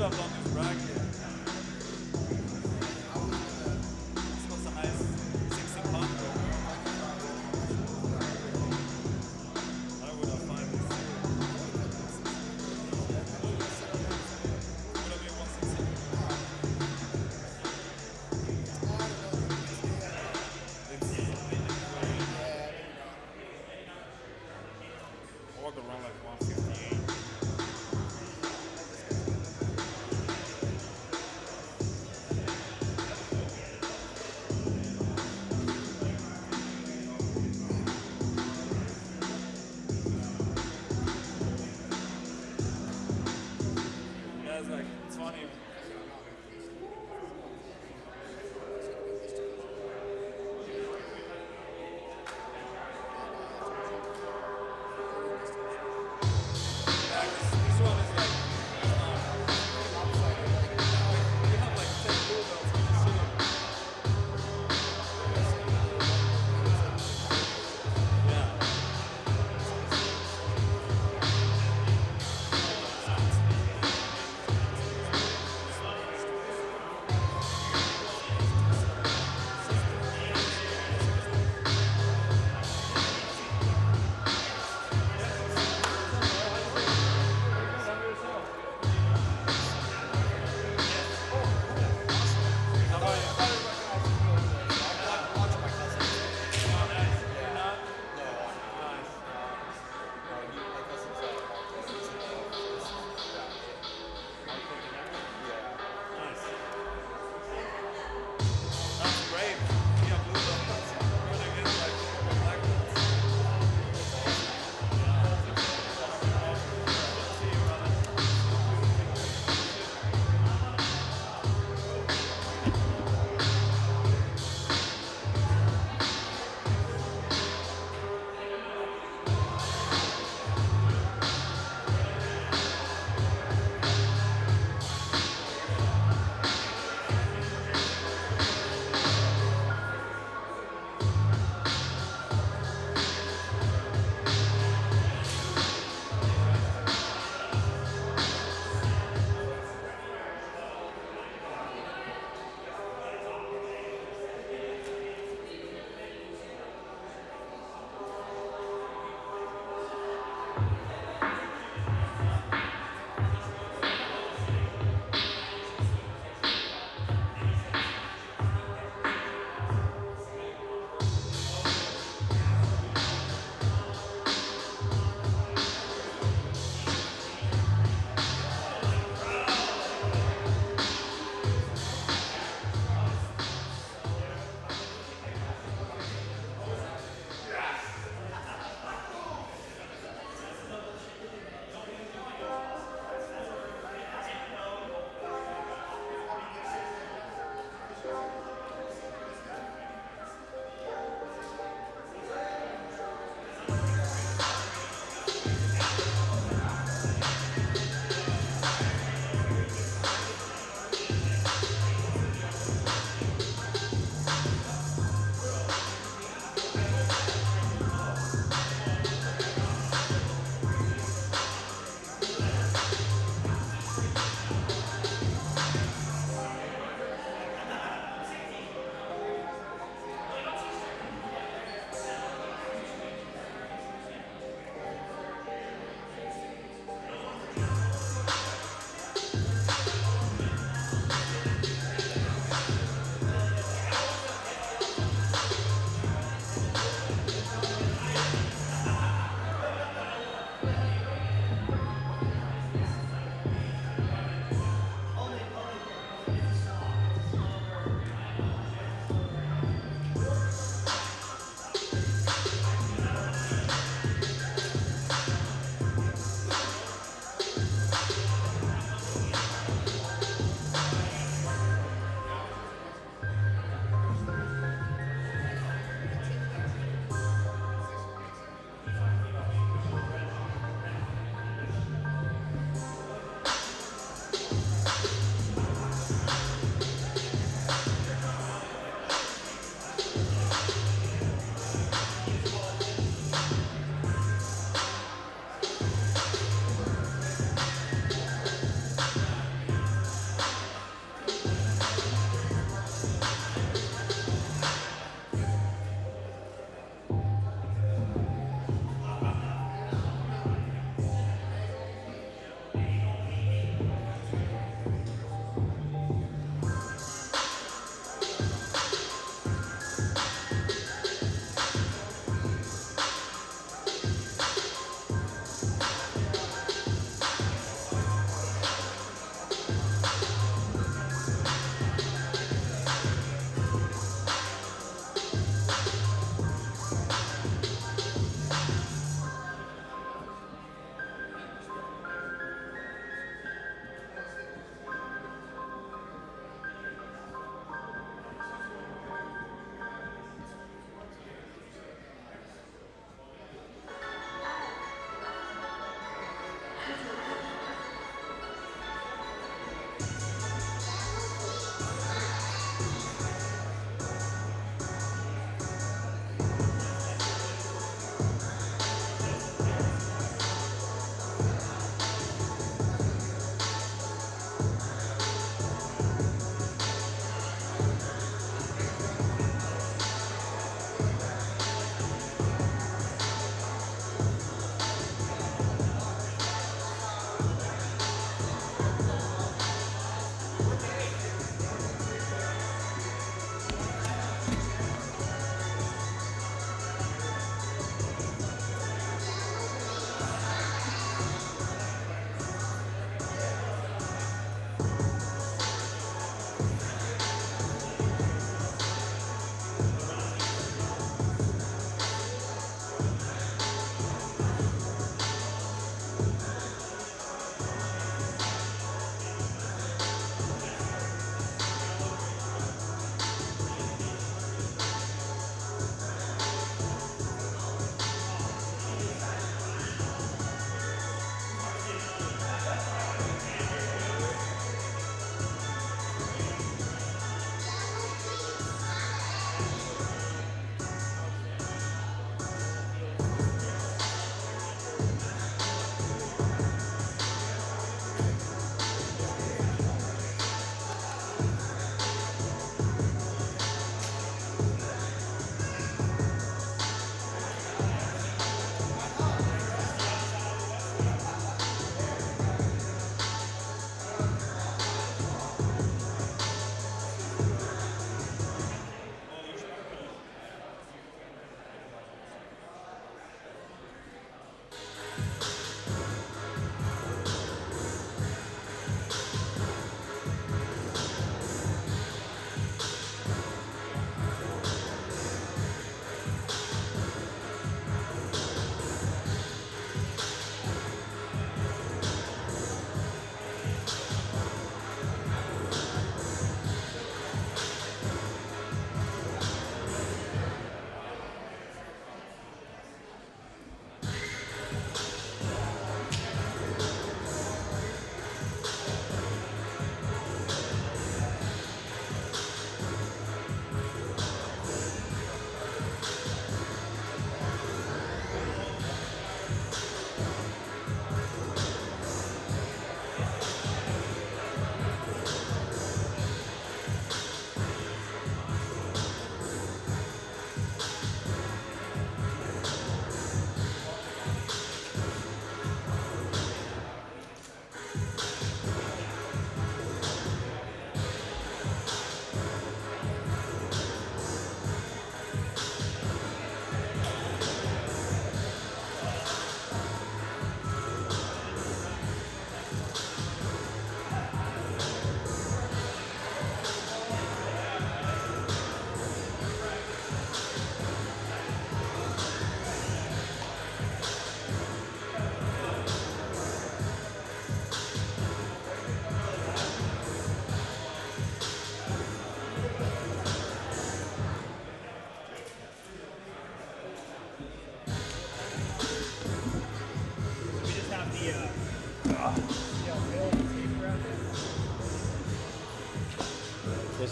have done this bracket. This was a nice 16 pounder. I would have 5 this. Would have been 160. Walk around like 158.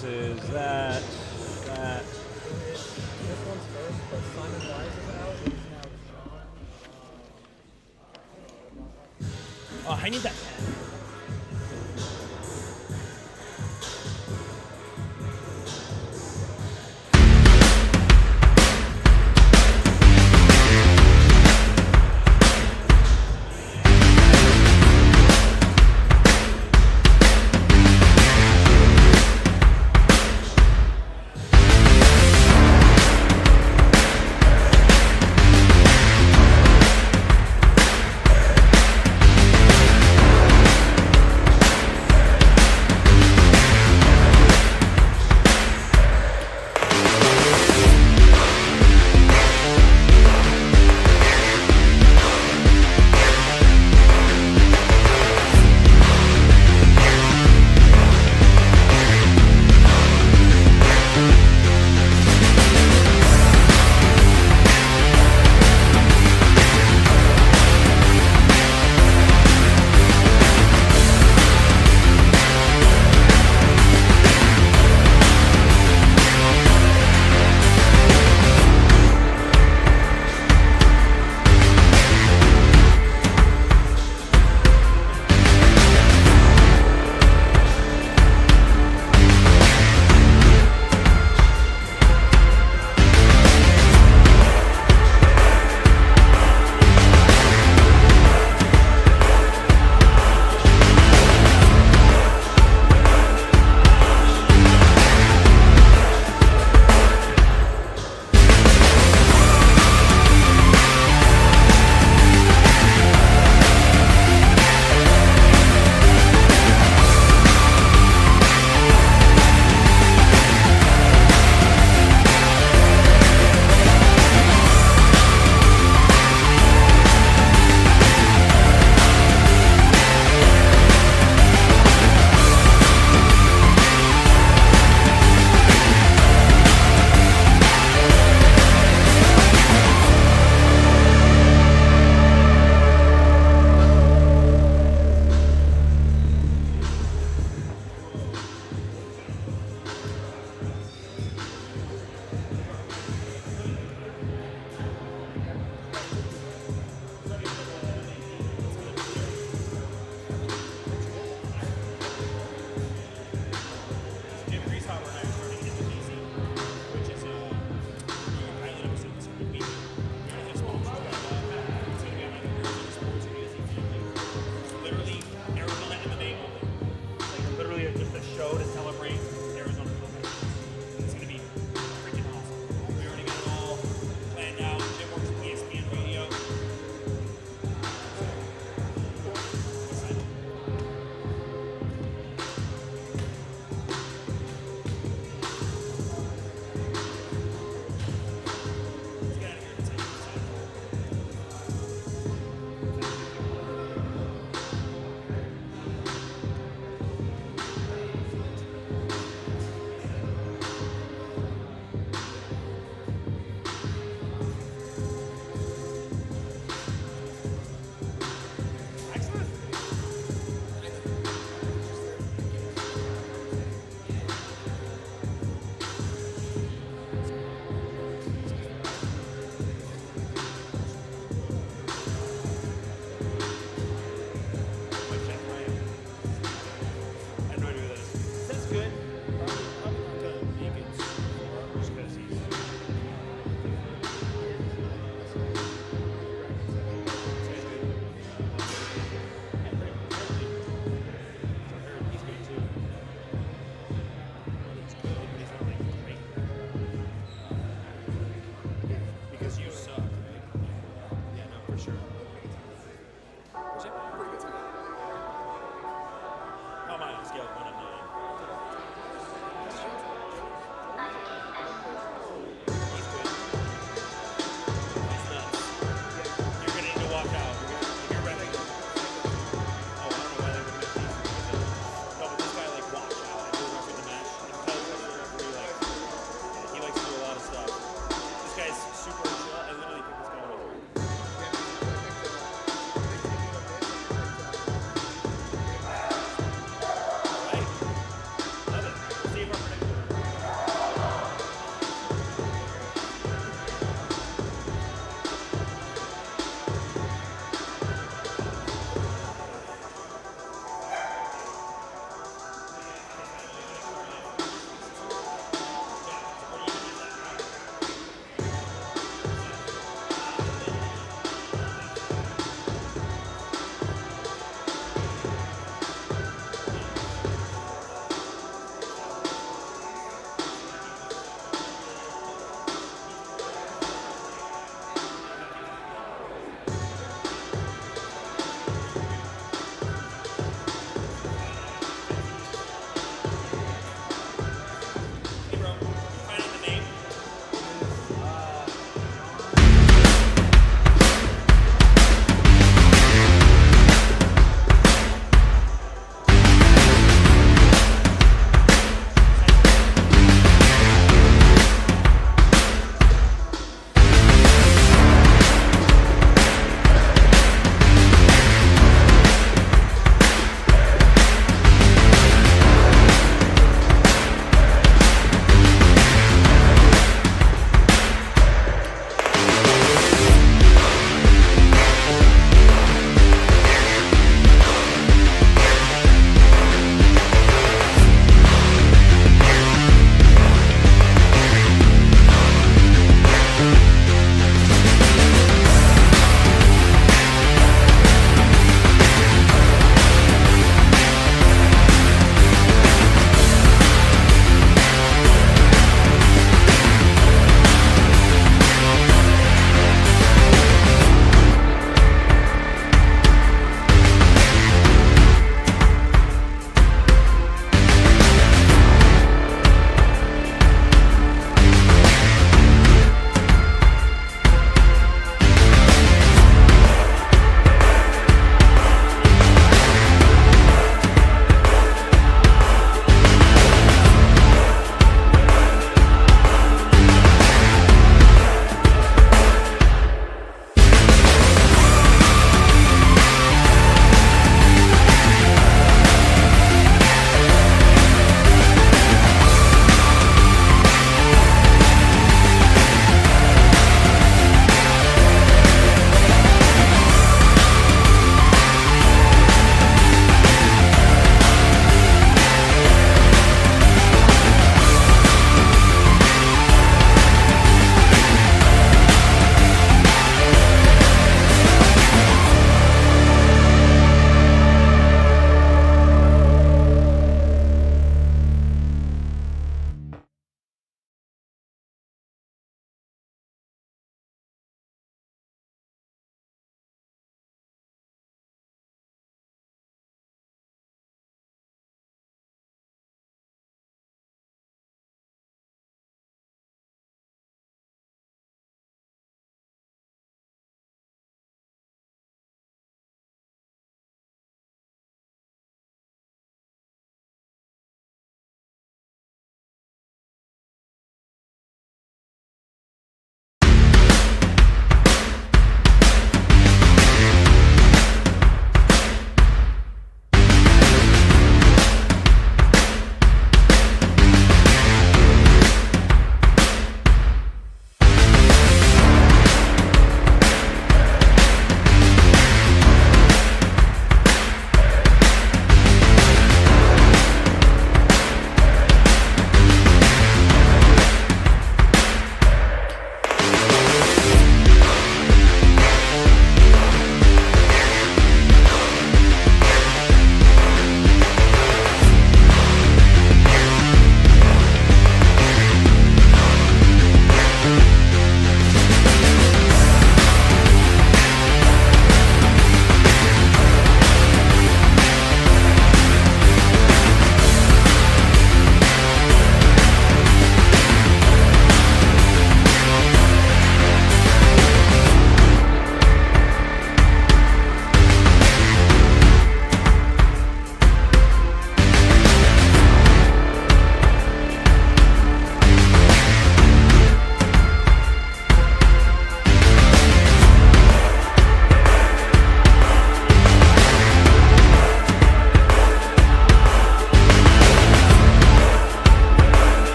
This is that. This one's first, but Simon Wise is out. It's now Sean. Oh, I need that.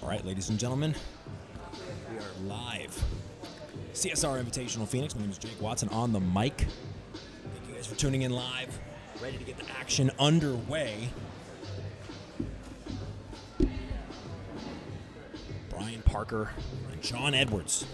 All right, ladies and gentlemen, we are live. CSR Invitational Phoenix. My name is Jake Watson on the mic. Thank you guys for tuning in live. Ready to get the action underway. Brian Parker and John Edwards.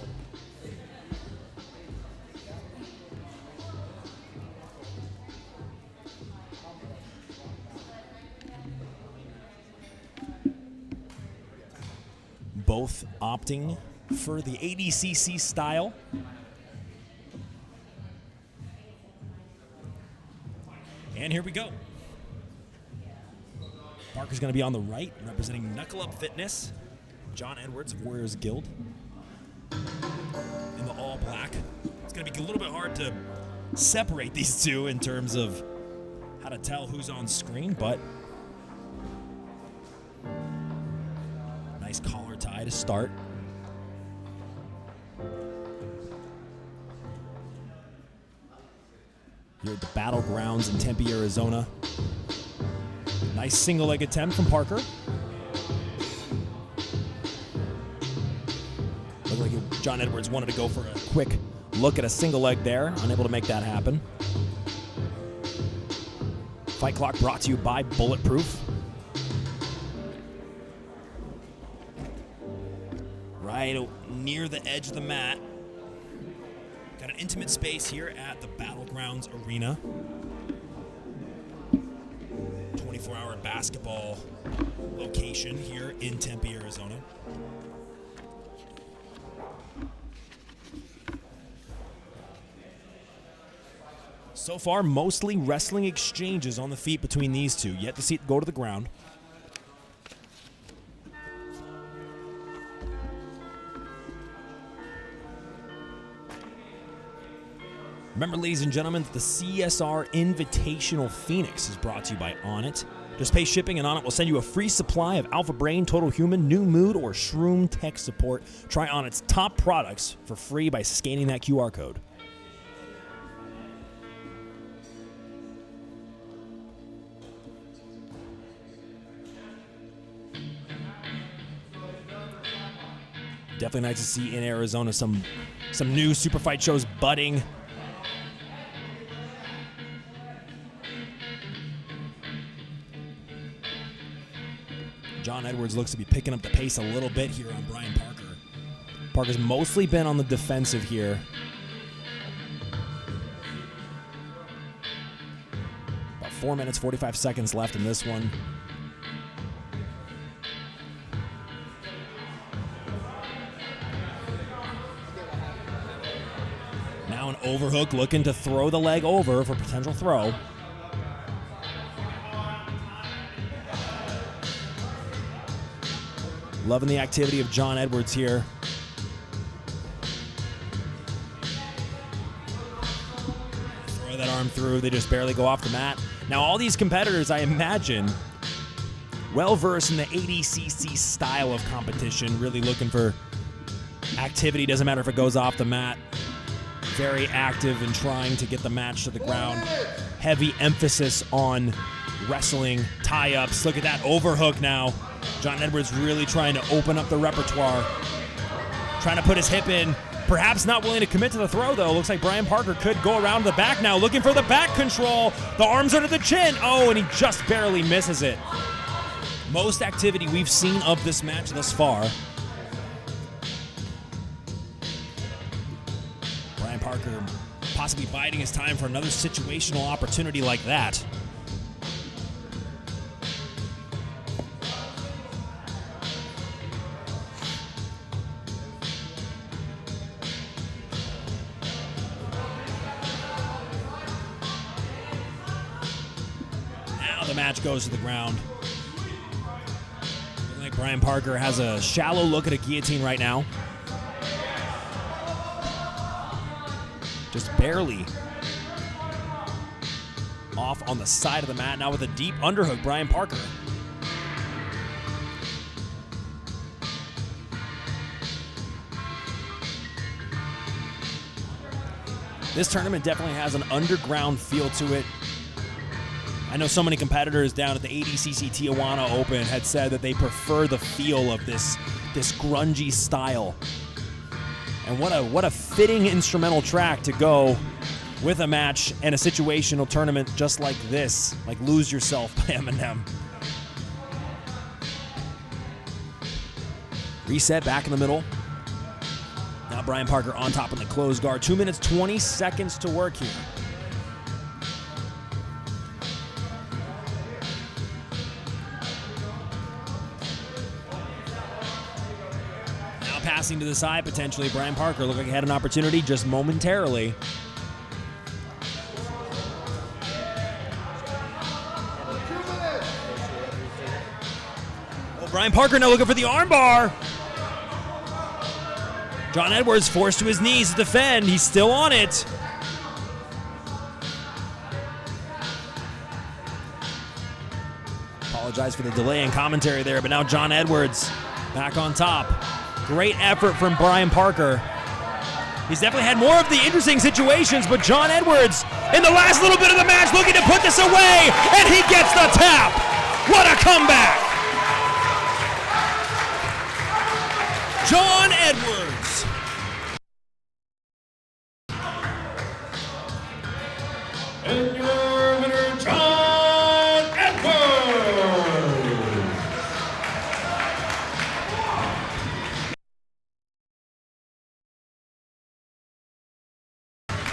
Both opting for the ADCC style. And here we go. Parker's going to be on the right, representing Knuckle Up Fitness. John Edwards of Warriors Guild in the all black. It's going to be a little bit hard to separate these two in terms of how to tell who's on screen, but nice collar tie to start. Here at the Battlegrounds in Tempe, Arizona. Nice single leg attempt from Parker. Looked like John Edwards wanted to go for a quick look at a single leg there. Unable to make that happen. Fight Clock brought to you by Bulletproof. Right near the edge of the mat. Got an intimate space here at the Battlegrounds Arena. 24-hour basketball location here in Tempe, Arizona. So far, mostly wrestling exchanges on the feet between these two. Yet to see it go to the ground. Remember, ladies and gentlemen, that the CSR Invitational Phoenix is brought to you by Onnit. Just pay shipping and Onnit will send you a free supply of Alpha Brain, Total Human, New Mood, or Shroom Tech support. Try Onnit's top products for free by scanning that QR code. Definitely nice to see in Arizona some new super fight shows budding. John Edwards looks to be picking up the pace a little bit here on Brian Parker. Parker's mostly been on the defensive here. About 4 minutes, 45 seconds left in this one. Now an overhook looking to throw the leg over for potential throw. Loving the activity of John Edwards here. Throw that arm through. They just barely go off the mat. Now, all these competitors, I imagine, well-versed in the ADCC style of competition, really looking for activity. Doesn't matter if it goes off the mat. Very active in trying to get the match to the ground. Heavy emphasis on wrestling, tie-ups. Look at that overhook now. John Edwards really trying to open up the repertoire. Trying to put his hip in. Perhaps not willing to commit to the throw, though. Looks like Brian Parker could go around the back now, looking for the back control. The arms under the chin. Oh, and he just barely misses it. Most activity we've seen of this match thus far. Brian Parker possibly biding his time for another situational opportunity like that. Match goes to the ground. Looks like Brian Parker has a shallow look at a guillotine right now. Just barely off on the side of the mat. Now with a deep underhook, Brian Parker. This tournament definitely has an underground feel to it. I know so many competitors down at the ADCC Tijuana Open had said that they prefer the feel of this this grungy style. And what a fitting instrumental track to go with a match and a situational tournament just like this, like Lose Yourself by Eminem. Reset back in the middle. Now Brian Parker on top in the closed guard. 2 minutes, 20 seconds to work here. Now passing to the side potentially. Brian Parker looked like he had an opportunity just momentarily. Brian Parker now looking for the armbar. John Edwards forced to his knees to defend. He's still on it. Apologize for the delay in commentary there, but now John Edwards back on top. Great effort from Brian Parker. He's definitely had more of the interesting situations, but John Edwards in the last little bit of the match looking to put this away, and he gets the tap. What a comeback. John Edwards. And your winner, John Edwards.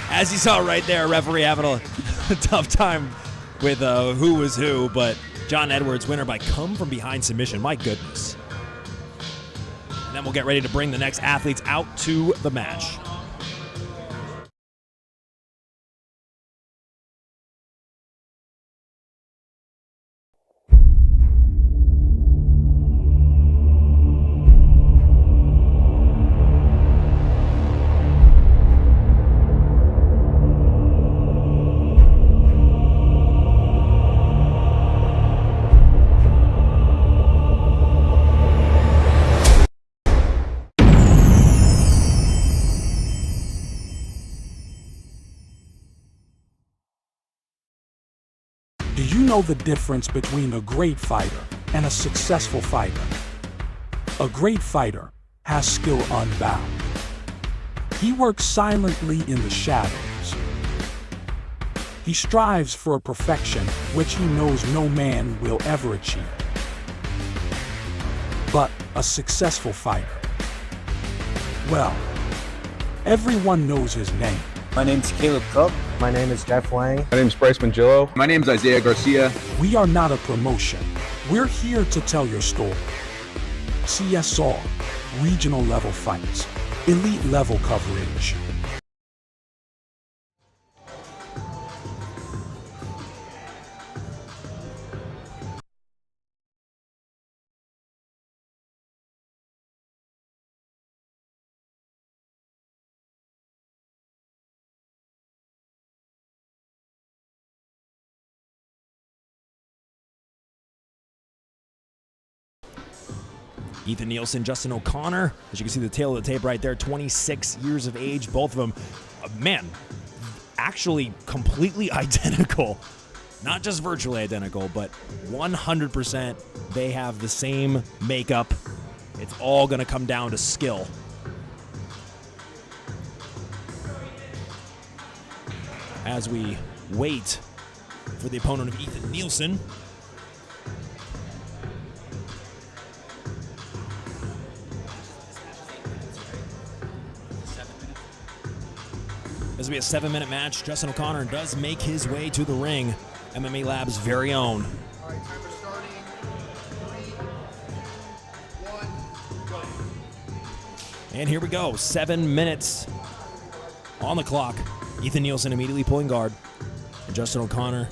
As you saw right there, referee having a tough time with who was who, but John Edwards, winner by come from behind submission. My goodness. And then we'll get ready to bring the next athletes out to the match. Do you know the difference between a great fighter and a successful fighter? A great fighter has skill unbound. He works silently in the shadows. He strives for a perfection which he knows no man will ever achieve. But a successful fighter, well, everyone knows his name. My name's Caleb Crump. My name is Jeff Wang. My name's Bryce Mongillo. My name's Isaiah Garcia. We are not a promotion. We're here to tell your story. CSR, regional level fights, elite level coverage. Ethan Nielsen, Justin O'Connor. As you can see the tail of the tape right there, 26 years of age, both of them. Man, actually completely identical. Not just virtually identical, but 100% they have the same makeup. It's all going to come down to skill. As we wait for the opponent of Ethan Nielsen. This will be a 7-minute match. Justin O'Connor does make his way to the ring. MMA Lab's very own. All right, timer starting. 3, 1, go. And here we go. 7 minutes on the clock. Ethan Nielsen immediately pulling guard. And Justin O'Connor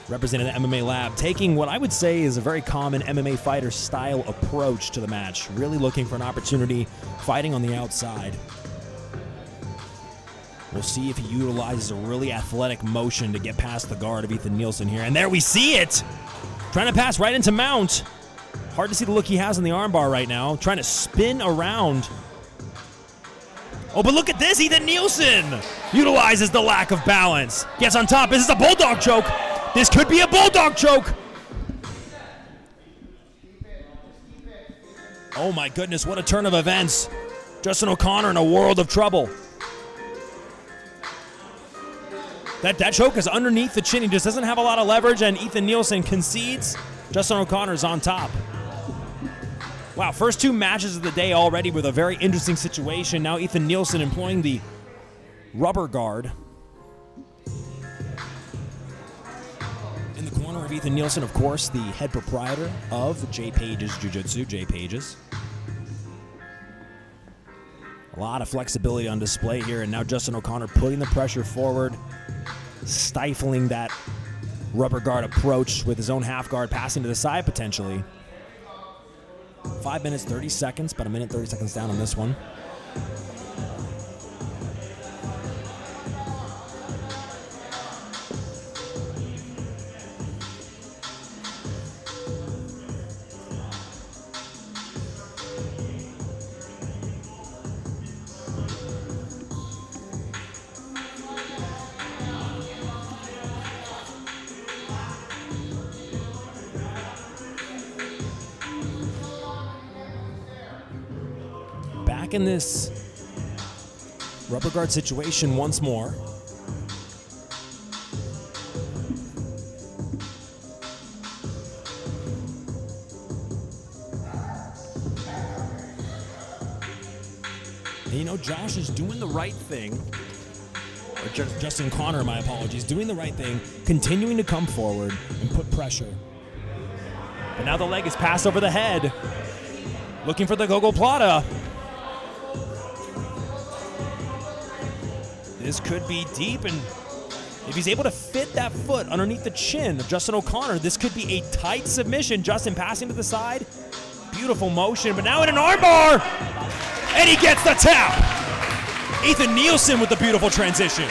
representing the MMA Lab, taking what I would say is a very common MMA fighter style approach to the match. Really looking for an opportunity, fighting on the outside. We'll see if he utilizes a really athletic motion to get past the guard of Ethan Nielsen here. And there we see it! Trying to pass right into mount. Hard to see the look he has on the armbar right now. Trying to spin around. Oh, but look at this! Ethan Nielsen utilizes the lack of balance. Gets on top. This is a bulldog choke. This could be a bulldog choke. Oh my goodness, what a turn of events. Justin O'Connor in a world of trouble. That choke is underneath the chin. He just doesn't have a lot of leverage, and Ethan Nielsen concedes. Justin O'Connor's on top. Wow, first 2 matches of the day already with a very interesting situation. Now Ethan Nielsen employing the rubber guard. In the corner of Ethan Nielsen, of course, the head proprietor of J. Page's Jiu-Jitsu, J. Page's. A lot of flexibility on display here, and now Justin O'Connor putting the pressure forward, stifling that rubber guard approach with his own half guard, passing to the side potentially. 5 minutes, 30 seconds, about a minute, 30 seconds down on this one. Back in this rubber guard situation once more. And you know, Josh is doing the right thing. Or Justin Connor, my apologies, doing the right thing, continuing to come forward and put pressure. But now the leg is passed over the head. Looking for the gogoplata. This could be deep, and if he's able to fit that foot underneath the chin of Justin O'Connor, this could be a tight submission. Justin passing to the side. Beautiful motion, but now in an armbar, and he gets the tap. Ethan Nielsen with the beautiful transition.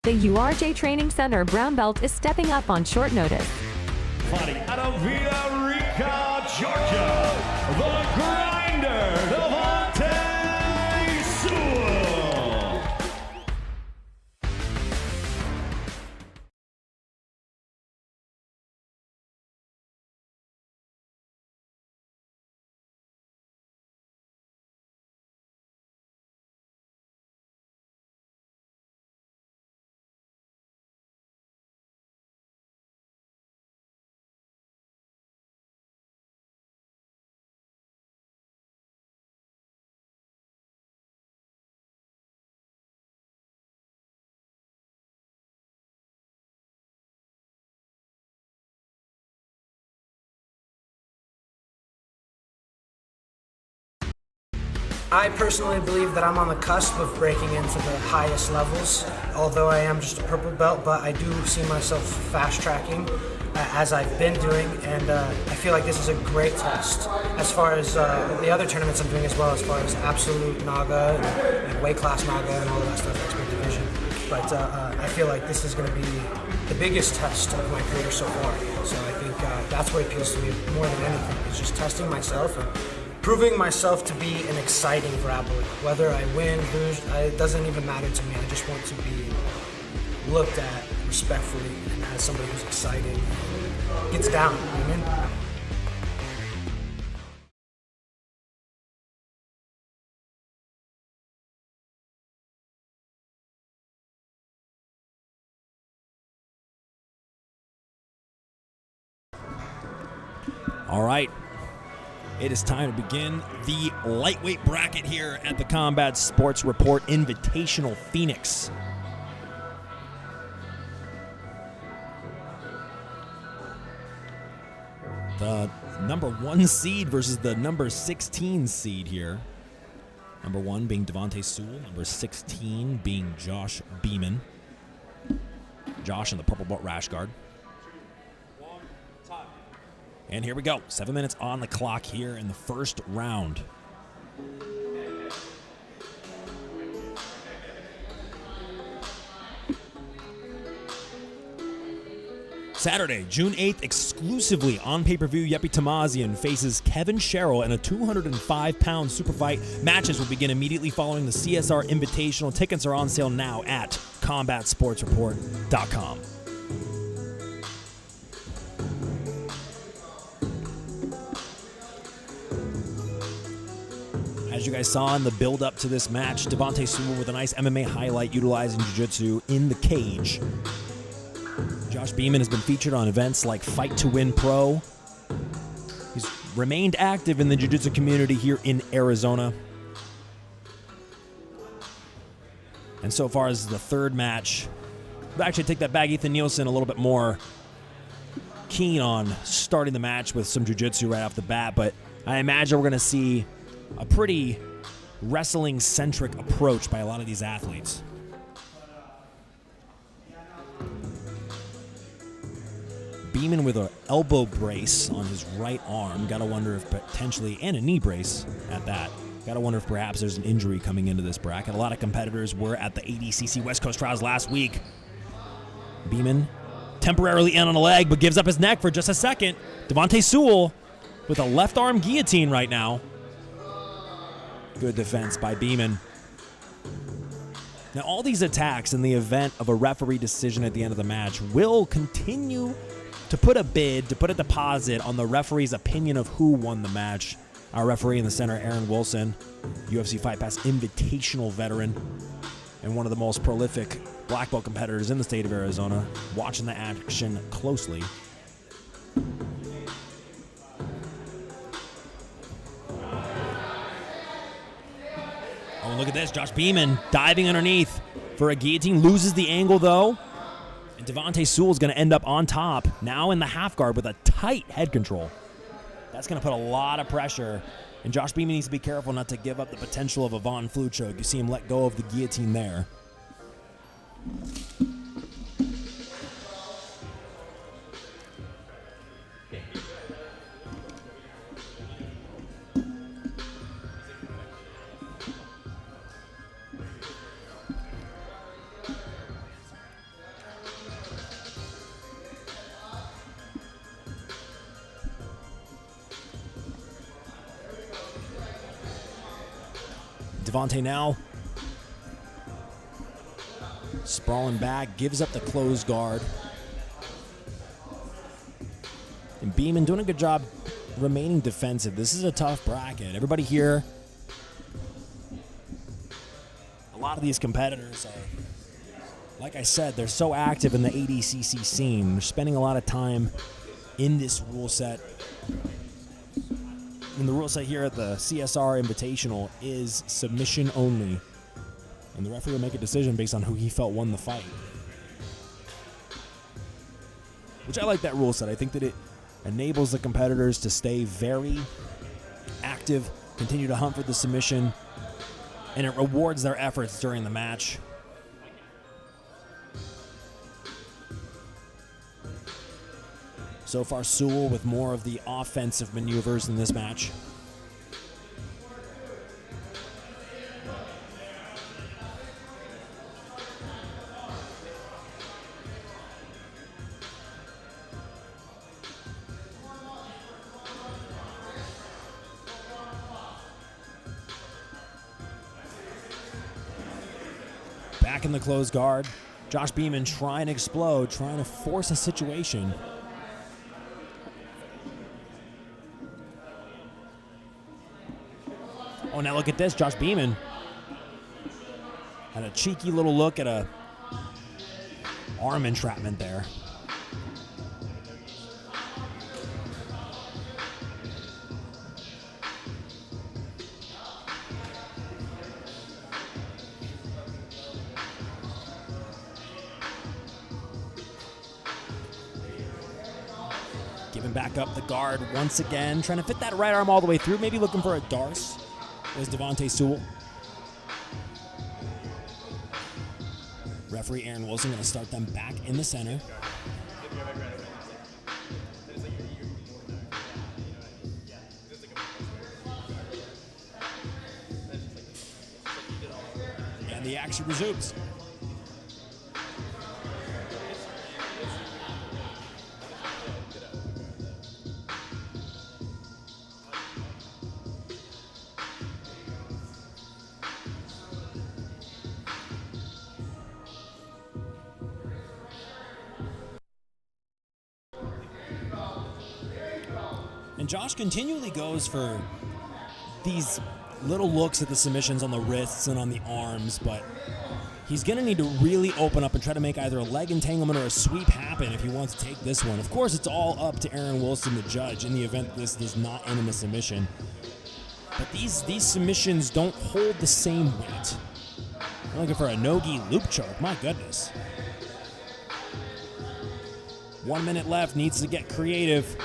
The URJ Training Center brown belt is stepping up on short notice. Fighting out of Eureka, Georgia, the grinder, Devontae Sewell. I personally believe that I'm on the cusp of breaking into the highest levels, although I am just a purple belt, but I do see myself fast tracking as I've been doing, and I feel like this is a great test as far as the other tournaments I'm doing as well, as far as absolute Naga and weight class Naga and all of that stuff, expert division. But I feel like this is going to be the biggest test of my career so far. So I think that's what appeals to me more than anything, is just testing myself and proving myself to be an exciting grappler. Whether I win, lose, it doesn't even matter to me. I just want to be looked at respectfully and as somebody who's exciting and gets down. You know what I mean? All right, it is time to begin the lightweight bracket here at the Combat Sports Report Invitational Phoenix. The number 1 seed versus the number 16 seed here. Number 1 being Devontae Sewell, number 16 being Josh Beaman. Josh in the purple belt rash guard. And here we go. 7 minutes on the clock here in the first round. Saturday, June 8th, exclusively on pay-per-view, Yepi Tamazian faces Kevin Sherrill in a 205-pound super fight. Matches will begin immediately following the CSR Invitational. Tickets are on sale now at combatsportsreport.com. As you guys saw in the build-up to this match, Devontae Sewell with a nice MMA highlight utilizing jiu-jitsu in the cage. Josh Beaman has been featured on events like Fight to Win Pro. He's remained active in the jiu-jitsu community here in Arizona. And so far as the third match, I'll actually take that back. Ethan Nielsen a little bit more keen on starting the match with some jiu-jitsu right off the bat, but I imagine we're going to see a pretty wrestling-centric approach by a lot of these athletes. Beaman with an elbow brace on his right arm. Gotta wonder if potentially, and a knee brace at that. Gotta wonder if perhaps there's an injury coming into this bracket. A lot of competitors were at the ADCC West Coast Trials last week. Beaman temporarily in on a leg, but gives up his neck for just a second. Devontae Sewell with a left arm guillotine right now. Good defense by Beaman. Now, all these attacks in the event of a referee decision at the end of the match will continue to put a bid, to put a deposit on the referee's opinion of who won the match. Our referee in the center, Aaron Wilson, UFC Fight Pass Invitational veteran and one of the most prolific black belt competitors in the state of Arizona, watching the action closely. Oh, look at this. Josh Beaman diving underneath for a guillotine. Loses the angle, though. And Devontae Sewell is going to end up on top, now in the half guard with a tight head control. That's going to put a lot of pressure. And Josh Beaman needs to be careful not to give up the potential of a Von Flue choke. You see him let go of the guillotine there. Devontae now sprawling back, gives up the closed guard. And Beaman doing a good job remaining defensive. This is a tough bracket. Everybody here, a lot of these competitors are, like I said, they're so active in the ADCC scene. They're spending a lot of time in this rule set. And the rule set here at the CSR Invitational is submission only. And the referee will make a decision based on who he felt won the fight. Which I like that rule set. I think that it enables the competitors to stay very active, continue to hunt for the submission, and it rewards their efforts during the match. So far, Sewell with more of the offensive maneuvers in this match. Back in the closed guard. Josh Beaman trying to explode, trying to force a situation. Oh, now look at this. Josh Beaman had a cheeky little look at a arm entrapment there. Giving back up the guard once again, trying to fit that right arm all the way through, maybe looking for a Darce. Was Devontae Sewell. Referee Aaron Wilson going to start them back in the center. And the action resumes. And Josh continually goes for these little looks at the submissions on the wrists and on the arms, but he's going to need to really open up and try to make either a leg entanglement or a sweep happen if he wants to take this one. Of course, it's all up to Aaron Wilson, the judge, in the event this does not end in a submission. But these submissions don't hold the same weight. I'm looking for a no-gi loop choke. My goodness. 1 minute left. Needs to get creative.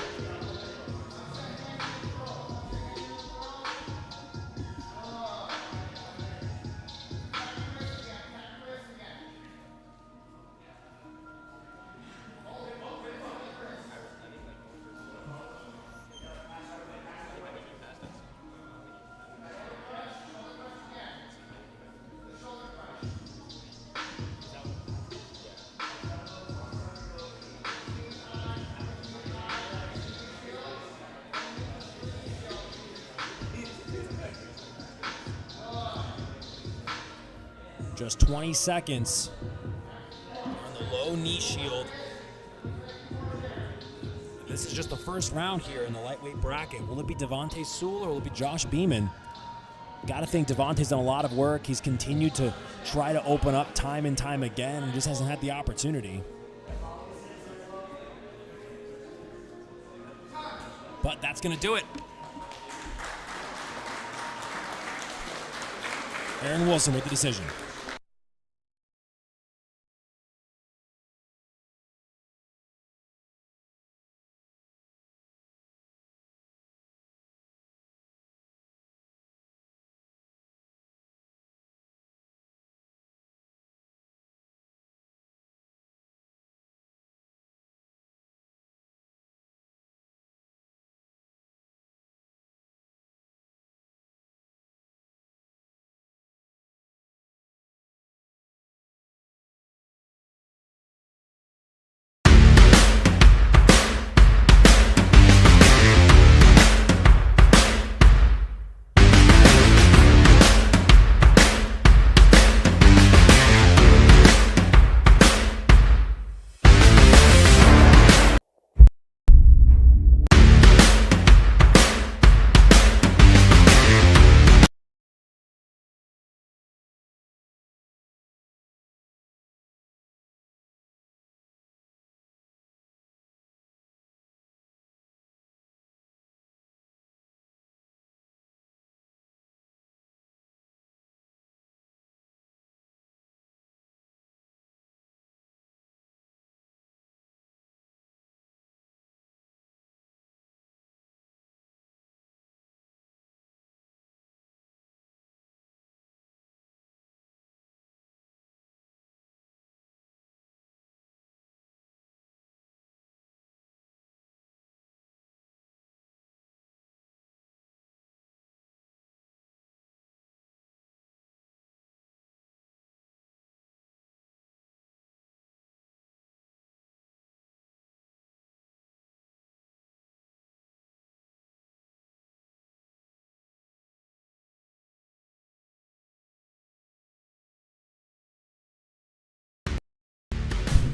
Just 20 seconds on the low knee shield. This is just the first round here in the lightweight bracket. Will it be Devontae Sewell or will it be Josh Beaman? Got to think Devontae's done a lot of work. He's continued to try to open up time and time again and just hasn't had the opportunity. But that's going to do it. Aaron Wilson with the decision.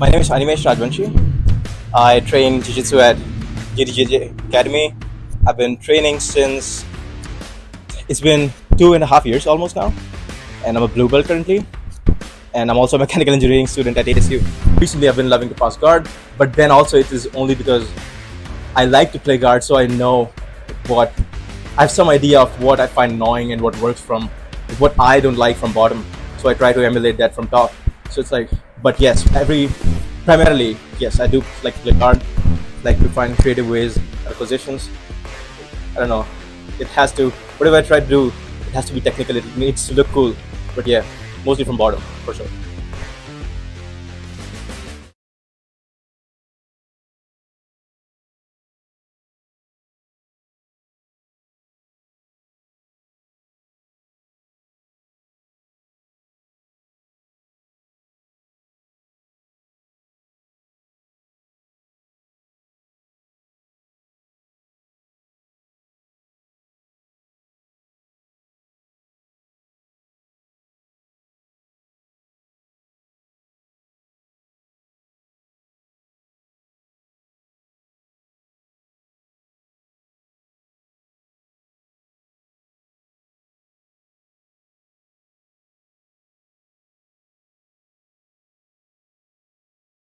My name is Animesh Rajvanshi. I train Jiu-Jitsu at GDJJ Academy. I've been training since, it's been 2.5 years almost now. And I'm a blue belt currently. And I'm also a mechanical engineering student at ASU. Recently I've been loving to pass guard, but then also it is only because I like to play guard, so I know I have some idea of what I find annoying and what works from, what I don't like from bottom. So I try to emulate that from top. So it's like, but yes, primarily, yes, I do like to play guard, like to find creative ways or positions. I don't know, it has to, whatever I try to do, it has to be technical, it needs to look cool, but yeah, mostly from bottom, for sure.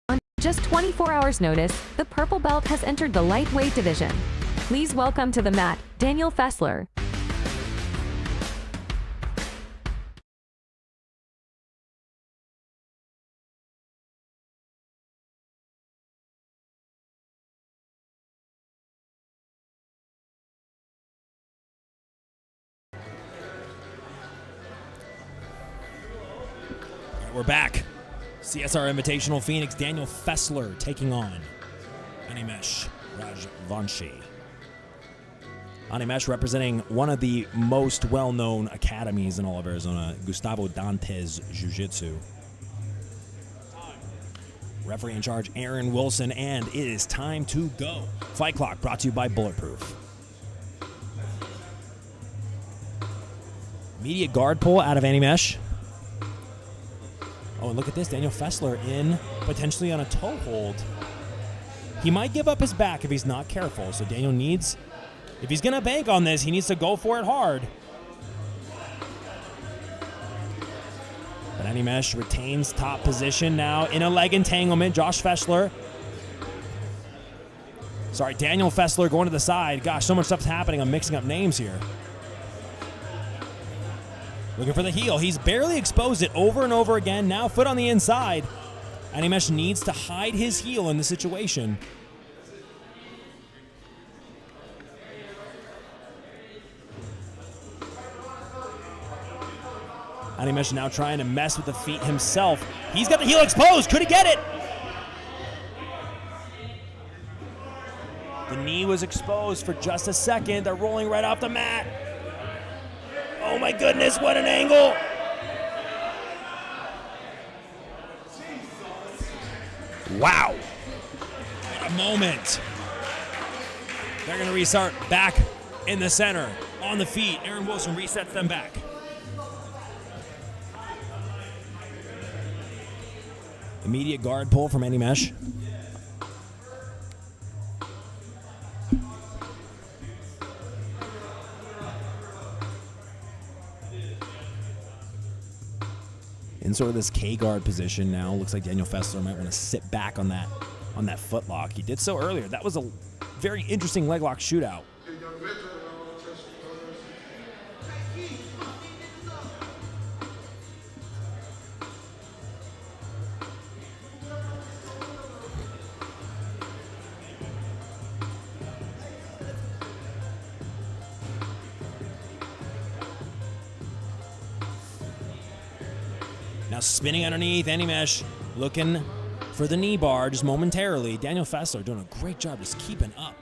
On just 24 hours notice, the purple belt has entered the lightweight division. Please welcome to the mat, Daniel Fessler. We're back. CSR Invitational Phoenix, Daniel Fessler taking on Animesh Rajvanshi. Animesh representing one of the most well-known academies in all of Arizona, Gustavo Dantes Jiu-Jitsu. Referee in charge, Aaron Wilson, and it is time to go. Fight Clock brought to you by Bulletproof. Immediate guard pull out of Animesh. Oh, and look at this. Daniel Fessler in potentially on a toe hold. He might give up his back if he's not careful. So Daniel needs, if he's going to bank on this, he needs to go for it hard. But Animesh retains top position now in a leg entanglement. Daniel Fessler going to the side. Gosh, so much stuff's happening. I'm mixing up names here. Looking for the heel. He's barely exposed it over and over again. Now foot on the inside. Animesh needs to hide his heel in the situation. Animesh now trying to mess with the feet himself. He's got the heel exposed. Could he get it? The knee was exposed for just a second. They're rolling right off the mat. Oh my goodness, what an angle! Wow. What a moment. They're going to restart back in the center, on the feet. Aaron Wilson resets them back. Immediate guard pull from Animesh. In sort of this K-guard position now. Looks like Daniel Fessler might want to sit back on that foot lock. He did so earlier. That was a very interesting leg lock shootout. Now spinning underneath, Animesh looking for the knee bar just momentarily. Daniel Fessler doing a great job just keeping up.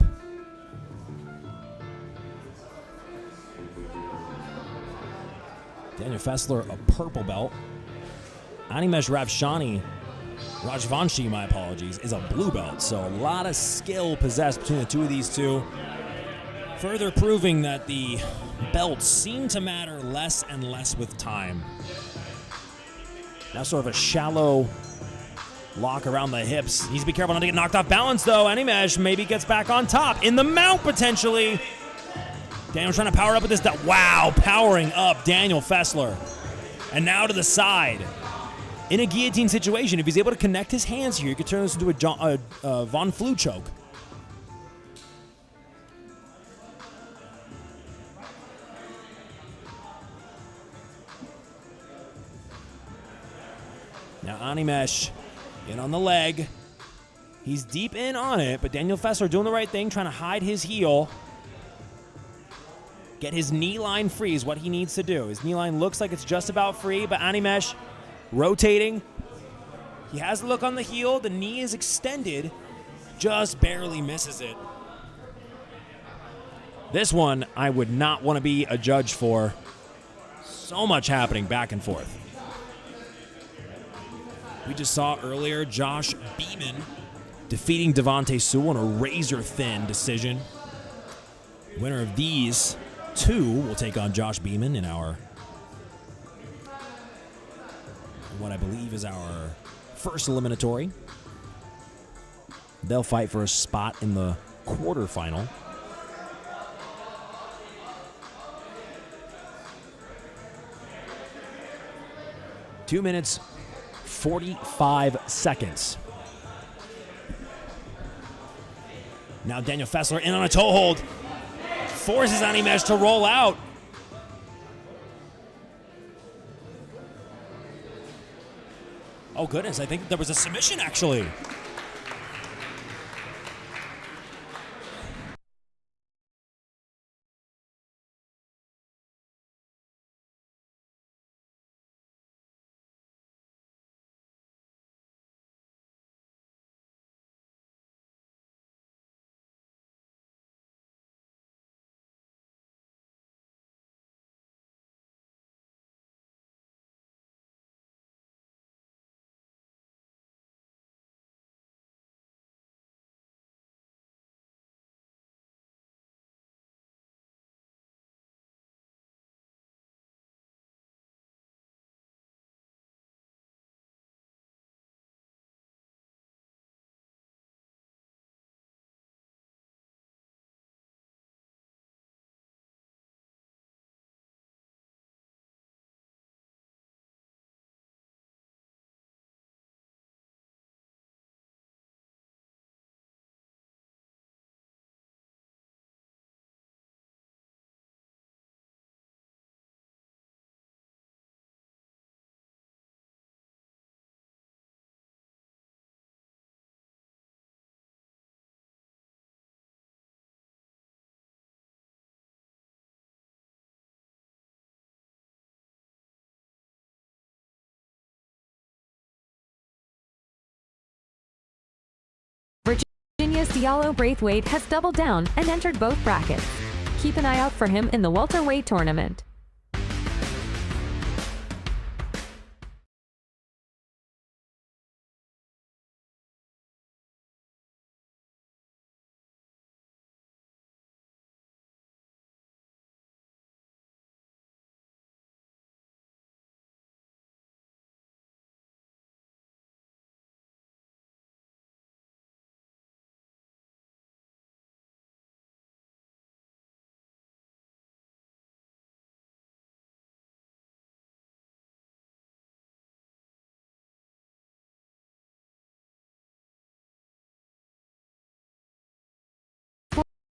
Daniel Fessler, a purple belt. Animesh Rajvanshi, my apologies, is a blue belt. So a lot of skill possessed between the two of these two. Further proving that the belts seem to matter less and less with time. Now sort of a shallow Lock around the hips. Needs to be careful not to get knocked off balance, though. Animesh maybe gets back on top. In the mount, potentially. Daniel trying to power up with this. Wow, powering up Daniel Fessler. And now to the side. In a guillotine situation, if he's able to connect his hands here, he could turn this into a Von Flue choke. Now Animesh in on the leg. He's deep in on it, but Daniel Fessler doing the right thing, trying to hide his heel. Get his knee line free is what he needs to do. His knee line looks like it's just about free, but Animesh rotating. He has the look on the heel. The knee is extended. Just barely misses it. This one I would not want to be a judge for. So much happening back and forth. We just saw earlier Josh Beaman defeating Devontae Sewell in a razor-thin decision. Winner of these two will take on Josh Beaman in what I believe is our first eliminatory. They'll fight for a spot in the quarterfinal. Two minutes, 45 seconds. Now Daniel Fessler in on a toe hold. Forces Animesh to roll out. Oh goodness, I think there was a submission actually. Virginia's Diallo Braithwaite has doubled down and entered both brackets. Keep an eye out for him in the welterweight tournament.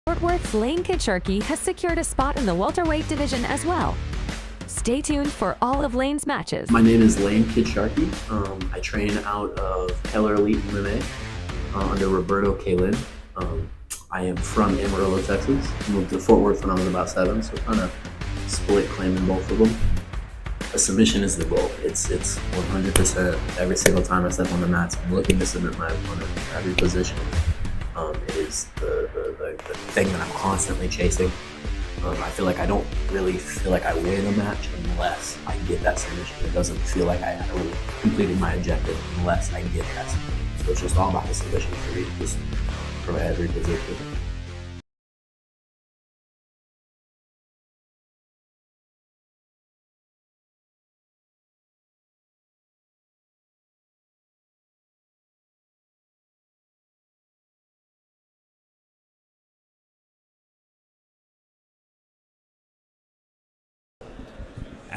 Fort Worth's Lane Kidd-Sharkey has secured a spot in the welterweight division as well. Stay tuned for all of Lane's matches. My name is Lane Kidd-Sharkey. I train out of Keller Elite MMA under Roberto Kalin. I am from Amarillo, Texas. Moved to Fort Worth when I was about 7, so kind of split claiming both of them. A submission is the goal. It's 100% every single time I step on the mats. I'm looking to submit my opponent in every position. It is the thing that I'm constantly chasing. I feel like I don't really feel like I win a match unless I get that submission. It doesn't feel like I really completed my objective unless I get that submission. So it's just all about the submission for me, just for every position.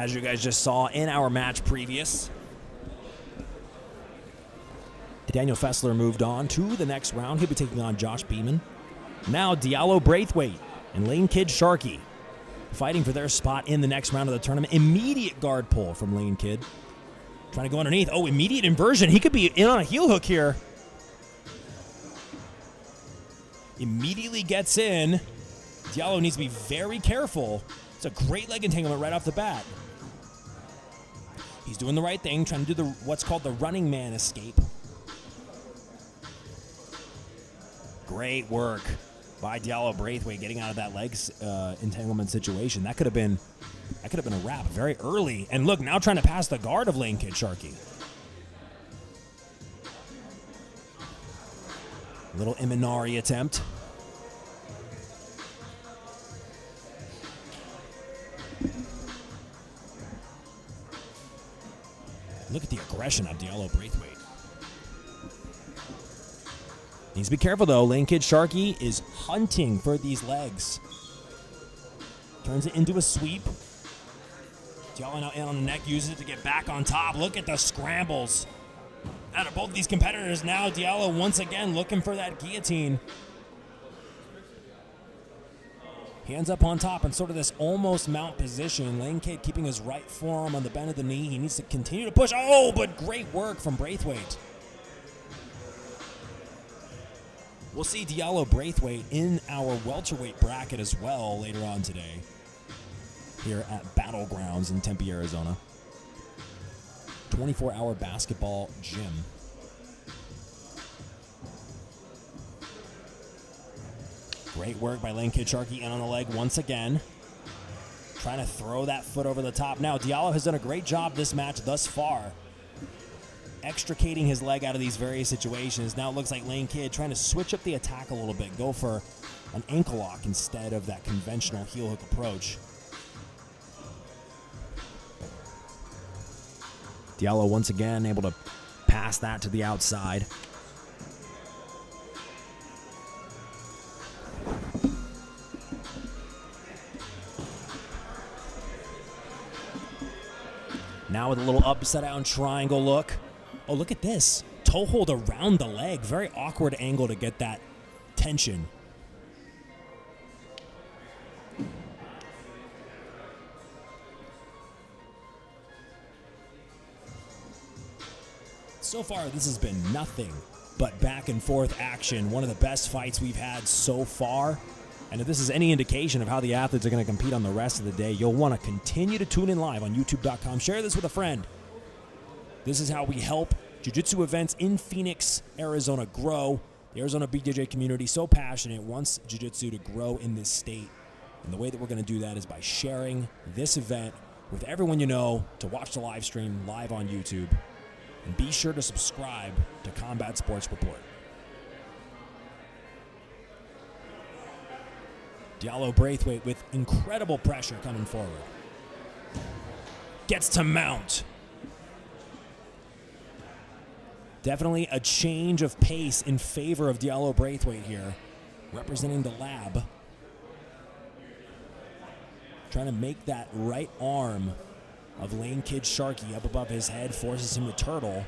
As you guys just saw in our match previous, Daniel Fessler moved on to the next round. He'll be taking on Josh Beaman. Now Diallo Braithwaite and Lane Kidd-Sharkey fighting for their spot in the next round of the tournament. Immediate guard pull from Lane Kidd. Trying to go underneath. Oh, immediate inversion. He could be in on a heel hook here. Immediately gets in. Diallo needs to be very careful. It's a great leg entanglement right off the bat. He's doing the right thing, trying to do what's called the running man escape. Great work by Diallo Braithwaite getting out of that legs entanglement situation. That could have been a wrap very early. And look, now trying to pass the guard of Lane Kidd-Sharkey. Little Imanari attempt. Look at the aggression of Diallo Braithwaite. Needs to be careful, though. Lane Kidd-Sharkey is hunting for these legs. Turns it into a sweep. Diallo now in on the neck, uses it to get back on top. Look at the scrambles out of both these competitors. Now Diallo once again looking for that guillotine. Hands up on top in sort of this almost mount position. Lane Kidd keeping his right forearm on the bend of the knee. He needs to continue to push. Oh, but great work from Braithwaite. We'll see Diallo Braithwaite in our welterweight bracket as well later on today here at Battlegrounds in Tempe, Arizona. 24-hour basketball gym. Great work by Lane Kidd-Sharkey in on the leg once again. Trying to throw that foot over the top. Now, Diallo has done a great job this match thus far, extricating his leg out of these various situations. Now it looks like Lane Kidd trying to switch up the attack a little bit, go for an ankle lock instead of that conventional heel hook approach. Diallo once again able to pass that to the outside. Now with a little upside down triangle look. Oh, look at this. Toe hold around the leg. Very awkward angle to get that tension. So far, this has been nothing but back and forth action. One of the best fights we've had so far. And if this is any indication of how the athletes are going to compete on the rest of the day, you'll want to continue to tune in live on youtube.com. Share this with a friend. This is how we help jiu-jitsu events in Phoenix, Arizona grow. The Arizona BJJ community so passionate, wants jiu-jitsu to grow in this state. And the way that we're going to do that is by sharing this event with everyone you know, to watch the live stream live on YouTube. And be sure to subscribe to Combat Sports Report. Diallo Braithwaite with incredible pressure coming forward. Gets to mount. Definitely a change of pace in favor of Diallo Braithwaite here, representing the lab. Trying to make that right arm of Lane Kidd-Sharkey up above his head, forces him to turtle.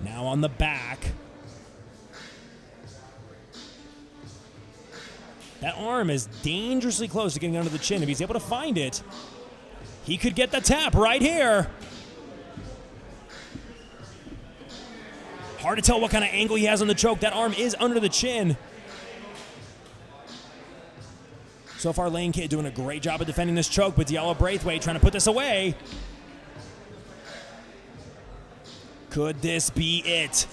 Now on the back. That arm is dangerously close to getting under the chin. If he's able to find it, he could get the tap right here. Hard to tell what kind of angle he has on the choke. That arm is under the chin. So far, Lane Kidd doing a great job of defending this choke, but Diallo Braithwaite trying to put this away. Could this be it?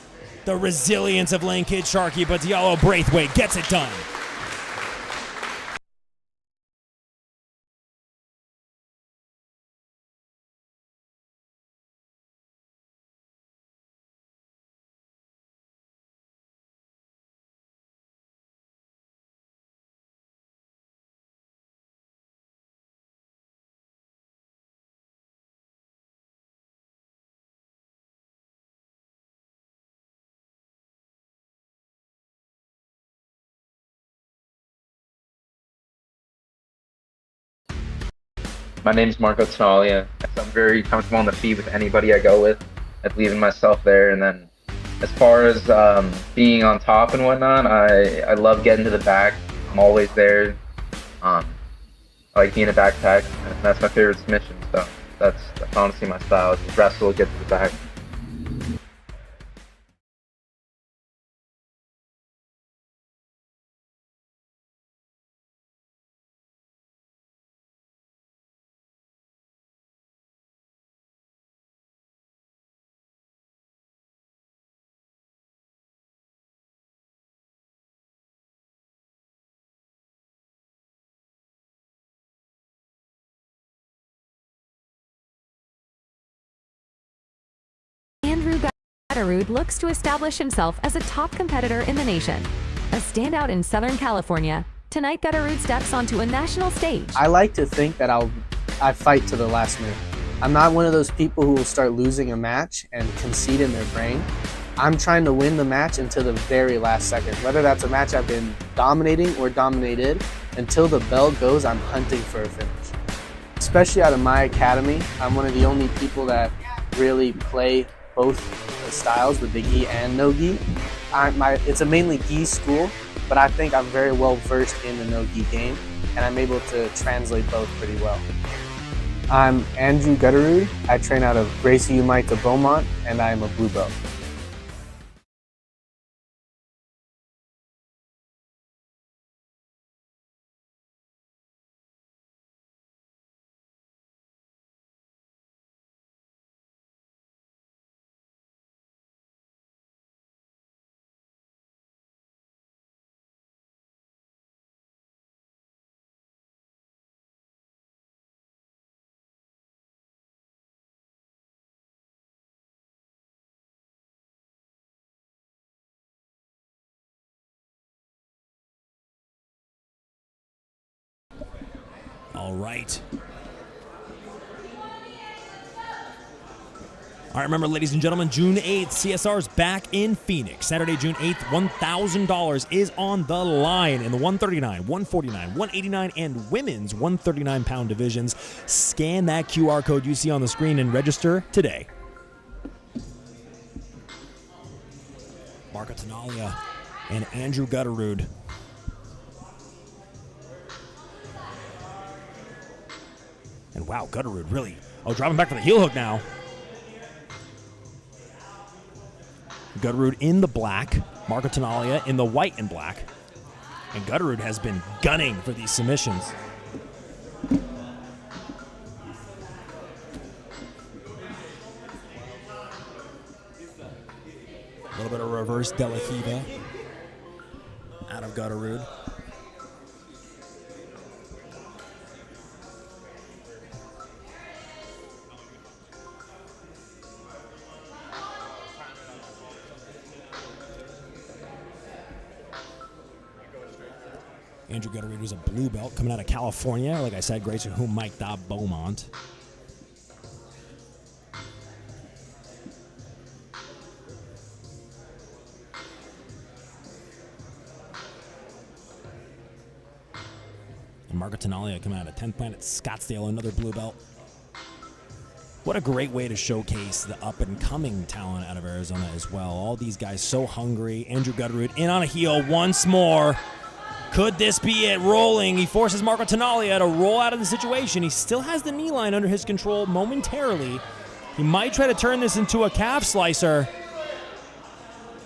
The resilience of Lane Kidd-Sharkey, but Diallo Braithwaite gets it done. My name's Marco Tenaglia. I'm very comfortable on the feet with anybody I go with. I believe in myself there. And then as far as being on top and whatnot, I love getting to the back. I'm always there. I like being a backpack, and that's my favorite submission. So that's honestly my style. Just wrestle, get to the back. Gutterud looks to establish himself as a top competitor in the nation. A standout in Southern California, tonight Gutterud steps onto a national stage. I like to think that I fight to the last minute. I'm not one of those people who will start losing a match and concede in their brain. I'm trying to win the match until the very last second. Whether that's a match I've been dominating or dominated, until the bell goes, I'm hunting for a finish. Especially out of my academy, I'm one of the only people that really play both styles with the gi and no gi. It's a mainly gi school, but I think I'm very well versed in the no gi game, and I'm able to translate both pretty well. I'm Andrew Gutterud. I train out of Gracie Umaita Beaumont, and I am a blue belt. All right. All right, remember, ladies and gentlemen, June 8th, CSR's back in Phoenix. Saturday, June 8th, $1,000 is on the line in the 139, 149, 189, and women's 139-pound divisions. Scan that QR code you see on the screen and register today. Marco Tenaglia and Andrew Gutterud. And wow, Gutterud really, dropping back for the heel hook now. Gutterud in the black, Marco Tenaglia in the white and black. And Gutterud has been gunning for these submissions. A little bit of reverse De La Riva out of Gutterud. Andrew Gutterud was a blue belt coming out of California. Like I said, Gracie Umaita Beaumont. And Marco Tenaglia coming out of 10th Planet Scottsdale, another blue belt. What a great way to showcase the up-and-coming talent out of Arizona as well. All these guys so hungry. Andrew Gutterud in on a heel once more. Could this be it? Rolling. He forces Marco Tenaglia to roll out of the situation. He still has the knee line under his control momentarily. He might try to turn this into a calf slicer.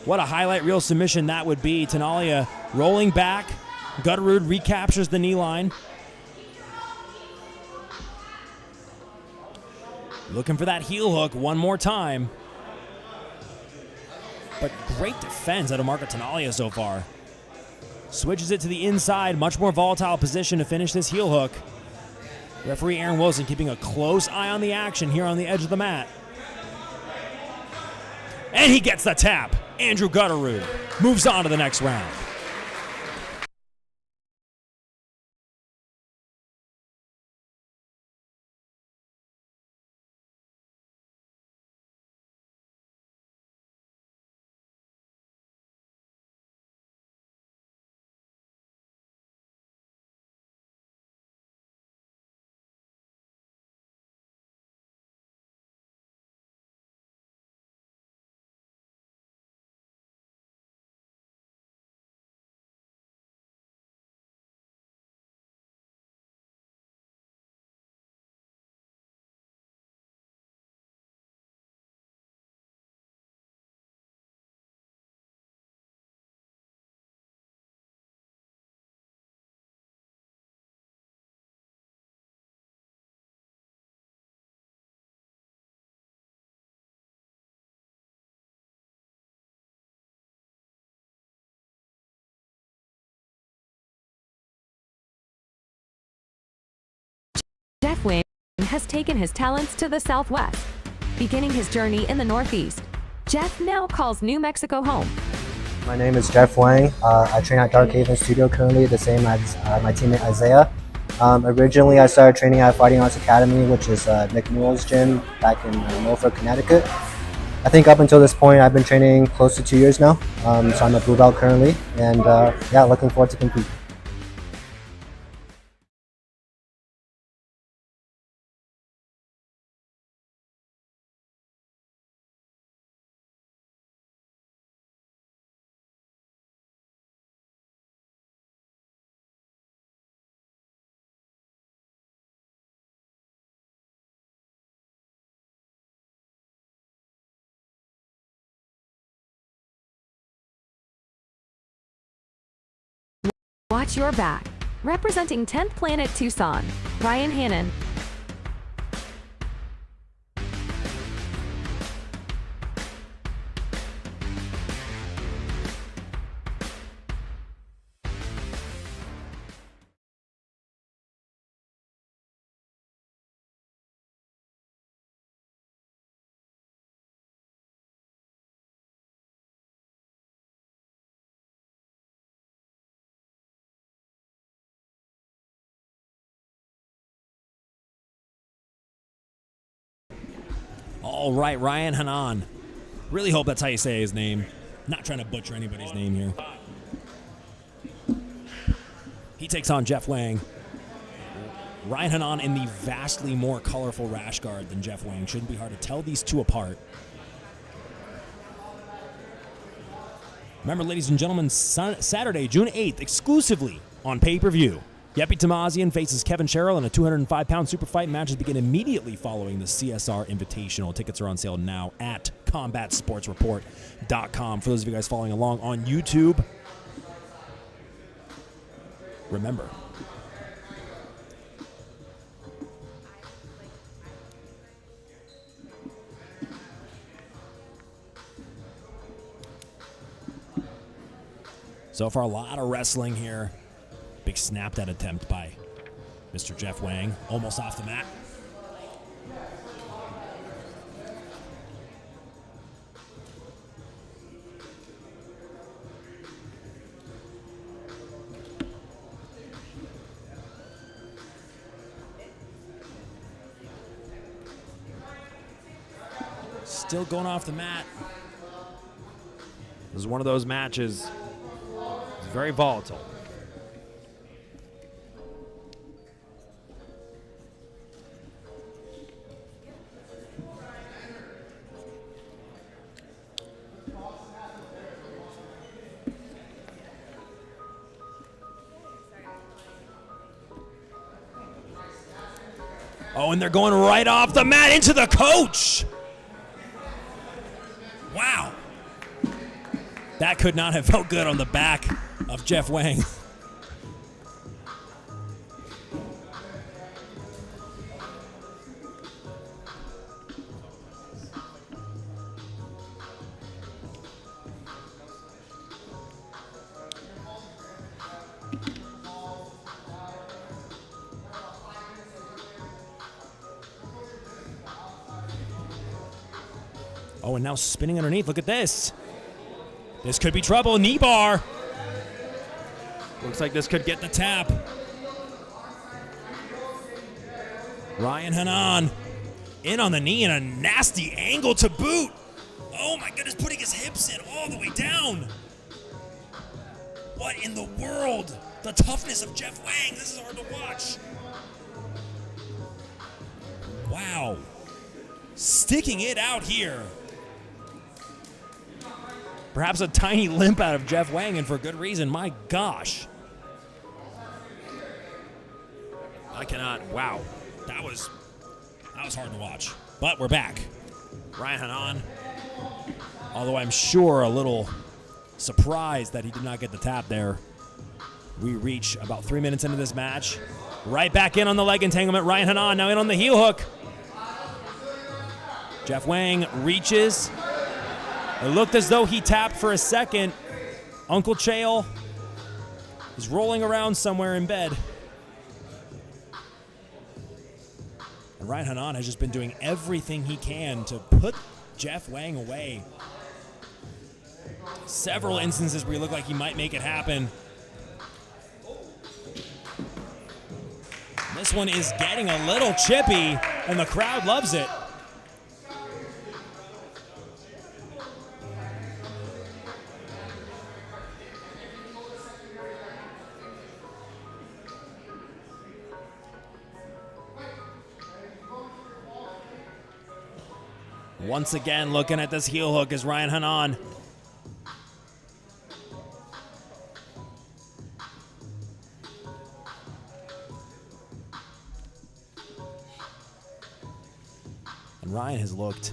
What a highlight reel submission that would be. Tenaglia rolling back. Gutterud recaptures the knee line. Looking for that heel hook one more time. But great defense out of Marco Tenaglia so far. Switches it to the inside, much more volatile position to finish this heel hook. Referee Aaron Wilson keeping a close eye on the action here on the edge of the mat. And he gets the tap. Andrew Gutterud moves on to the next round. Jeff Wang has taken his talents to the Southwest. Beginning his journey in the Northeast, Jeff now calls New Mexico home. My name is Jeff Wang. I train at Dark Haven Studio currently, the same as my teammate Isaiah. Originally, I started training at Fighting Arts Academy, which is Nick Newell's gym back in Norfolk, Connecticut. I think up until this point, I've been training close to 2 years now. So I'm a blue belt currently, and yeah, looking forward to compete. Watch your back. Representing 10th Planet Tucson, Ryan Hannan. All right, Ryan Hannan. Really hope that's how you say his name. Not trying to butcher anybody's name here. He takes on Jeff Wang. Ryan Hannan in the vastly more colorful rash guard than Jeff Wang. Shouldn't be hard to tell these two apart. Remember, ladies and gentlemen, Saturday, June 8th, exclusively on pay-per-view. Yepi Tamazian faces Kevin Sherrill in a 205-pound super fight. Matches begin immediately following the CSR Invitational. Tickets are on sale now at combatsportsreport.com. For those of you guys following along on YouTube, remember, so far a lot of wrestling here. Big snap that attempt by Mr. Jeff Wang, almost off the mat. Still going off the mat. This is one of those matches. It's very volatile. Oh, and they're going right off the mat into the coach. Wow. That could not have felt good on the back of Jeff Wang. Oh, and now spinning underneath. Look at this. This could be trouble. Knee bar. Looks like this could get the tap. Ryan Hannan in on the knee and a nasty angle to boot. Oh my goodness, putting his hips in all the way down. What in the world? The toughness of Jeff Wang. This is hard to watch. Wow. Sticking it out here. Perhaps a tiny limp out of Jeff Wang, and for good reason. My gosh. I cannot. Wow. That was hard to watch. But we're back. Ryan Hannan, although I'm sure a little surprised that he did not get the tap there. We reach about 3 minutes into this match. Right back in on the leg entanglement. Ryan Hannan now in on the heel hook. Jeff Wang reaches. It looked as though he tapped for a second. Uncle Chael is rolling around somewhere in bed. And Ryan Hannan has just been doing everything he can to put Jeff Wang away. Several instances where he looked like he might make it happen. This one is getting a little chippy, and the crowd loves it. Once again, looking at this heel hook is Ryan Hannan. And Ryan has looked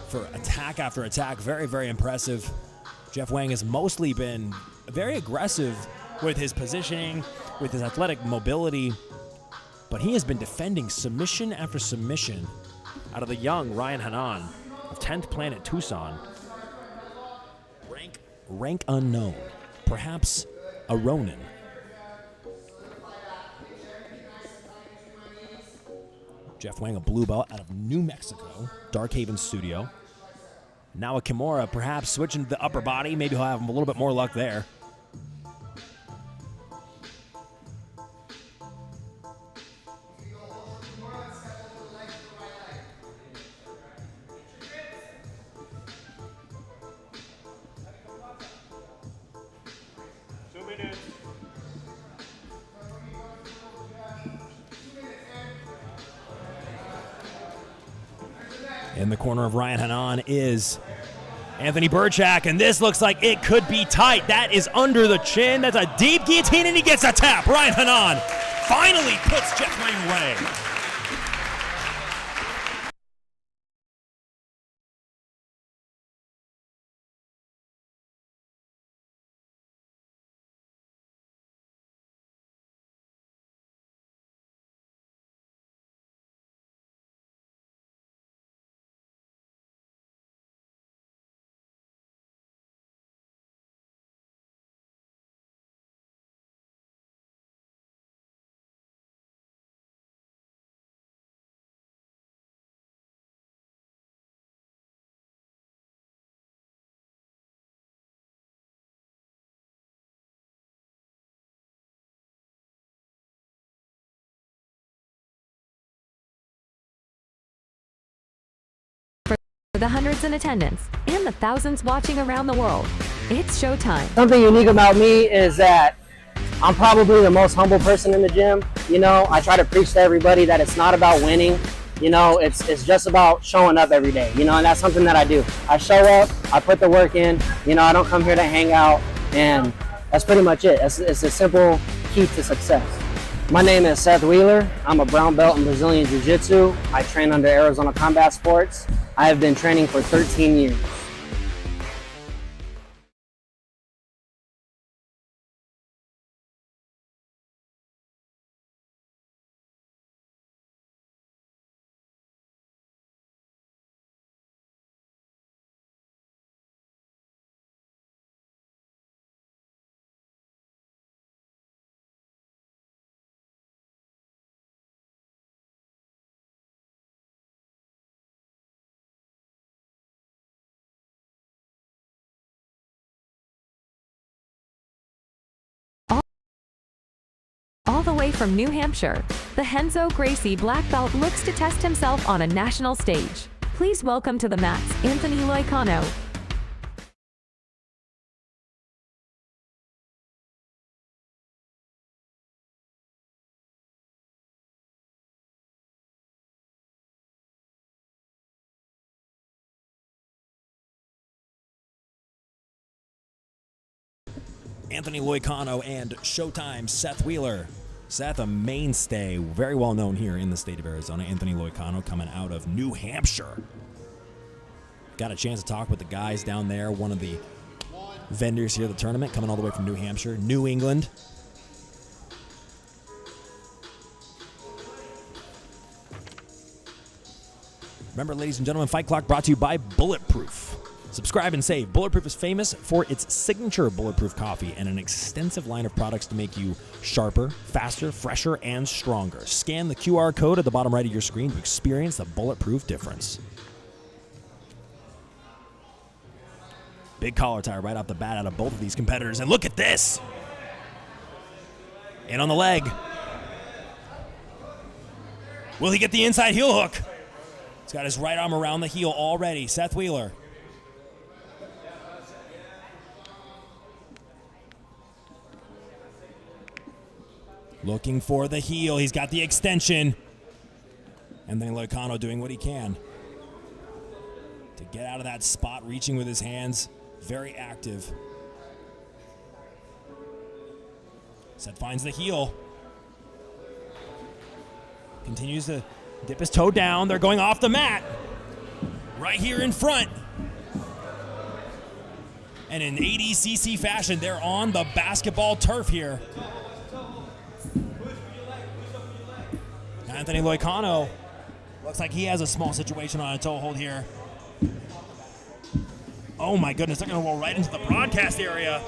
for attack after attack. Very, very impressive. Jeff Wang has mostly been very aggressive with his positioning, with his athletic mobility, but he has been defending submission after submission out of the young Ryan Hannan of 10th Planet Tucson. Rank unknown. Perhaps a Ronin. Jeff Wang, a blue belt out of New Mexico, Dark Haven Studio. Now a Kimura, perhaps switching to the upper body. Maybe he'll have a little bit more luck there. In the corner of Ryan Hannan is Anthony Burchak, and this looks like it could be tight. That is under the chin. That's a deep guillotine, and he gets a tap. Ryan Hannan finally puts Jeff Wang away. For the hundreds in attendance and the thousands watching around the world, it's showtime. Something unique about me is that I'm probably the most humble person in the gym. You know, I try to preach to everybody that it's not about winning. You know, it's just about showing up every day, you know, and that's something that I do. I show up, I put the work in, you know, I don't come here to hang out, and that's pretty much it. It's a simple key to success. My name is Seth Wheeler. I'm a brown belt in Brazilian Jiu-Jitsu. I train under Arizona Combat Sports. I have been training for 13 years. All the way from New Hampshire, the Renzo Gracie black belt looks to test himself on a national stage. Please welcome to the mats, Anthony Loycano. Anthony Loycano and Showtime Seth Wheeler. Seth, a mainstay, very well known here in the state of Arizona. Anthony Loycano coming out of New Hampshire. Got a chance to talk with the guys down there, one of the vendors here at the tournament, coming all the way from New Hampshire, New England. Remember, ladies and gentlemen, Fight Clock brought to you by Bulletproof. Subscribe and save. Bulletproof is famous for its signature bulletproof coffee and an extensive line of products to make you sharper, faster, fresher, and stronger. Scan the QR code at the bottom right of your screen to experience the bulletproof difference. Big collar tie right off the bat out of both of these competitors. And look at this. In on the leg. Will he get the inside heel hook? He's got his right arm around the heel already. Seth Wheeler. Looking for the heel. He's got the extension. And then Loycano doing what he can to get out of that spot, reaching with his hands. Very active. Seth finds the heel. Continues to dip his toe down. They're going off the mat. Right here in front. And in ADCC fashion, they're on the basketball turf here. Anthony Loycano looks like he has a small situation on a toe hold here. Oh my goodness, they're going to roll right into the broadcast area.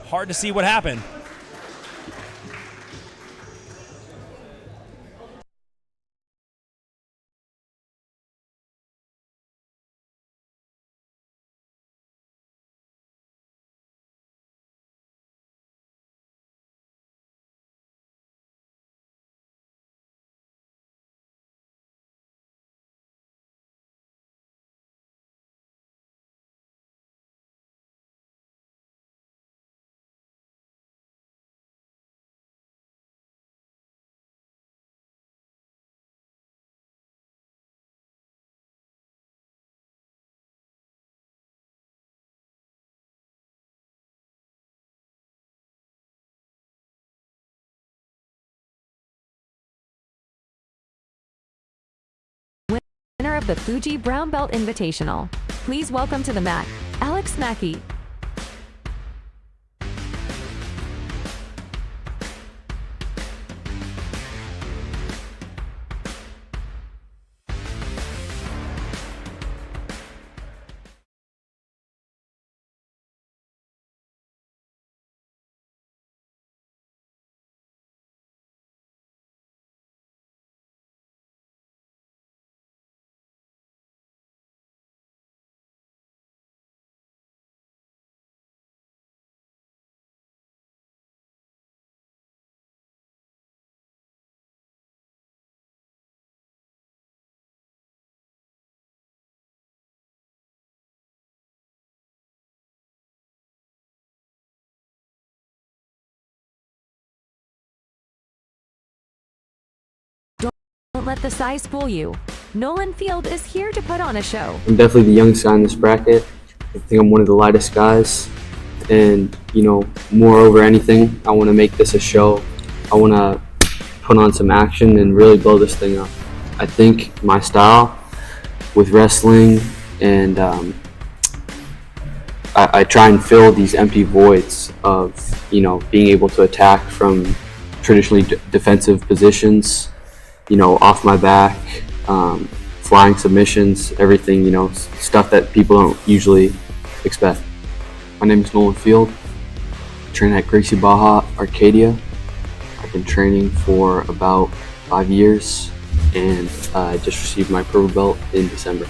Hard to see what happened. Winner of the Fuji Brown Belt Invitational. Please welcome to the mat, Alex Mackey. Don't let the size fool you. Nolan Field is here to put on a show. I'm definitely the youngest guy in this bracket. I think I'm one of the lightest guys. And, you know, more over anything, I want to make this a show. I want to put on some action and really blow this thing up. I think my style with wrestling and I try and fill these empty voids of, you know, being able to attack from traditionally defensive positions, you know, off my back, flying submissions, everything, you know, stuff that people don't usually expect. My name is Nolan Field. I train at Gracie Baja Arcadia. I've been training for about 5 years and I just received my purple belt in December.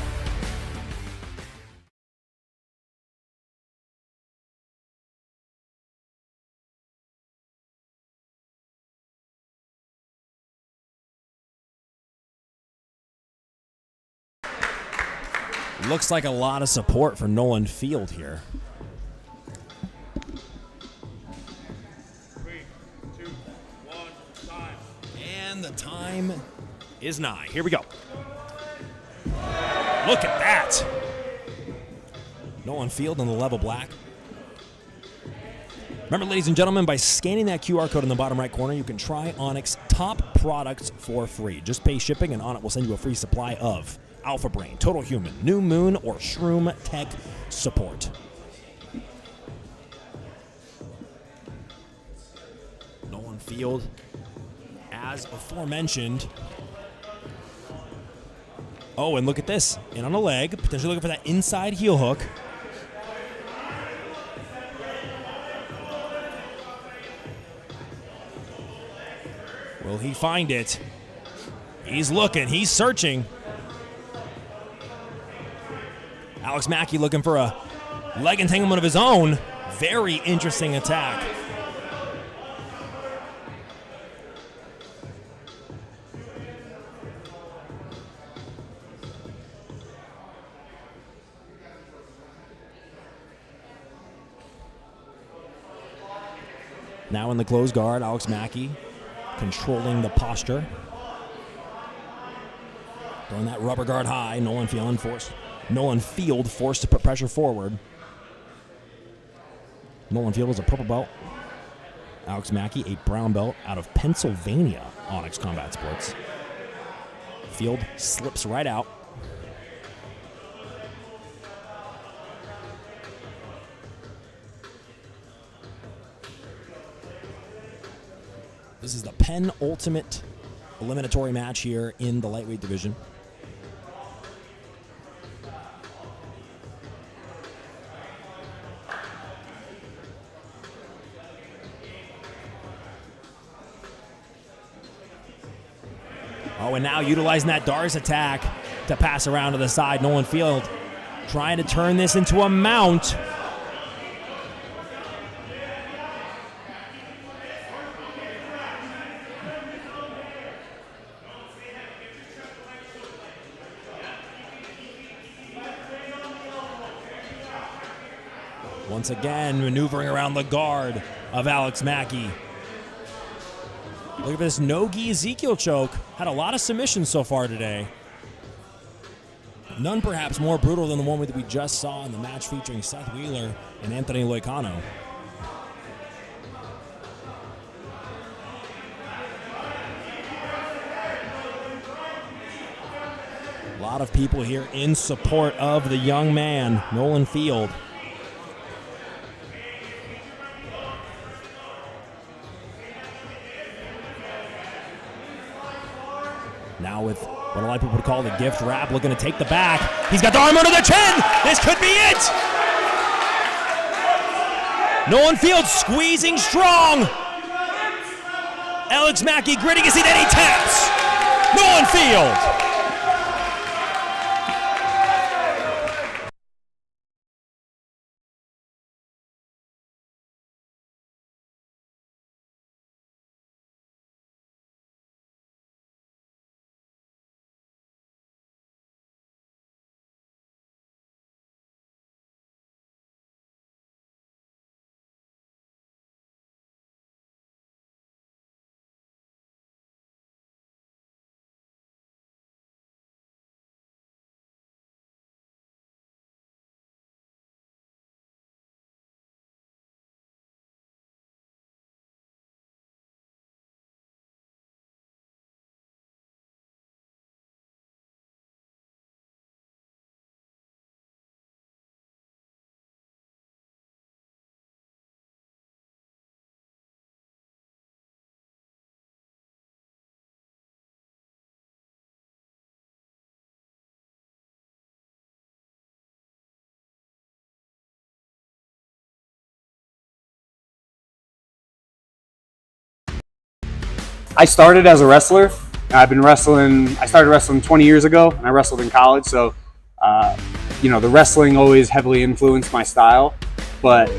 Looks like a lot of support for Nolan Field here. 3, 2, 1, time. And the time is nigh. Here we go. Look at that. Nolan Field in the level black. Remember, ladies and gentlemen, by scanning that QR code in the bottom right corner, you can try Onyx top products for free. Just pay shipping and Onyx will send you a free supply of Alpha Brain, Total Human, New Moon, or Shroom Tech support. Nolan Field as aforementioned. Oh, and look at this. In on the leg, potentially looking for that inside heel hook. Will he find it? He's looking, he's searching. Alex Mackey looking for a leg entanglement of his own. Very interesting attack. Now in the closed guard, Alex Mackey controlling the posture. Throwing that rubber guard high. Nolan Field forced to put pressure forward. Nolan Field is a purple belt. Alex Mackey, a brown belt out of Pennsylvania, Onyx Combat Sports. Field slips right out. This is the penultimate eliminatory match here in the lightweight division. Oh, and now utilizing that Darce attack to pass around to the side. Nolan Field trying to turn this into a mount. Once again, maneuvering around the guard of Alex Mackey. Look at this no-gi Ezekiel choke. Had a lot of submissions so far today. None perhaps more brutal than the one that we just saw in the match featuring Seth Wheeler and Anthony Loycano. A lot of people here in support of the young man, Nolan Field. Now with what a lot of people would call the gift wrap, looking to take the back. He's got the arm under the chin. This could be it. Nolan Field squeezing strong. Alex Mackey gritting his teeth, and he taps. Nolan Field. I started as a wrestler. I started wrestling 20 years ago, and I wrestled in college. So, the wrestling always heavily influenced my style. But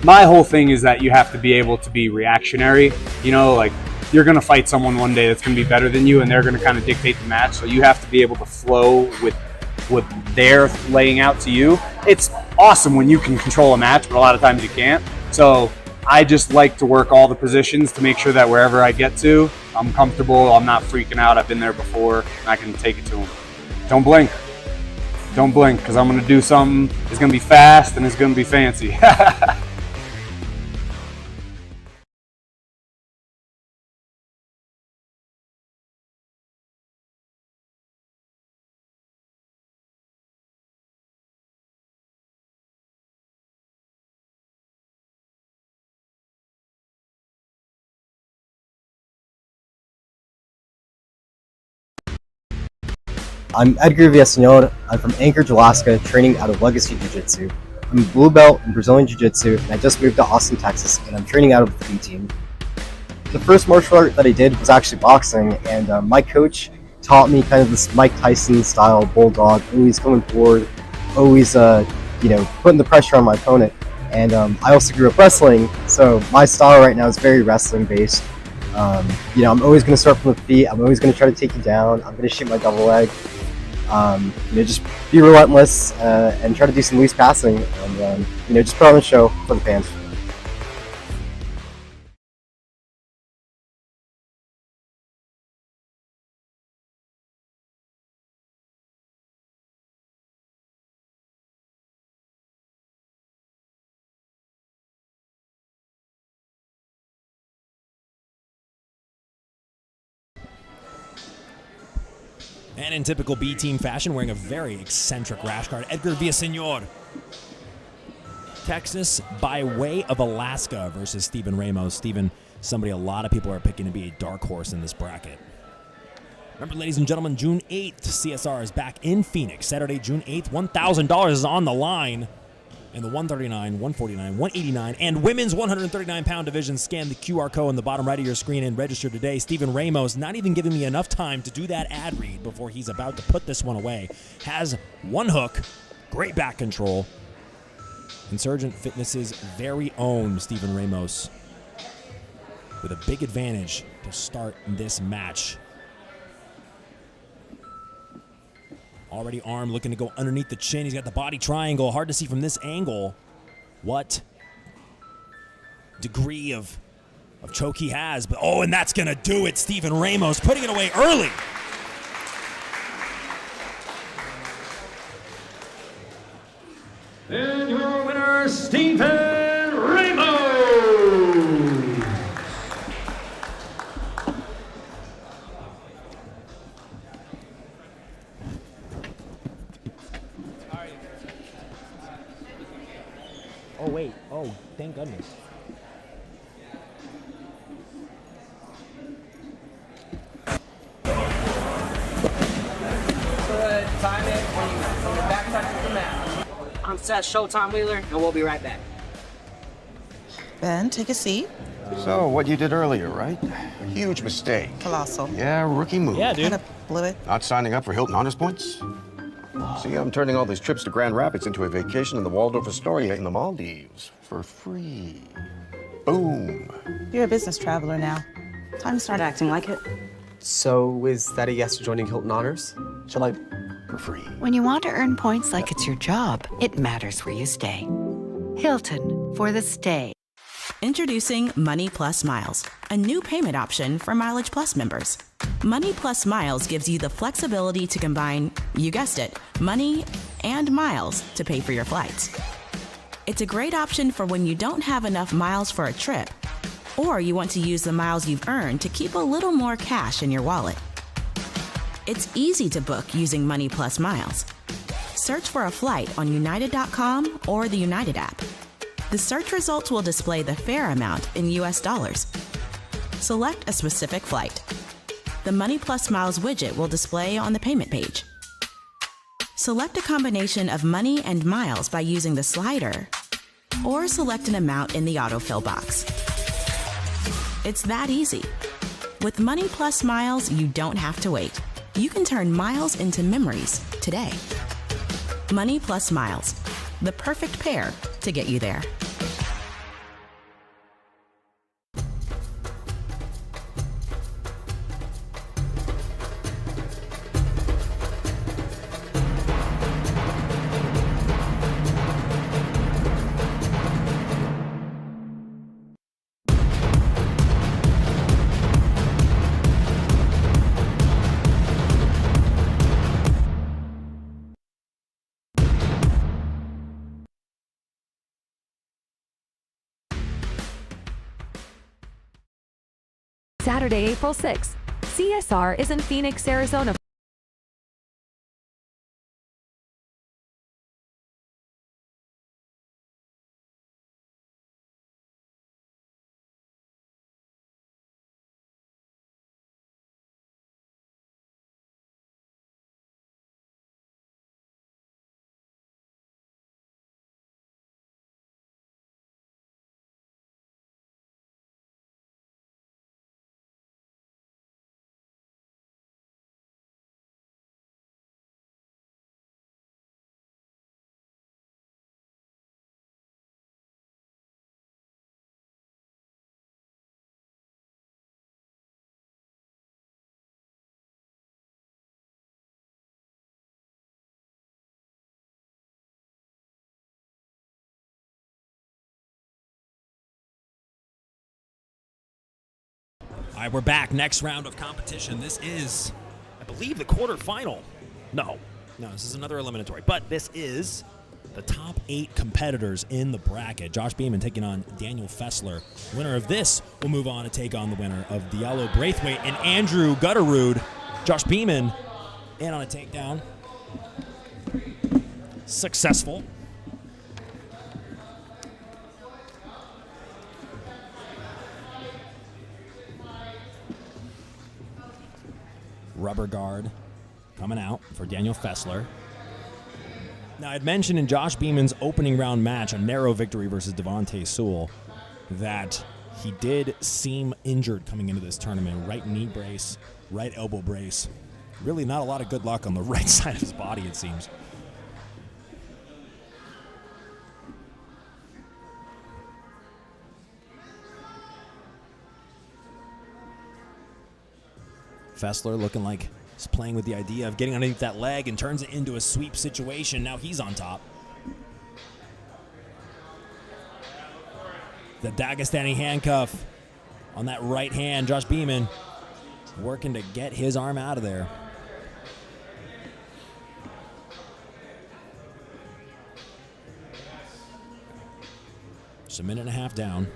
my whole thing is that you have to be able to be reactionary. Like you're going to fight someone one day that's going to be better than you, and they're going to kind of dictate the match. So you have to be able to flow with what they're laying out to you. It's awesome when you can control a match, but a lot of times you can't. So I just like to work all the positions to make sure that wherever I get to, I'm comfortable, I'm not freaking out, I've been there before, and I can take it to them. Don't blink. Don't blink, because I'm going to do something, it's going to be fast, and it's going to be fancy. I'm Edgar Villasenor. I'm from Anchorage, Alaska, training out of Legacy Jiu-Jitsu. I'm a blue belt in Brazilian Jiu-Jitsu, and I just moved to Austin, Texas, and I'm training out of the B team. The first martial art that I did was actually boxing, and my coach taught me kind of this Mike Tyson style bulldog, always coming forward, always putting the pressure on my opponent. And I also grew up wrestling, so my style right now is very wrestling based. I'm always going to start from the feet. I'm always going to try to take you down. I'm going to shoot my double leg. Just be relentless and try to do some loose passing, and just put on a show for the fans. And in typical B-team fashion, wearing a very eccentric rash guard, Edgar Villasenor. Texas by way of Alaska versus Stephen Ramos. Stephen, somebody a lot of people are picking to be a dark horse in this bracket. Remember, ladies and gentlemen, June 8th, CSR is back in Phoenix. Saturday, June 8th, $1,000 is on the line in the 139, 149, 189, and women's 139-pound division. Scan the QR code on the bottom right of your screen and register today. Stephen Ramos, not even giving me enough time to do that ad read before he's about to put this one away, has one hook, great back control. Insurgent Fitness's very own Stephen Ramos with a big advantage to start this match. Already armed, looking to go underneath the chin. He's got the body triangle. Hard to see from this angle what degree of choke he has. But and that's going to do it. Stephen Ramos putting it away early. And your winner, Stephen Ramos. Oh, wait. Oh, thank goodness. Time it when you're back touching the mat. I'm Seth Showtime Wheeler, and we'll be right back. Ben, take a seat. So, what you did earlier, right? Huge mistake. Colossal. Yeah, rookie move. Yeah, dude. Kind of blew it. Not signing up for Hilton Honors Points? See, I'm turning all these trips to Grand Rapids into a vacation in the Waldorf Astoria in the Maldives for free. Boom. You're a business traveler now. Time to start acting like it. So, is that a yes to joining Hilton Honors? Shall I? For free. When you want to earn points like it's your job, it matters where you stay. Hilton, for the stay. Introducing Money Plus Miles, a new payment option for Mileage Plus members. Money Plus Miles gives you the flexibility to combine, you guessed it, money and miles to pay for your flights. It's a great option for when you don't have enough miles for a trip, or you want to use the miles you've earned to keep a little more cash in your wallet. It's easy to book using Money Plus Miles. Search for a flight on United.com or the United app. The search results will display the fare amount in US dollars. Select a specific flight. The Money Plus Miles widget will display on the payment page. Select a combination of money and miles by using the slider, or select an amount in the autofill box. It's that easy. With Money Plus Miles, you don't have to wait. You can turn miles into memories today. Money Plus Miles, the perfect pair to get you there. Saturday, April 6th. CSR is in Phoenix, Arizona. All right, we're back. Next round of competition. This is, I believe, the quarterfinal. No, this is another eliminatory. But this is the top 8 competitors in the bracket. Josh Beaman taking on Daniel Fessler. Winner of this will move on to take on the winner of Diallo Braithwaite and Andrew Gutterud. Josh Beaman in on a takedown. Successful. Rubber guard coming out for Daniel Fessler. Now, I'd mentioned in Josh Beaman's opening round match, a narrow victory versus Devontae Sewell, that he did seem injured coming into this tournament. Right knee brace, right elbow brace. Really not a lot of good luck on the right side of his body, it seems. Fessler looking like he's playing with the idea of getting underneath that leg and turns it into a sweep situation. Now he's on top. The Dagestani handcuff on that right hand. Josh Beaman working to get his arm out of there. Just a minute and a half down.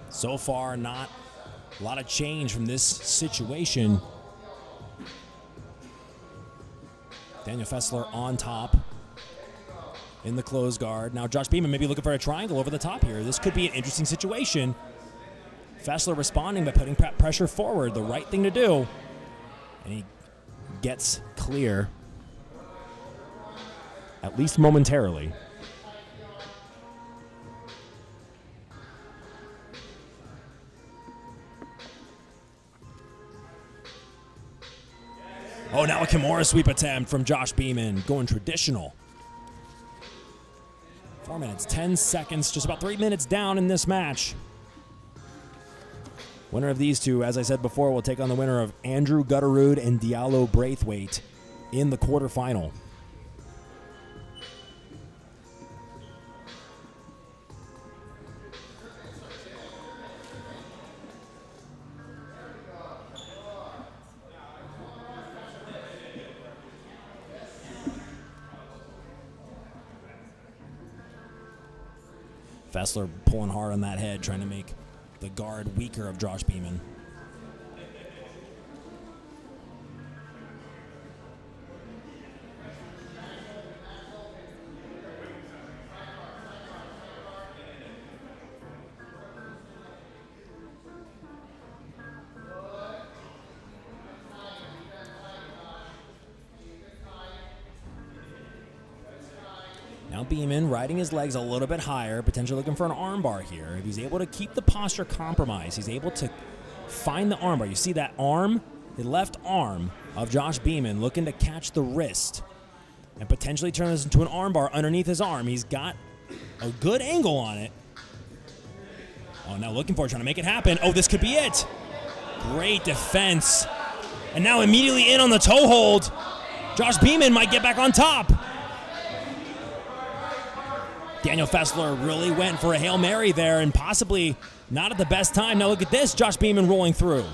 So far, not a lot of change from this situation. Daniel Fessler on top in the closed guard. Now Josh Beaman may be looking for a triangle over the top here. This could be an interesting situation. Fessler responding by putting pressure forward, the right thing to do. And he gets clear, at least momentarily. Oh, now a Kimura sweep attempt from Josh Beaman, going traditional. 4 minutes, 10 seconds, just about 3 minutes down in this match. Winner of these two, as I said before, will take on the winner of Andrew Gutterud and Diallo Braithwaite in the quarterfinal. Fessler pulling hard on that head, trying to make the guard weaker of Josh Beaman. Now Beaman riding his legs a little bit higher, potentially looking for an armbar here. If he's able to keep the posture compromised, he's able to find the armbar. You see that arm, the left arm of Josh Beaman looking to catch the wrist and potentially turn this into an armbar underneath his arm. He's got a good angle on it. Oh, now looking for it, trying to make it happen. Oh, this could be it. Great defense. And now immediately in on the toe hold. Josh Beaman might get back on top. Daniel Fessler really went for a Hail Mary there and possibly not at the best time. Now look at this, Josh Beaman rolling through.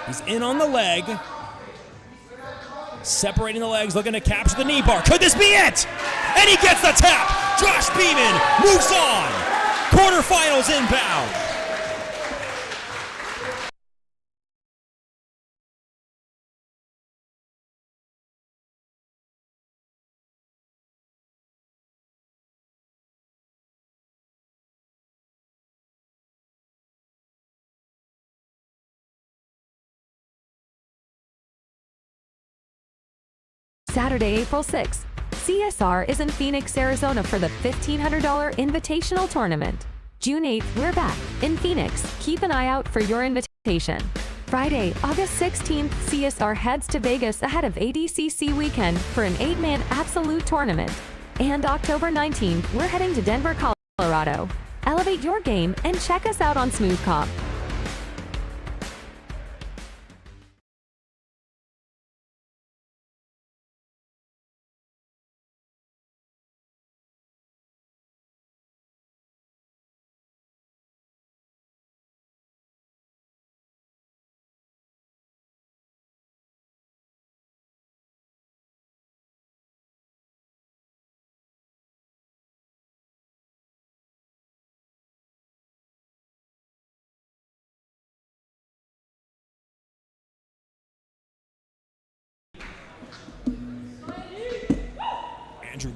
He's in on the leg. Separating the legs, looking to capture the knee bar. Could this be it? And he gets the tap. Josh Beaman moves on. Quarterfinals inbound. Saturday, April 6th. CSR is in Phoenix, Arizona for the $1,500 Invitational Tournament. June 8th, we're back in Phoenix. Keep an eye out for your invitation. Friday, August 16th, CSR heads to Vegas ahead of ADCC weekend for an 8-man absolute tournament. And October 19th, we're heading to Denver, Colorado. Elevate your game and check us out on Smooth Comp.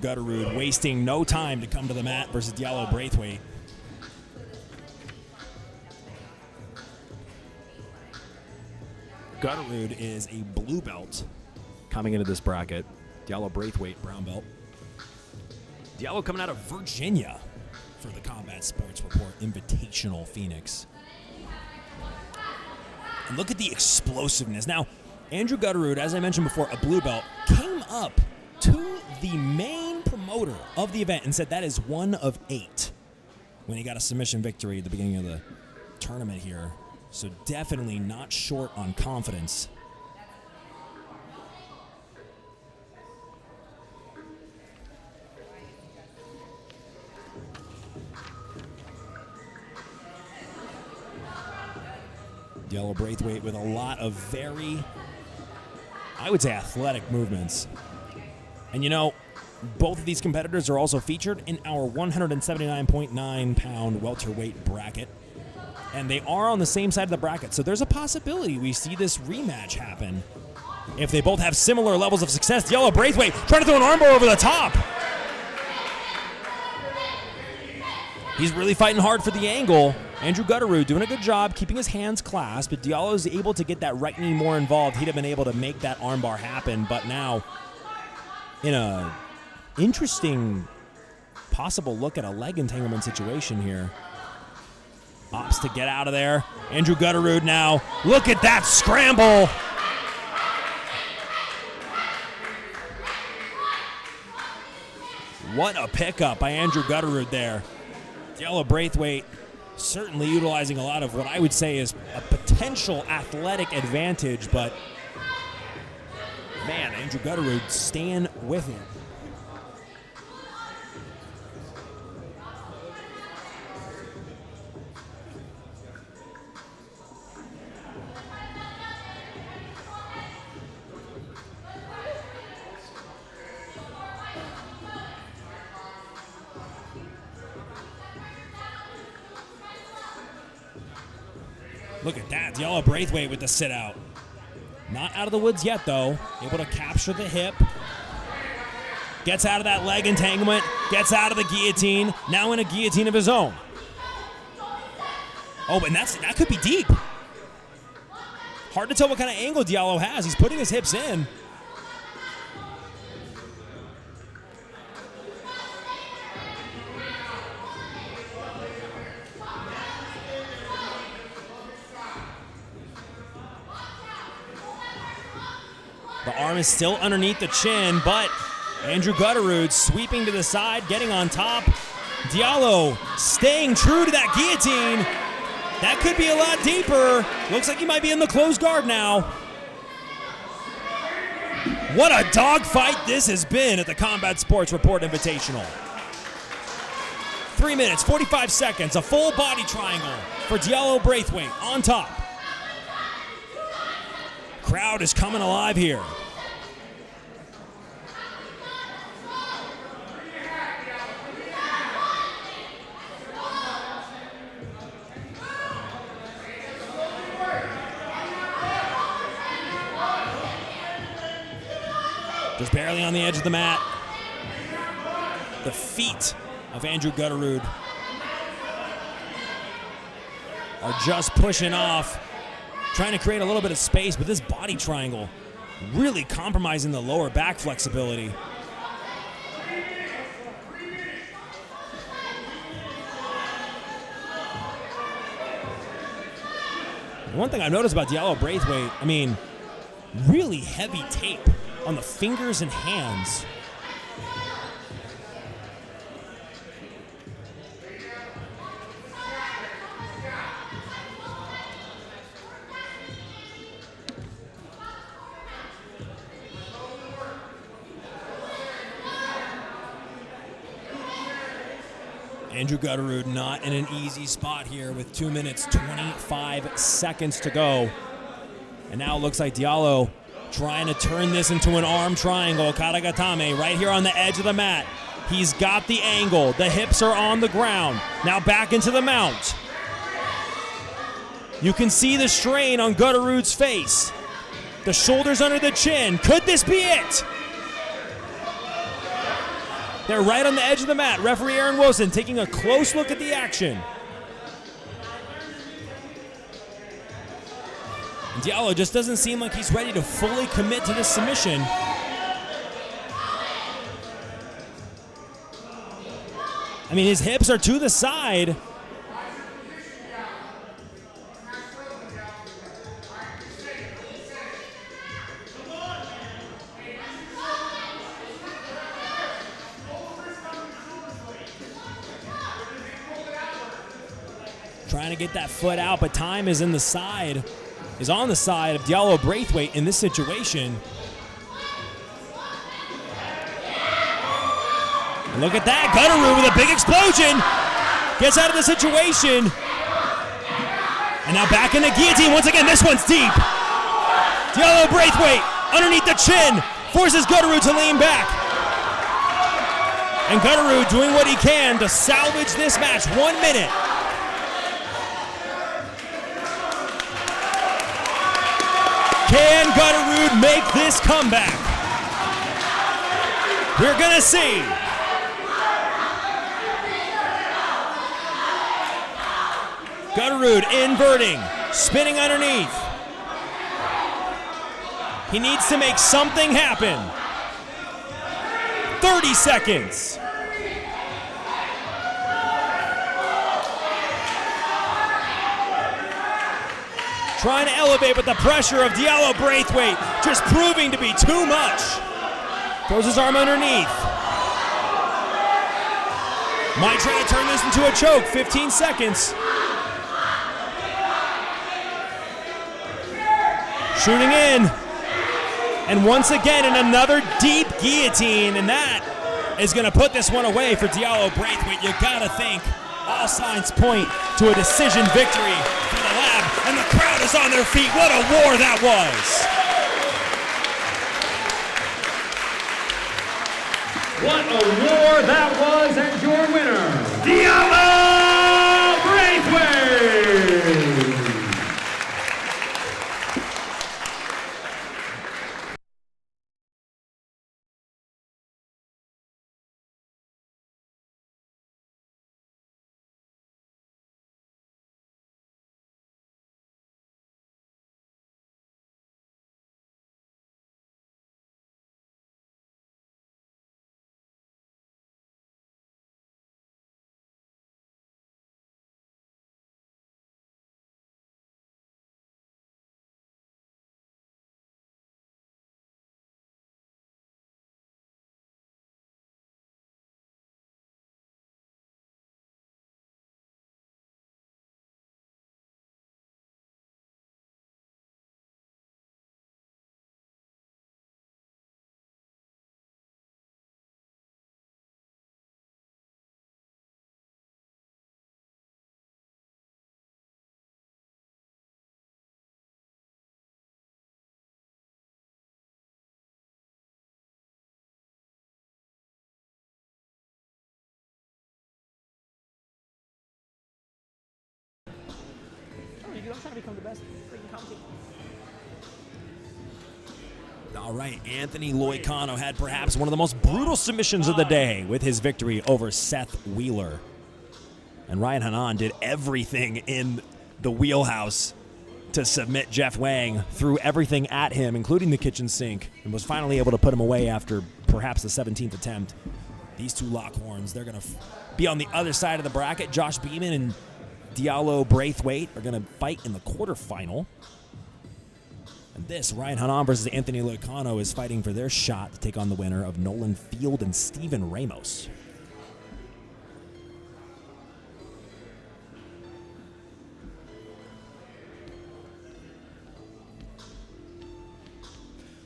Gutterud wasting no time to come to the mat versus Diallo Braithwaite. Gutterud is a blue belt coming into this bracket. Diallo Braithwaite, brown belt. Diallo coming out of Virginia for the Combat Sports Report Invitational Phoenix. And look at the explosiveness. Now, Andrew Gutterud, as I mentioned before, a blue belt, came up to the main promoter of the event and said that is 1 of 8 when he got a submission victory at the beginning of the tournament here. So definitely not short on confidence. Diallo Braithwaite with a lot of very, I would say, athletic movements. And you know, both of these competitors are also featured in our 179.9-pound welterweight bracket. And they are on the same side of the bracket, so there's a possibility we see this rematch happen if they both have similar levels of success. Diallo Braithwaite trying to throw an armbar over the top. He's really fighting hard for the angle. Andrew Gutterud doing a good job keeping his hands clasped, but Diallo's able to get that right knee more involved. He'd have been able to make that armbar happen, but now in a interesting possible look at a leg entanglement situation here. Opts to get out of there. Andrew Gutterud now. Look at that scramble. What a pickup by Andrew Gutterud there. Diallo Braithwaite certainly utilizing a lot of what I would say is a potential athletic advantage, but man, Andrew Gutterud staying with him. Look at that, Diallo Braithwaite with the sit out. Not out of the woods yet though. Able to capture the hip. Gets out of that leg entanglement. Gets out of the guillotine. Now in a guillotine of his own. Oh, and that could be deep. Hard to tell what kind of angle Diallo has. He's putting his hips in. The arm is still underneath the chin, but Andrew Gutterud sweeping to the side, getting on top. Diallo staying true to that guillotine. That could be a lot deeper. Looks like he might be in the closed guard now. What a dogfight this has been at the Combat Sports Report Invitational. 3 minutes, 45 seconds, a full body triangle for Diallo Braithwaite on top. Crowd is coming alive here. Just barely on the edge of the mat. The feet of Andrew Gutterud are just pushing off, trying to create a little bit of space, but this body triangle really compromising the lower back flexibility. And one thing I've noticed about Diallo Braithwaite, I mean, really heavy tape on the fingers and hands. Andrew Gutterud not in an easy spot here with 2 minutes, 25 seconds to go. And now it looks like Diallo trying to turn this into an arm triangle. Karagatame right here on the edge of the mat. He's got the angle. The hips are on the ground. Now back into the mount. You can see the strain on Gutterud's face. The shoulders under the chin. Could this be it? They're right on the edge of the mat. Referee Aaron Wilson taking a close look at the action. And Diallo just doesn't seem like he's ready to fully commit to this submission. I mean, his hips are to the side. Trying to get that foot out, but time is on the side of Diallo Braithwaite in this situation. And look at that, Gutterud with a big explosion. Gets out of the situation. And now back in the guillotine once again. This one's deep. Diallo Braithwaite underneath the chin forces Gutterud to lean back. And Gutterud doing what he can to salvage this match. 1 minute. Can Gutterud make this comeback? We're gonna see. Gutterud inverting, spinning underneath. He needs to make something happen. 30 seconds. Trying to elevate, but the pressure of Diallo Braithwaite just proving to be too much. Throws his arm underneath. Might try to turn this into a choke. 15 seconds. Shooting in. And once again in another deep guillotine, and that is going to put this one away for Diallo Braithwaite. You gotta think all signs point to a decision victory for the lab, and the crowd is on their feet. What a war that was! What a war that was, and your winner, Diallo Braithwaite! I'm trying to become the best freaking commentator. All right, Anthony Loycano had perhaps one of the most brutal submissions of the day with his victory over Seth Wheeler. And Ryan Hannan did everything in the wheelhouse to submit Jeff Wang, threw everything at him, including the kitchen sink, and was finally able to put him away after perhaps the 17th attempt. These two Lockhorns, they're going to be on the other side of the bracket. Josh Beaman and Diallo, Braithwaite are going to fight in the quarterfinal. And this, Ryan Hannan versus Anthony Loycano, is fighting for their shot to take on the winner of Nolan Field and Steven Ramos.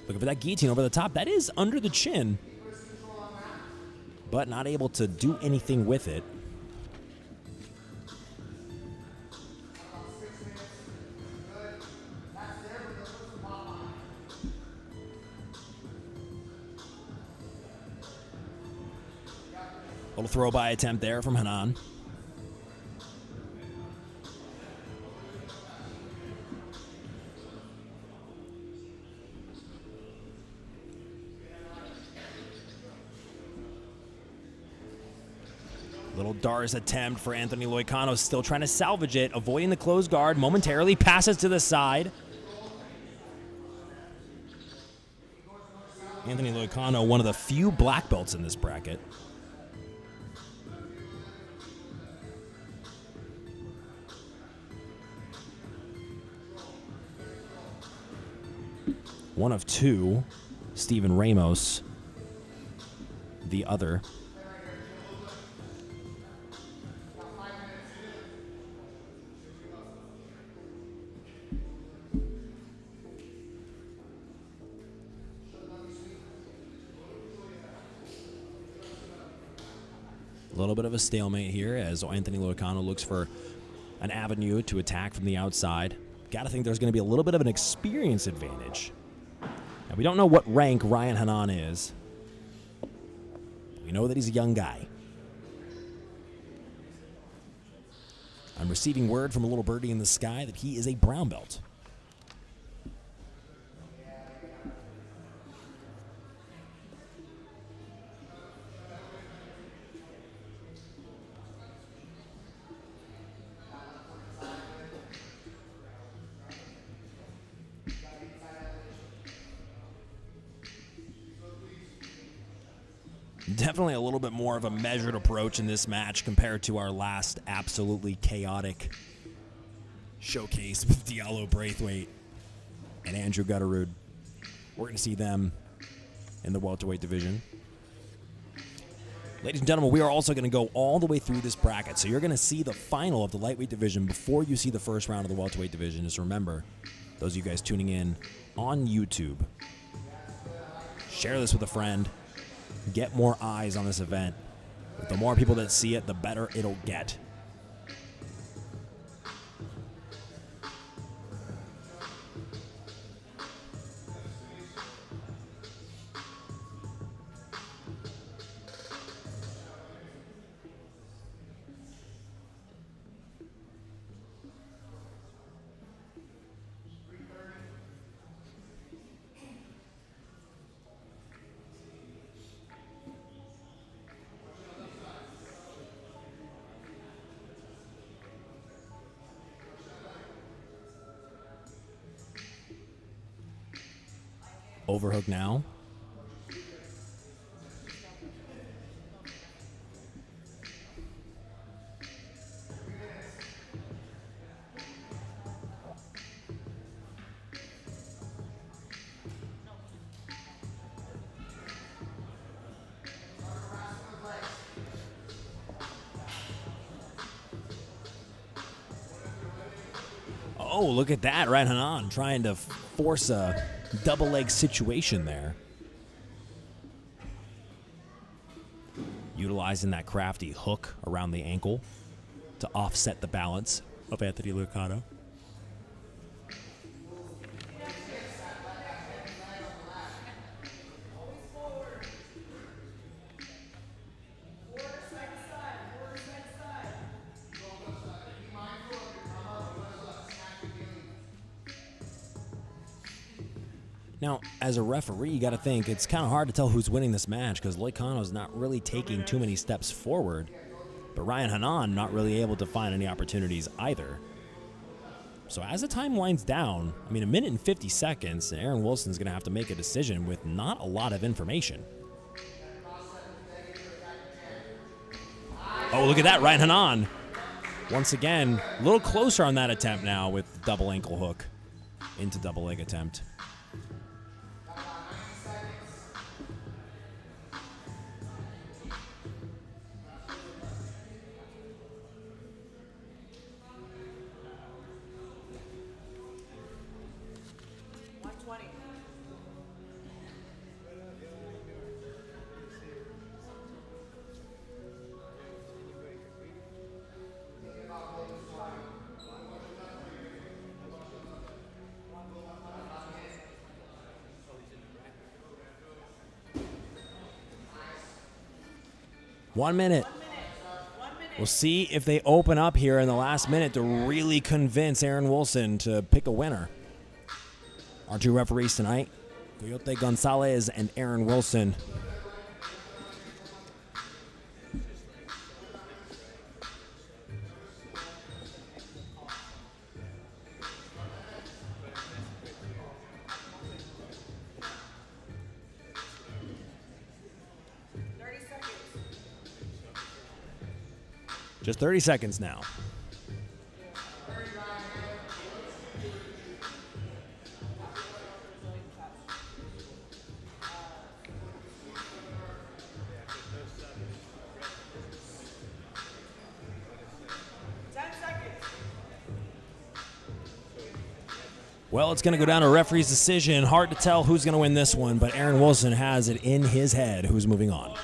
Looking for that guillotine over the top. That is under the chin, but not able to do anything with it. Little throw-by attempt there from Hannan. Little Dar's attempt for Anthony Loycano, still trying to salvage it, avoiding the closed guard, momentarily passes to the side. Anthony Loycano, one of the few black belts in this bracket. One of two, Steven Ramos, the other. A little bit of a stalemate here as Anthony Loycano looks for an avenue to attack from the outside. Gotta think there's going to be a little bit of an experience advantage. Now, we don't know what rank Ryan Hannan is. We know that he's a young guy. I'm receiving word from a little birdie in the sky that he is a brown belt. Definitely a little bit more of a measured approach in this match compared to our last absolutely chaotic showcase with Diallo, Braithwaite, and Andrew Gutterud. We're going to see them in the welterweight division. Ladies and gentlemen, we are also going to go all the way through this bracket. So you're going to see the final of the lightweight division before you see the first round of the welterweight division. Just remember, those of you guys tuning in on YouTube, share this with a friend. Get more eyes on this event. The more people that see it, the better it'll get. Overhook now. Oh, look at that, right, Hannan trying to force a double leg situation there. Utilizing that crafty hook around the ankle to offset the balance of Anthony Loycano. Now, as a referee, you got to think it's kind of hard to tell who's winning this match because Loycano's not really taking too many steps forward, but Ryan Hannan not really able to find any opportunities either. So as the time winds down, I mean, 1 minute and 50 seconds, and Aaron Wilson's going to have to make a decision with not a lot of information. Oh, look at that, Ryan Hannan Once again, a little closer on that attempt now with double ankle hook into double leg attempt. One minute. We'll see if they open up here in the last minute to really convince Aaron Wilson to pick a winner. Our two referees tonight, Coyote Gonzalez and Aaron Wilson. Just 30 seconds now. Well, it's going to go down to a referee's decision. Hard to tell who's going to win this one, but Aaron Wilson has it in his head who's moving on.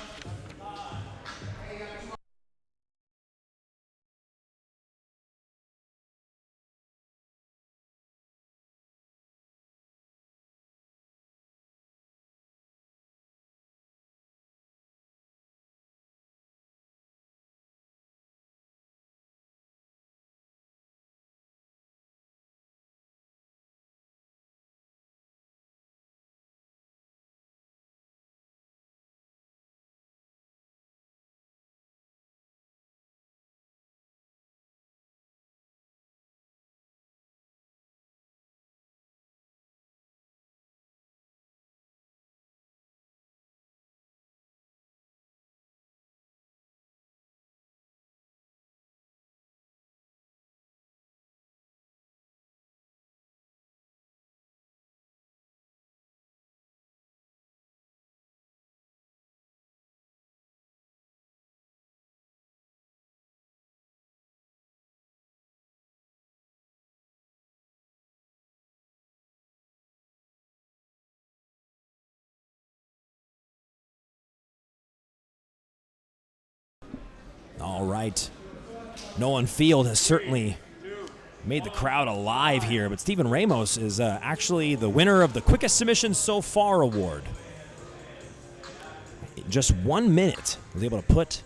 All right. Nolan Field has certainly made the crowd alive here, but Steven Ramos is actually the winner of the quickest submission so far award. In just 1 minute, was able to put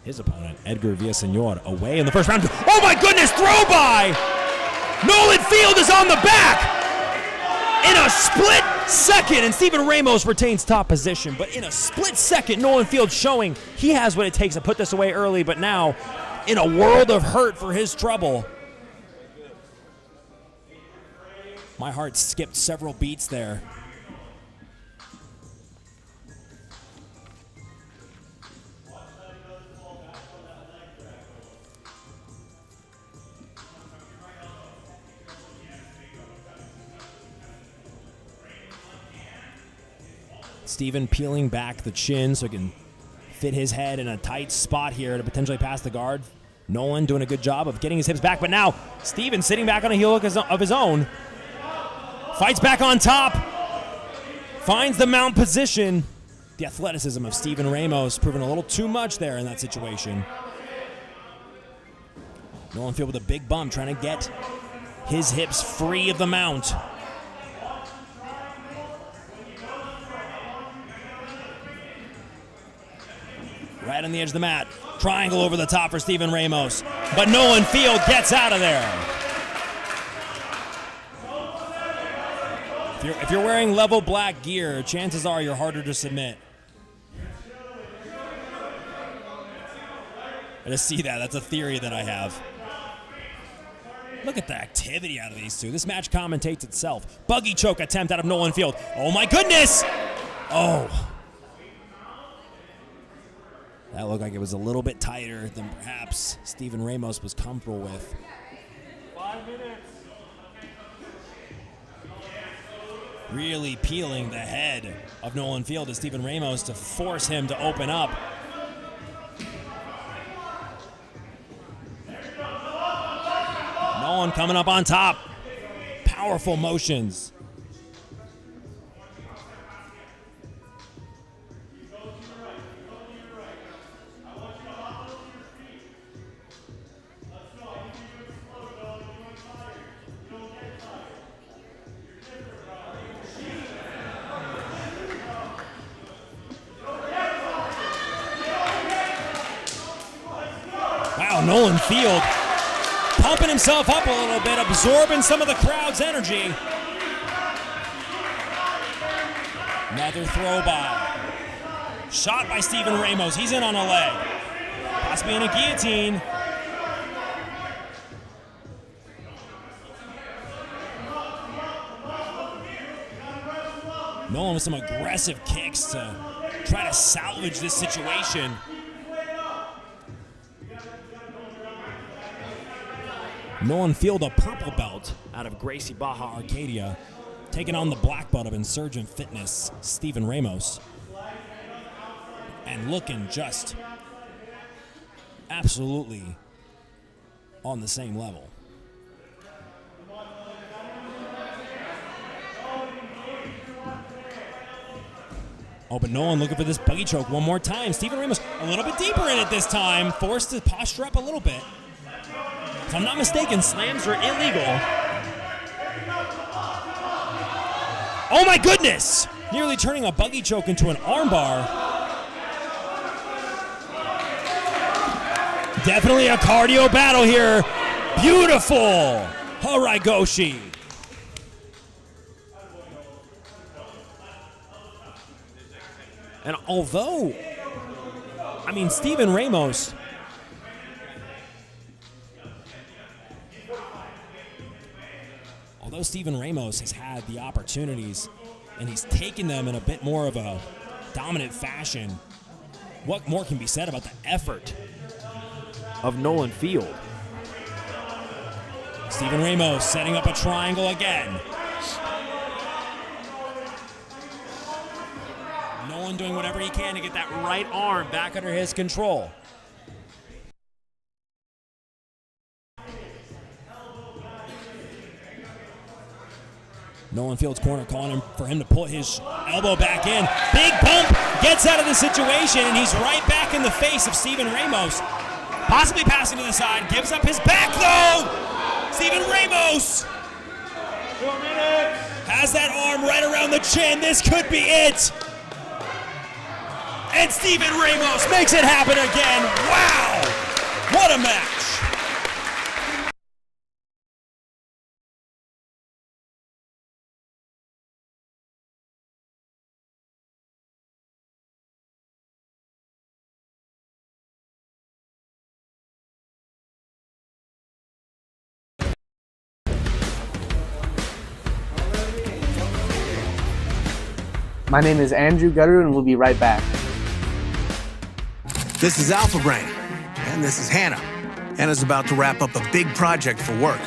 his opponent, Edgar Villasenor, away in the first round. Oh my goodness, throw by! Nolan Field is on the back! In a split second, and Steven Ramos retains top position, but in a split second, Nolan Field showing he has what it takes to put this away early, but now in a world of hurt for his trouble. My heart skipped several beats there. Steven peeling back the chin so he can fit his head in a tight spot here to potentially pass the guard. Nolan doing a good job of getting his hips back, but now Steven sitting back on a heel hook of his own. Fights back on top. Finds the mount position. The athleticism of Steven Ramos proving a little too much there in that situation. Nolan Field with a big bump trying to get his hips free of the mount. Right on the edge of the mat. Triangle over the top for Steven Ramos. But Nolan Field gets out of there. If you're wearing level black gear, chances are you're harder to submit. I just see that. That's a theory that I have. Look at the activity out of these two. This match commentates itself. Buggy choke attempt out of Nolan Field. Oh my goodness! Oh. That looked like it was a little bit tighter than perhaps Steven Ramos was comfortable with. 5 minutes. Really peeling the head of Nolan Field to Steven Ramos to force him to open up. Nolan coming up on top. Powerful motions. Wow, Nolan Field pumping himself up a little bit, absorbing some of the crowd's energy. Another throw by. Shot by Steven Ramos. He's in on a leg. Possibly in a guillotine. Nolan with some aggressive kicks to try to salvage this situation. Nolan Field, a purple belt out of Gracie Baja Arcadia, taking on the black belt of Insurgent Fitness, Steven Ramos. And looking just absolutely on the same level. Oh, but Nolan looking for this buggy choke one more time. Steven Ramos a little bit deeper in it this time, forced to posture up a little bit. If I'm not mistaken, slams are illegal. Oh my goodness! Nearly turning a buggy choke into an armbar. Definitely a cardio battle here. Beautiful! Horaigoshi. And although, I mean, Steven Ramos, although Steven Ramos has had the opportunities and he's taken them in a bit more of a dominant fashion, what more can be said about the effort of Nolan Field? Steven Ramos setting up a triangle again. Nolan doing whatever he can to get that right arm back under his control. Nolan Field's corner calling for him to put his elbow back in. Big bump, gets out of the situation, and he's right back in the face of Steven Ramos. Possibly passing to the side, gives up his back though! Steven Ramos! 4 minutes! Has that arm right around the chin, this could be it! And Steven Ramos makes it happen again, wow! What a match! My name is Andrew Gutterud, and we'll be right back. This is Alpha Brain, and this is Hannah. Hannah's about to wrap up a big project for work.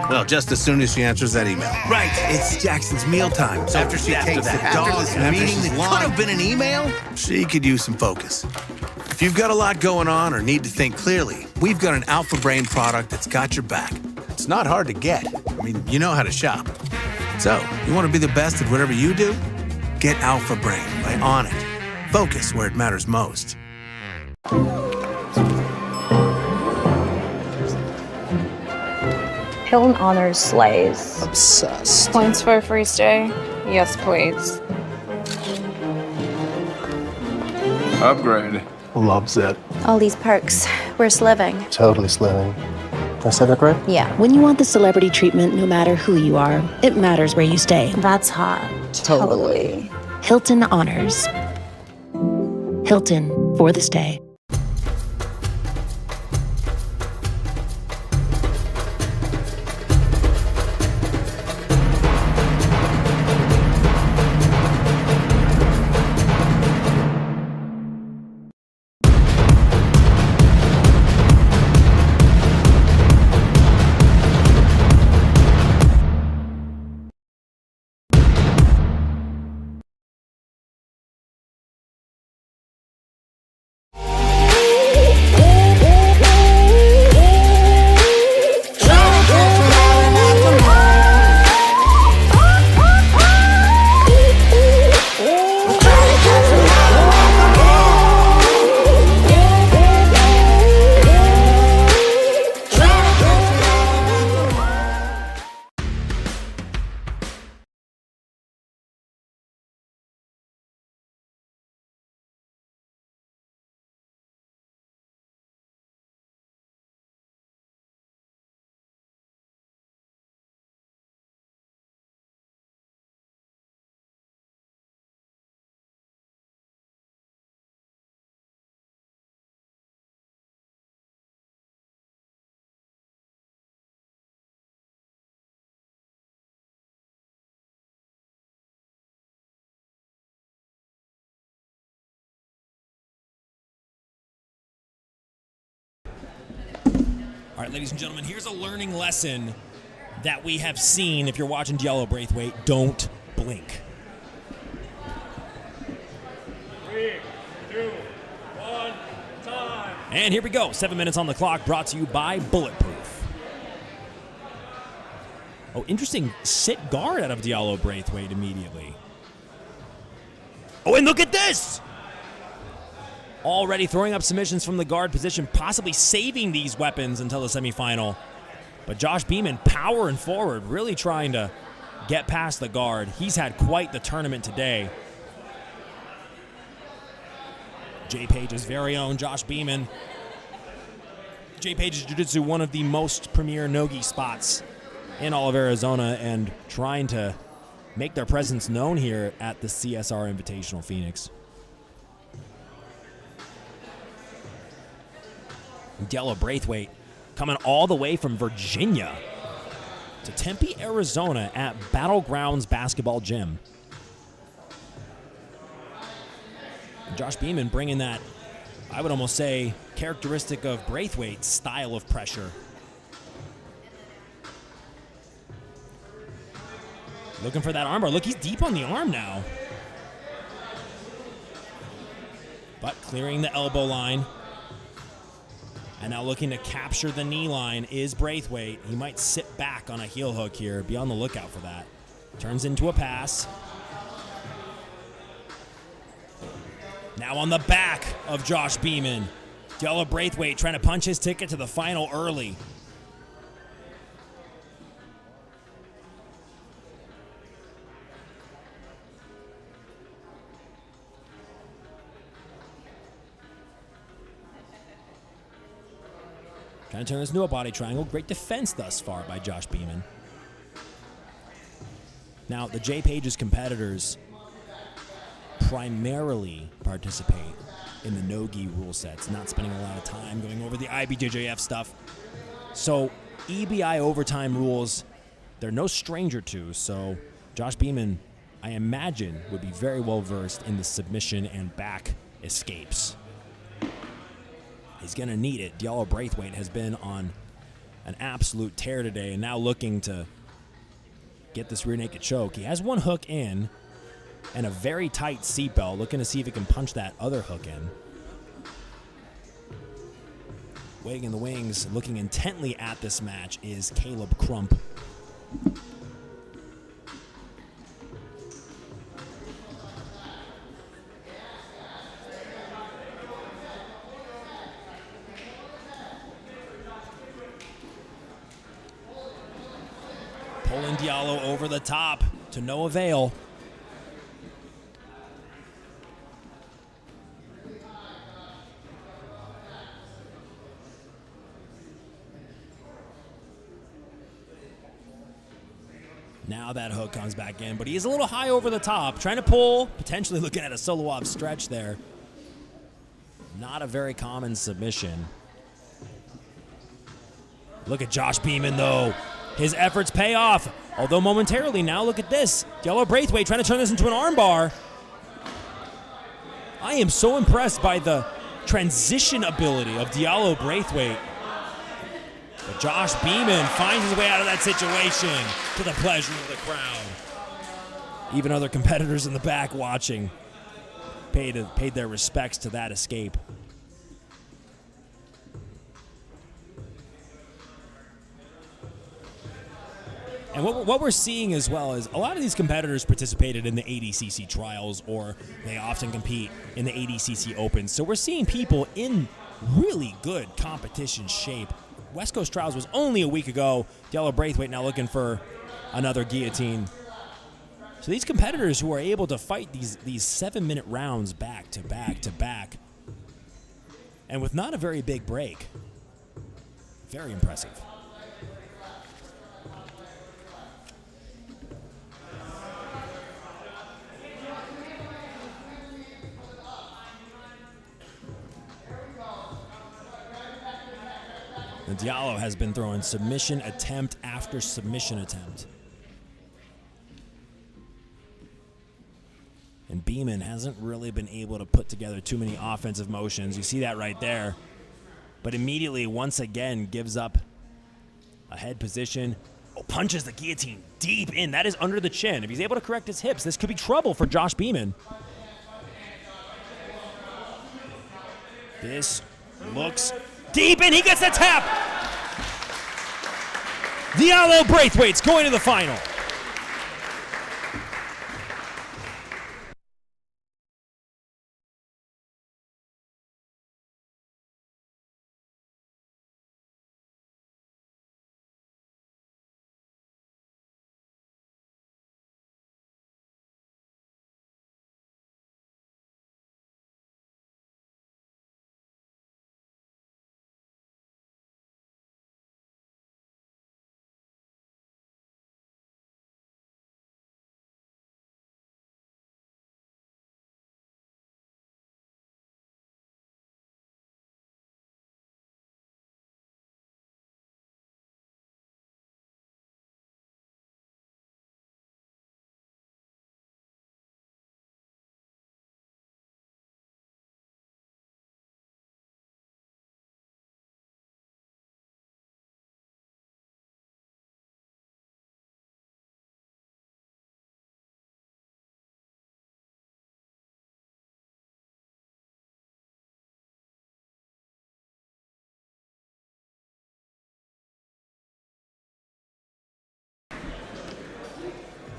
Well, just as soon as she answers that email. Right, it's Jackson's mealtime. So after she takes the dog, this meeting that could have been an email, she could use some focus. If you've got a lot going on or need to think clearly, we've got an Alpha Brain product that's got your back. It's not hard to get. I mean, you know how to shop. So, you want to be the best at whatever you do? Get Alpha Brain by On It. Focus where it matters most. Hilton Honors slays. Obsessed. Points for a free stay? Yes, please. Upgrade. Loves it. All these perks. We're sliving. Totally sliving. Did I say that right? Yeah. When you want the celebrity treatment, no matter who you are, it matters where you stay. That's hot. Totally. Hilton Honors. Hilton for the stay. All right, ladies and gentlemen, here's a learning lesson that we have seen. If you're watching Diallo Braithwaite, don't blink. 3, 2, 1, time. And here we go. 7 minutes on the clock, brought to you by Bulletproof. Oh, interesting sit guard out of Diallo Braithwaite immediately. Oh, and look at this! Already throwing up submissions from the guard position, possibly saving these weapons until the semifinal. But Josh Beaman powering forward, really trying to get past the guard. He's had quite the tournament today. Jay Page's very own Josh Beaman. Jay Page's Jiu-Jitsu, one of the most premier no-gi spots in all of Arizona, and trying to make their presence known here at the CSR Invitational Phoenix. Diallo Braithwaite coming all the way from Virginia to Tempe, Arizona at Battlegrounds Basketball Gym. Josh Beaman bringing that, I would almost say, characteristic of Braithwaite's style of pressure. Looking for that armbar. Look, he's deep on the arm now. But clearing the elbow line. And now looking to capture the knee line is Braithwaite. He might sit back on a heel hook here. Be on the lookout for that. Turns into a pass. Now on the back of Josh Beaman. Diallo Braithwaite trying to punch his ticket to the final early. Trying to turn this into a body triangle. Great defense thus far by Josh Beaman. Now, the Jay Page's competitors primarily participate in the no-gi rule sets, not spending a lot of time going over the IBJJF stuff. So, EBI overtime rules, they're no stranger to, so Josh Beaman, I imagine, would be very well versed in the submission and back escapes. He's going to need it. Diallo Braithwaite has been on an absolute tear today and now looking to get this rear naked choke. He has one hook in and a very tight seatbelt, looking to see if he can punch that other hook in. Waiting in the wings, looking intently at this match, is Caleb Crump. Pulling Diallo over the top to no avail. Now that hook comes back in, but he is a little high over the top, trying to pull, potentially looking at a solo off stretch there. Not a very common submission. Look at Josh Beaman, though. His efforts pay off, although momentarily. Now look at this. Diallo Braithwaite trying to turn this into an armbar. I am so impressed by the transition ability of Diallo Braithwaite. But Josh Beaman finds his way out of that situation to the pleasure of the crowd. Even other competitors in the back watching paid their respects to that escape. And what we're seeing as well is a lot of these competitors participated in the ADCC trials, or they often compete in the ADCC Opens. So we're seeing people in really good competition shape. West Coast Trials was only a week ago. Diallo Braithwaite now looking for another guillotine. So these competitors who are able to fight these 7-minute rounds back to back to back, and with not a very big break, very impressive. And Diallo has been throwing submission attempt after submission attempt. And Beaman hasn't really been able to put together too many offensive motions. You see that right there. But immediately, once again, gives up A head position. Oh, punches the guillotine deep in. That is under the chin. If he's able to correct his hips, this could be trouble for Josh Beaman. This looks deep in. He gets the tap. Diallo Braithwaite's going to the final.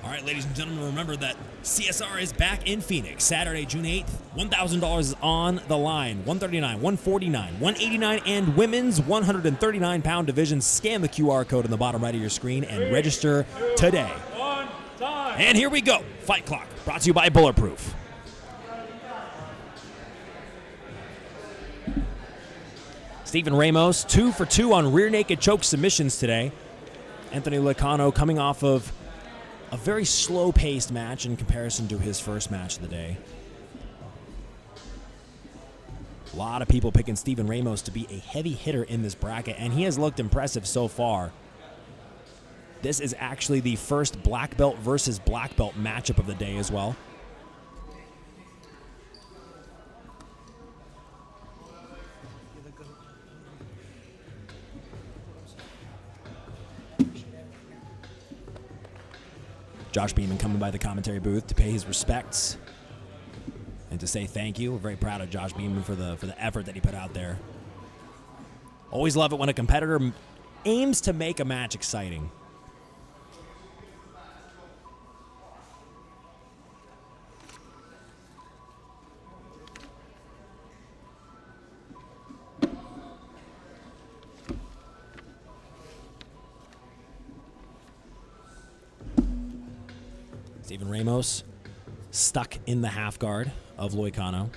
All right, ladies and gentlemen, remember that CSR is back in Phoenix Saturday, June 8th. $1,000 is on the line. 139, 149, 189, and women's 139-pound divisions. Scan the QR code on the bottom right of your screen and register today. And here we go. Fight Clock, brought to you by Bulletproof. Stephen Ramos, 2 for 2 on rear naked choke submissions today. Anthony Loycano coming off of a very slow-paced match in comparison to his first match of the day. A lot of people picking Stephen Ramos to be a heavy hitter in this bracket, and he has looked impressive so far. This is actually the first black belt versus black belt matchup of the day as well. Josh Beaman coming by the commentary booth to pay his respects and to say thank you. We're very proud of Josh Beaman for the effort that he put out there. Always love it when a competitor aims to make a match exciting. Stephen Ramos stuck in the half guard of Loycano.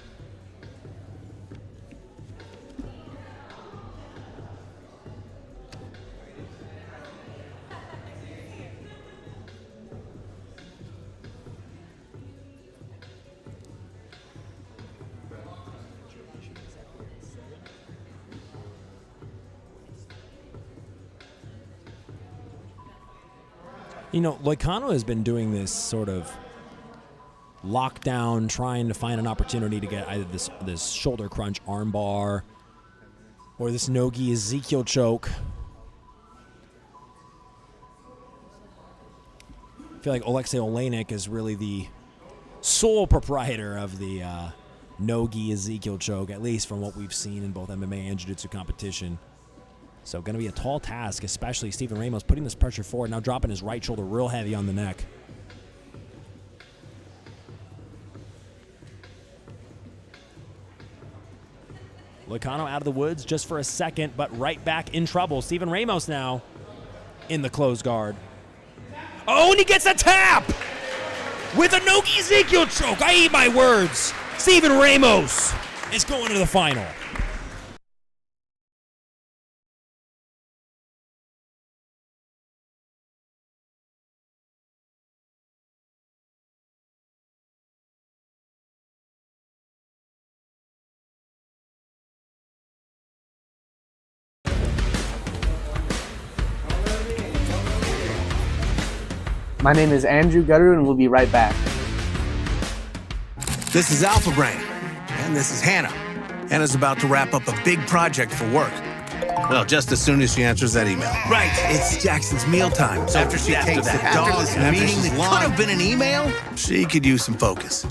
You know, Loycano has been doing this sort of lockdown, trying to find an opportunity to get either this shoulder crunch armbar or this no-gi Ezekiel choke. I feel like Alexei Olenek is really the sole proprietor of the no-gi Ezekiel choke, at least from what we've seen in both MMA and jiu-jitsu competition. So going to be a tall task, especially Stephen Ramos putting this pressure forward, now dropping his right shoulder real heavy on the neck. Loycano out of the woods just for a second, but right back in trouble. Stephen Ramos now in the closed guard. Oh, and he gets a tap with a no-gi Ezekiel choke. I eat my words. Stephen Ramos is going to the final. My name is Andrew Gutterud, and we'll be right back. This is Alpha Brain, and this is Hannah. Hannah's about to wrap up a big project for work. Well, just as soon as she answers that email. Right, it's Jackson's mealtime. So after she takes the dog meeting that could have been an email, she could use some focus.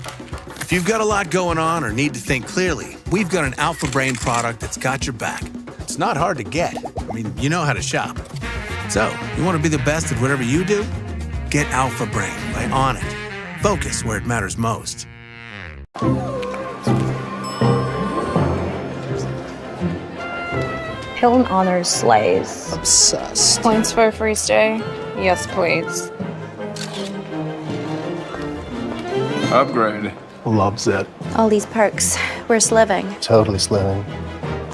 If you've got a lot going on or need to think clearly, we've got an Alpha Brain product that's got your back. It's not hard to get. I mean, you know how to shop. So, you want to be the best at whatever you do? Get Alpha Brain by On It. Focus where it matters most. Hilton honors slays. Obsessed. Points for a free stay? Yes, please. Upgrade. Loves it. All these perks. We're sliving. Totally sliving.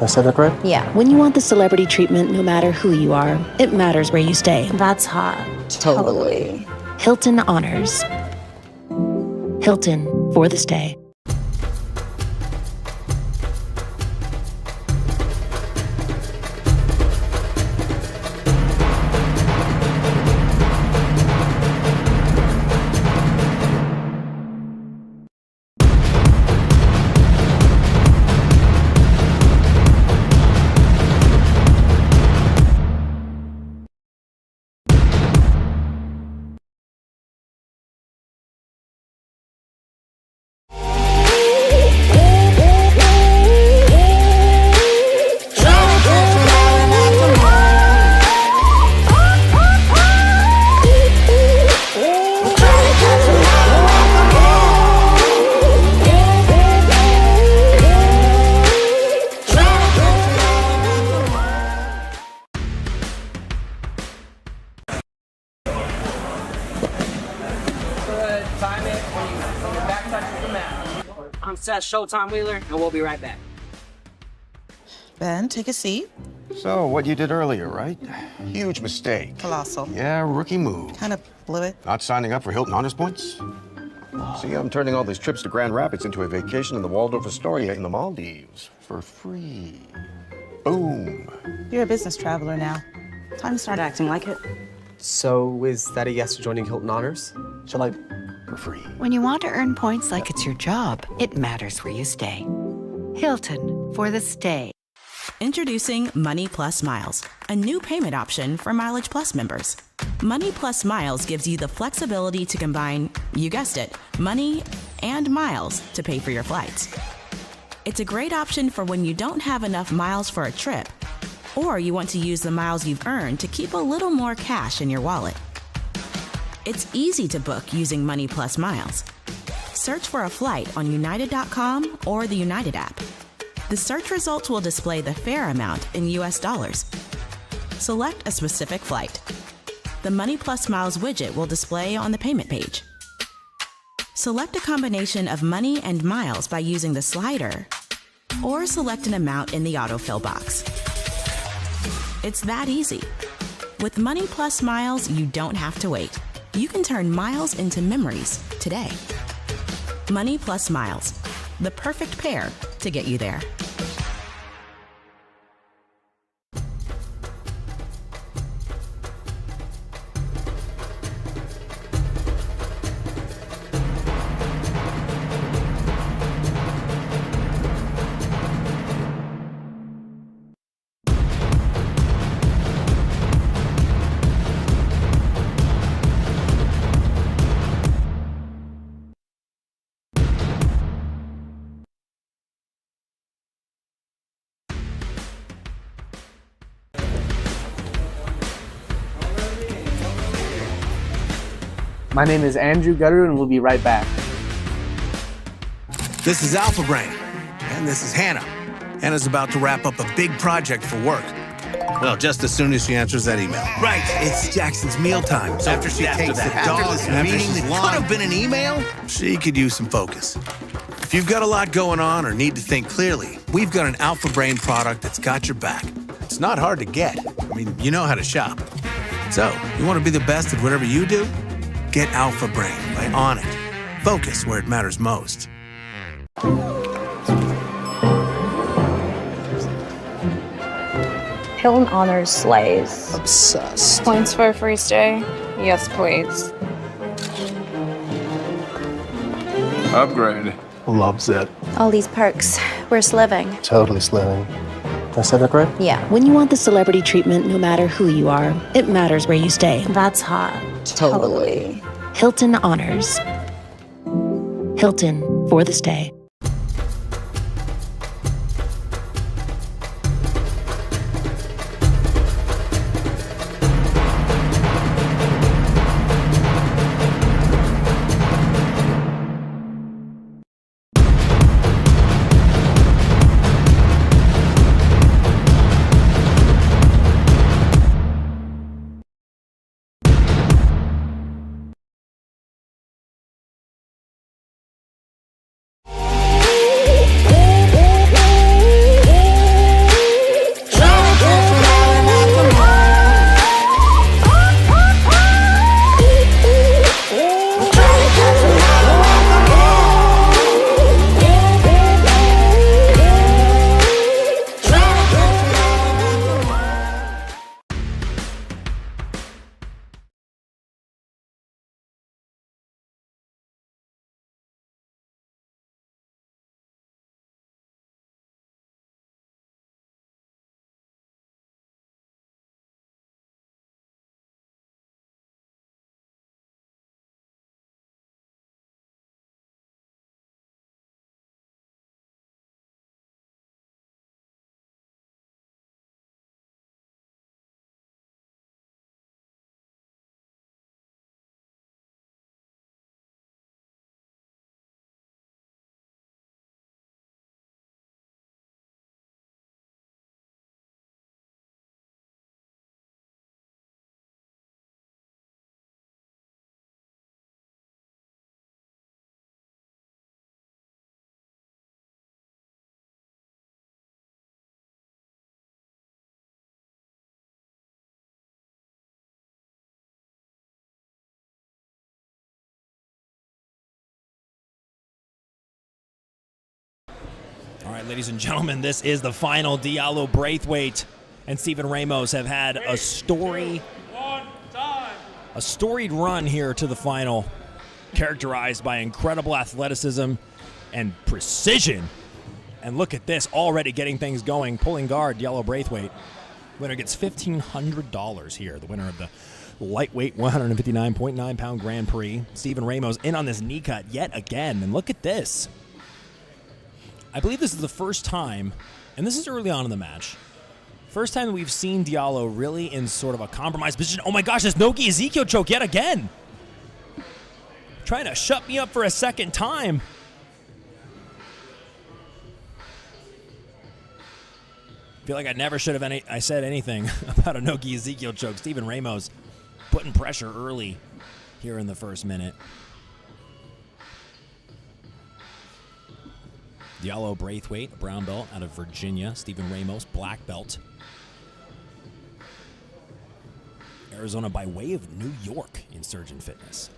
I said that right? Yeah. When you want the celebrity treatment, no matter who you are, it matters where you stay. That's hot. Totally. Hilton Honors. Hilton for the stay. I'm Seth Showtime Wheeler, and we'll be right back. Ben, take a seat. So, what you did earlier, right? Huge mistake. Colossal. Yeah, rookie move. Kind of blew it. Not signing up for Hilton Honors Points? See, I'm turning all these trips to Grand Rapids into a vacation in the Waldorf Astoria in the Maldives for free. Boom. You're a business traveler now. Time to start acting like it. So, is that a yes to joining Hilton Honors? Shall I? For free. When you want to earn points like it's your job, it matters where you stay. Hilton for the stay. Introducing Money Plus Miles, a new payment option for Mileage Plus members. Money Plus Miles gives you the flexibility to combine, you guessed it, money and miles to pay for your flights. It's a great option for when you don't have enough miles for a trip, or you want to use the miles you've earned to keep a little more cash in your wallet. It's easy to book using Money Plus Miles. Search for a flight on United.com or the United app. The search results will display the fare amount in US dollars. Select a specific flight. The Money Plus Miles widget will display on the payment page. Select a combination of money and miles by using the slider, or select an amount in the autofill box. It's that easy. With Money Plus Miles, you don't have to wait. You can turn miles into memories today. Money Plus Miles, the perfect pair to get you there. My name is Andrew Gutterud, and we'll be right back. This is Alpha Brain, and this is Hanna. Hanna's about to wrap up a big project for work. Well, just as soon as she answers that email. Right, it's Jackson's mealtime. So after she takes the dog meeting that could have been an email, she could use some focus. If you've got a lot going on or need to think clearly, we've got an Alpha Brain product that's got your back. It's not hard to get. I mean, you know how to shop. So, you want to be the best at whatever you do? Get Alpha Brain by On It. Focus where it matters most. Hilton honors slays. Obsessed. Points for a free stay? Yes, please. Upgrade. Loves it. All these perks. We're sliving. Totally sliving. Did I say that right? Yeah. When you want the celebrity treatment, no matter who you are, it matters where you stay. That's hot. Totally. Hilton Honors. Hilton for the stay. All right, ladies and gentlemen, this is the final. Diallo, Braithwaite, and Stephen Ramos have had a storied run here to the final, characterized by incredible athleticism and precision. And look at this, already getting things going. Pulling guard, Diallo Braithwaite. Winner gets $1,500 here. The winner of the lightweight 159.9-pound Grand Prix. Stephen Ramos in on this knee cut yet again. And look at this. I believe this is the first time, and this is early on in the match, first time that we've seen Diallo really in sort of a compromised position. Oh my gosh, this Nogi Ezekiel choke yet again. Trying to shut me up for a second time. Feel like I never should have said anything about a Nogi Ezekiel choke. Stephen Ramos putting pressure early here in the first minute. Diallo Braithwaite, a brown belt out of Virginia. Stephen Ramos, black belt. Arizona by way of New York in Surgeon Fitness.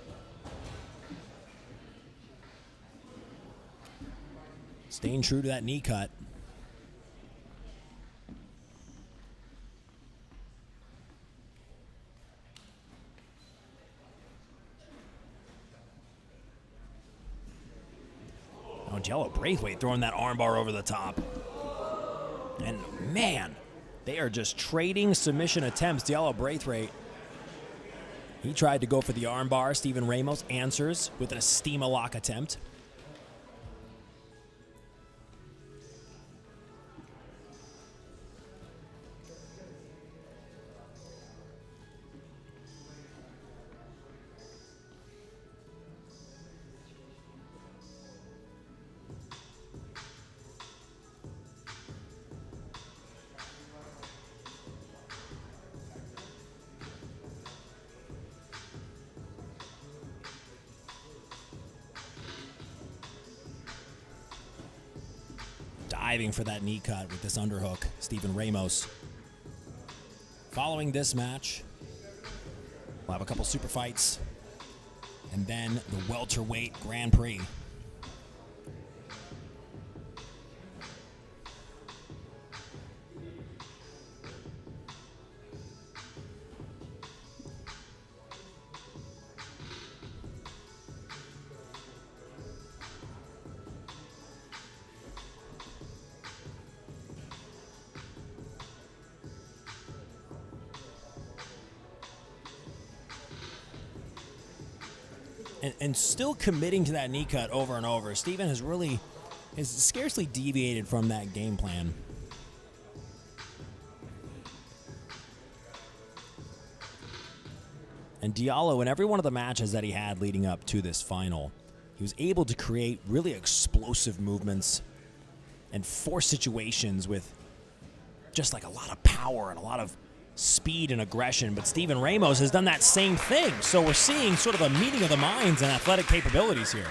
Staying true to that knee cut. Oh, Diallo Braithwaite throwing that armbar over the top. And man, they are just trading submission attempts. Diallo Braithwaite, he tried to go for the armbar. Stephen Ramos answers with an Estima lock attempt. Diving for that knee cut with this underhook, Stephen Ramos. Following this match, we'll have a couple super fights, and then the welterweight Grand Prix. and still committing to that knee cut over and over. Steven has scarcely deviated from that game plan. And Diallo, in every one of the matches that he had leading up to this final, he was able to create really explosive movements and force situations with just like a lot of power and a lot of speed and aggression. But Steven Ramos has done that same thing. So we're seeing sort of a meeting of the minds and athletic capabilities here.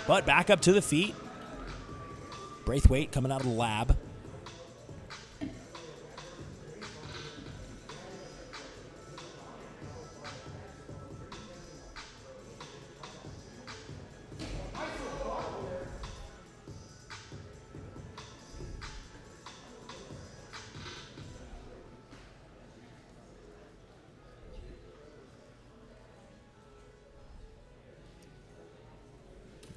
But back up to the feet. Braithwaite coming out of the lab.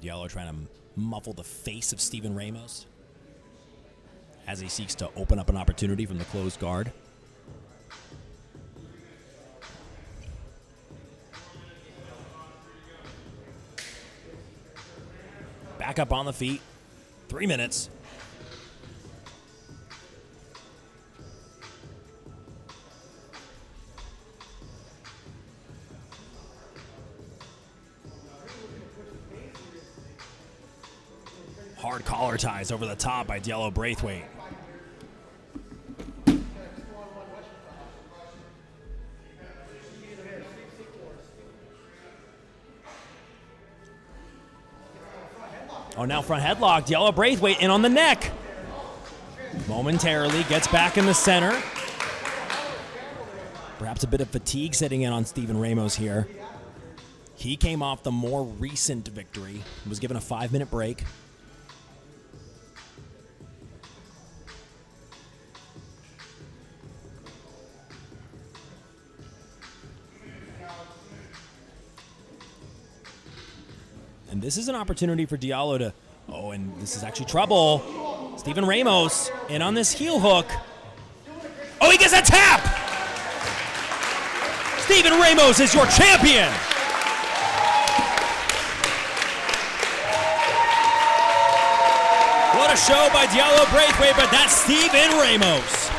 Diallo trying to muffle the face of Steven Ramos as he seeks to open up an opportunity from the closed guard. Back up on the feet. 3 minutes. Hard collar ties over the top by Diallo Braithwaite. Oh, now front headlock. Diallo Braithwaite in on the neck. Momentarily gets back in the center. Perhaps a bit of fatigue setting in on Steven Ramos here. He came off the more recent victory. Was given a 5-minute break. And this is an opportunity for Diallo to... Oh, and this is actually trouble. Steven Ramos in on this heel hook. Oh, he gets a tap! Steven Ramos is your champion! What a show by Diallo Braithwaite, but that's Steven Ramos.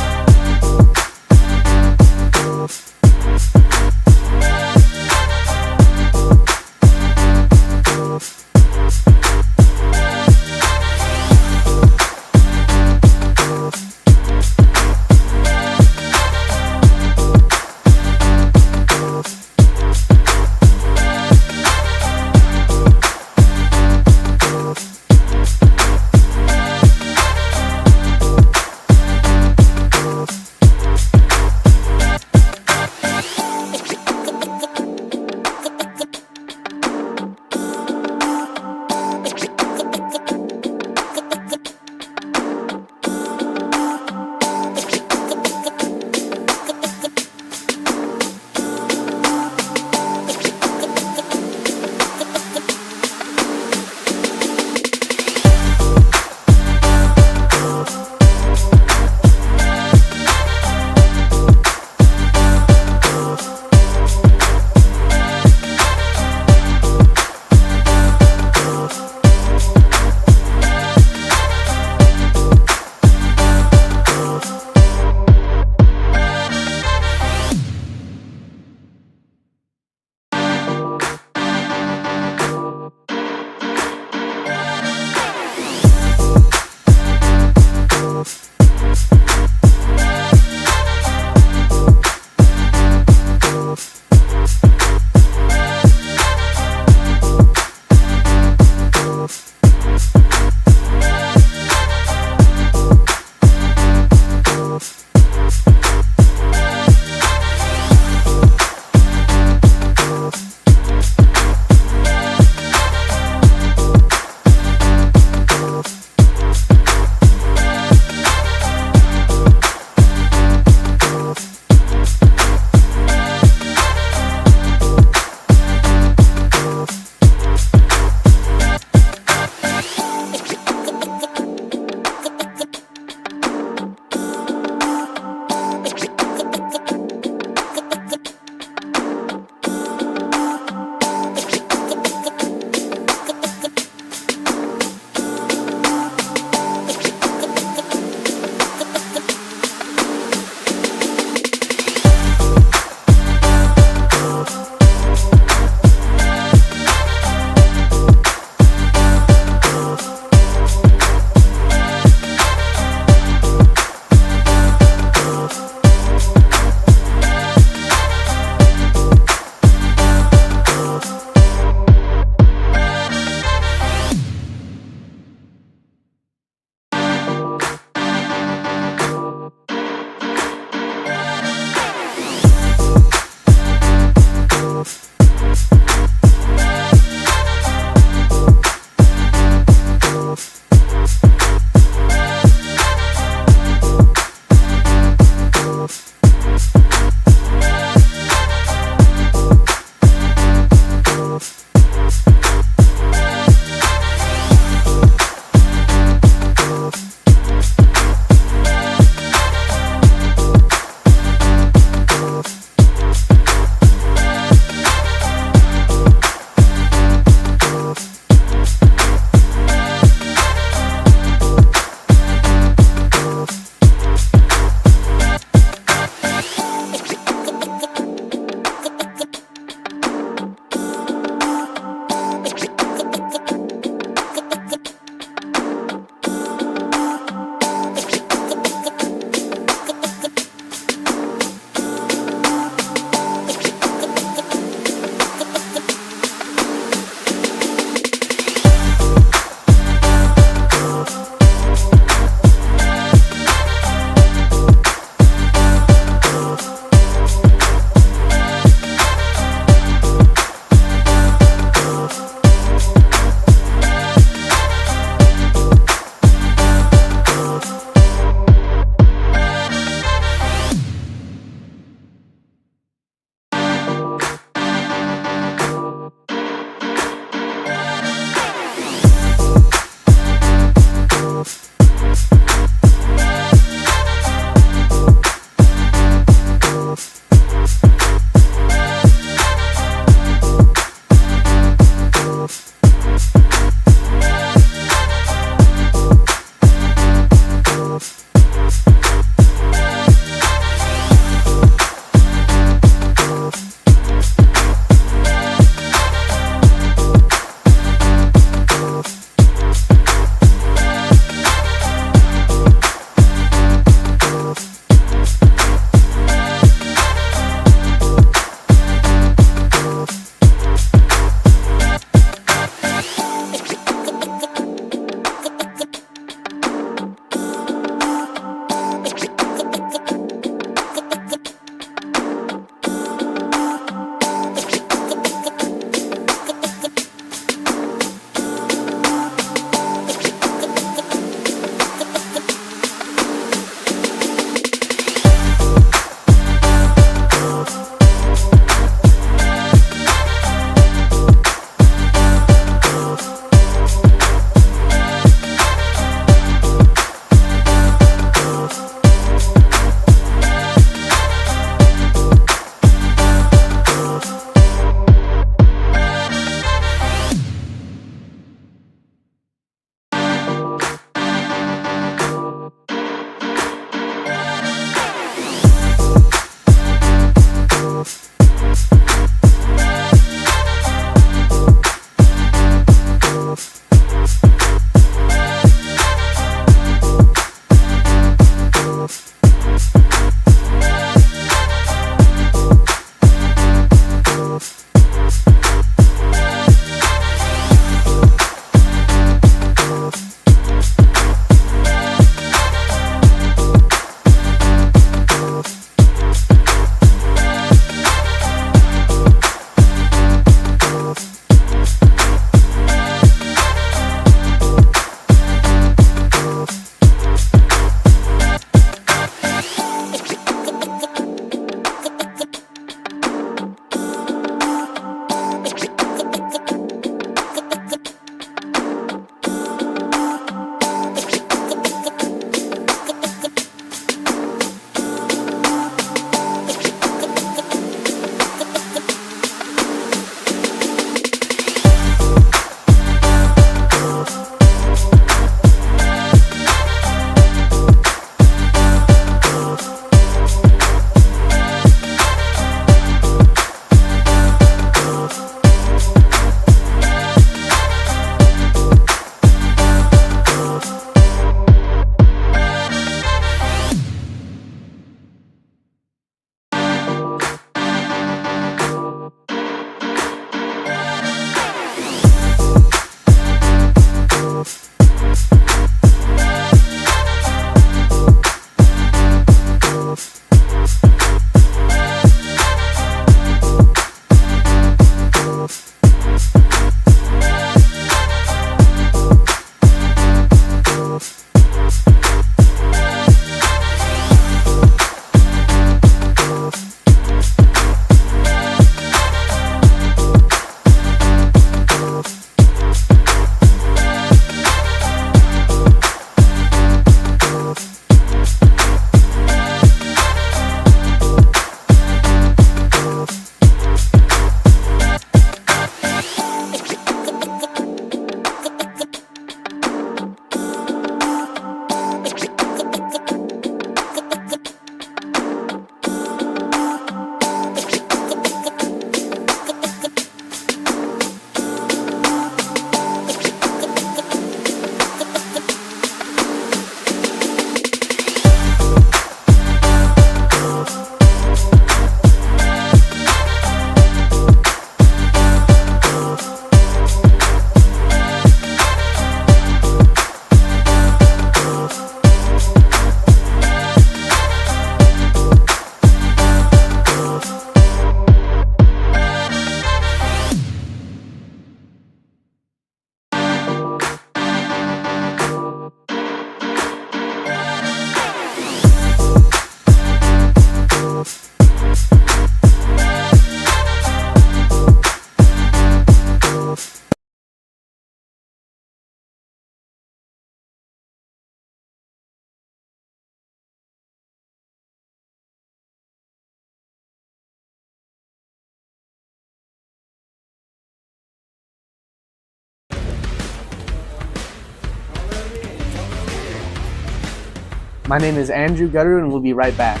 My name is Andrew Gutterud, and we'll be right back.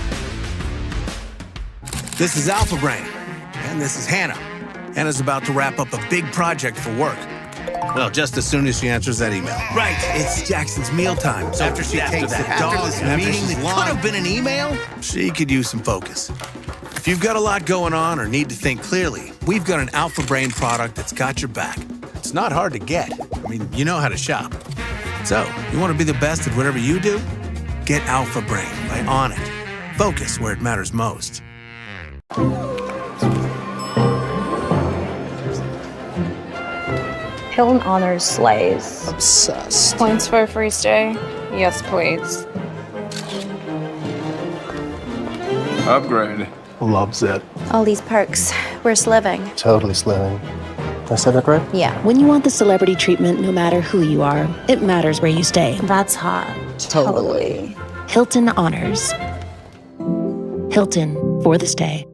This is Alpha Brain, and this is Hannah. Hannah's about to wrap up a big project for work. Well, just as soon as she answers that email. Right, it's Jackson's mealtime. So after she takes the dog, this meeting that could have been an email, she could use some focus. If you've got a lot going on or need to think clearly, we've got an Alpha Brain product that's got your back. It's not hard to get. I mean, you know how to shop. So, you want to be the best at whatever you do? Get Alpha Brain by On It. Focus where it matters most. Hilton honors slays. Obsessed. Points for a free stay? Yes, please. Upgrade. Loves it. All these perks. We're sliving. Totally sliving. Did I say that right? Yeah. When you want the celebrity treatment, no matter who you are, it matters where you stay. That's hot. Totally. Hilton honors. Hilton for the stay.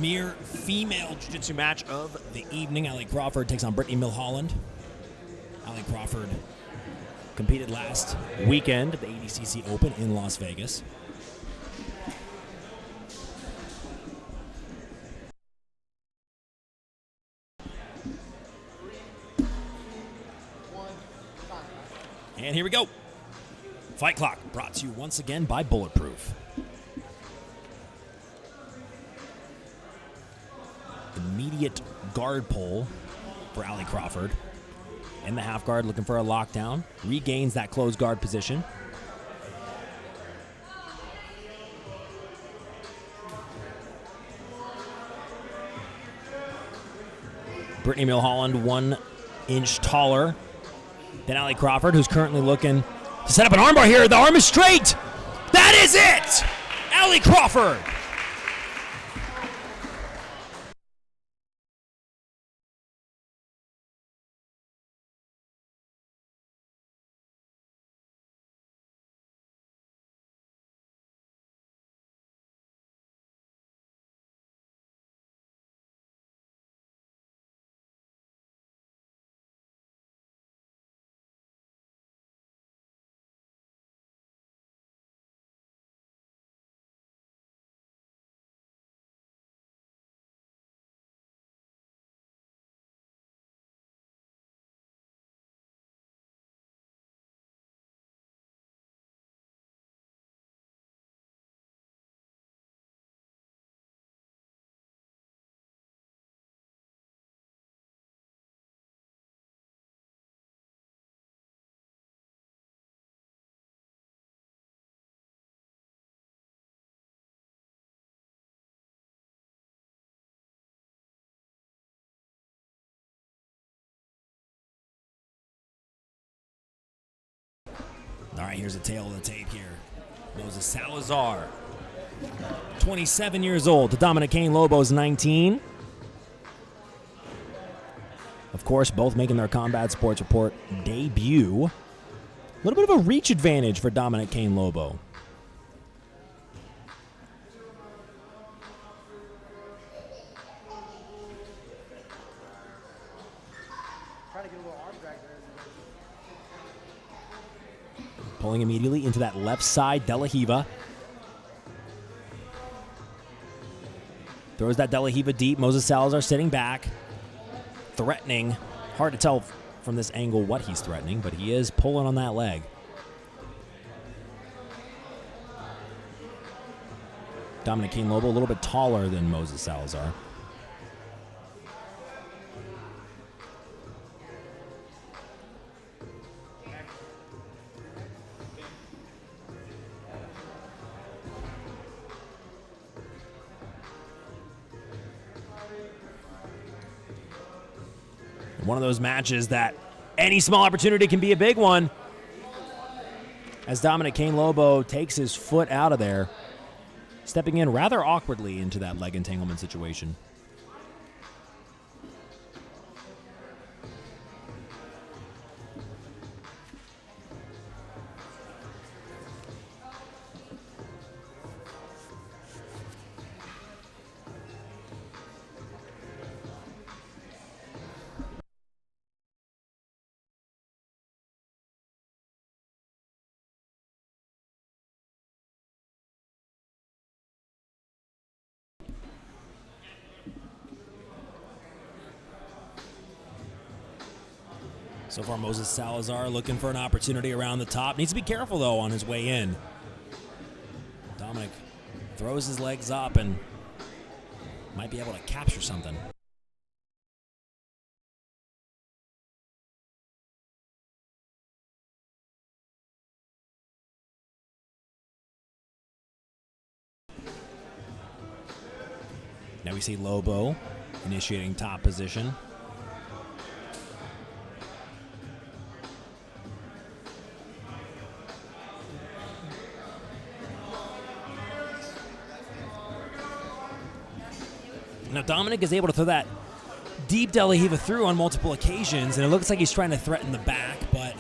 Premier female jiu-jitsu match of the evening. Ali Crawford takes on Brittany Milholland. Ali Crawford competed last weekend at the ADCC Open in Las Vegas. And here we go. Fight Clock brought to you once again by Bulletproof. Immediate guard pull for Ali Crawford. In the half guard, looking for a lockdown. Regains that closed guard position. Brittany Milholland 1 inch taller than Ali Crawford, who's currently looking to set up an armbar here. The arm is straight. That is it! Ali Crawford. All right, here's a tail of the tape here. Moses Salazar, 27 years old. Dominic Cain Lobo's 19. Of course, both making their Combat Sports Report debut. A little bit of a reach advantage for Dominic Cain Lobo. Pulling immediately into that left side, De La Riva. Throws that De La Riva deep. Moses Salazar sitting back, threatening. Hard to tell from this angle what he's threatening, but he is pulling on that leg. Dominic Cain Lobo a little bit taller than Moses Salazar. One of those matches that any small opportunity can be a big one. As Dominic Cain Lobo takes his foot out of there, stepping in rather awkwardly into that leg entanglement situation. So far, Moses Salazar looking for an opportunity around the top. Needs to be careful, though, on his way in. Dominic throws his legs up and might be able to capture something. Now we see Lobo initiating top position. Now Dominic is able to throw that deep De La Riva through on multiple occasions, and it looks like he's trying to threaten the back, but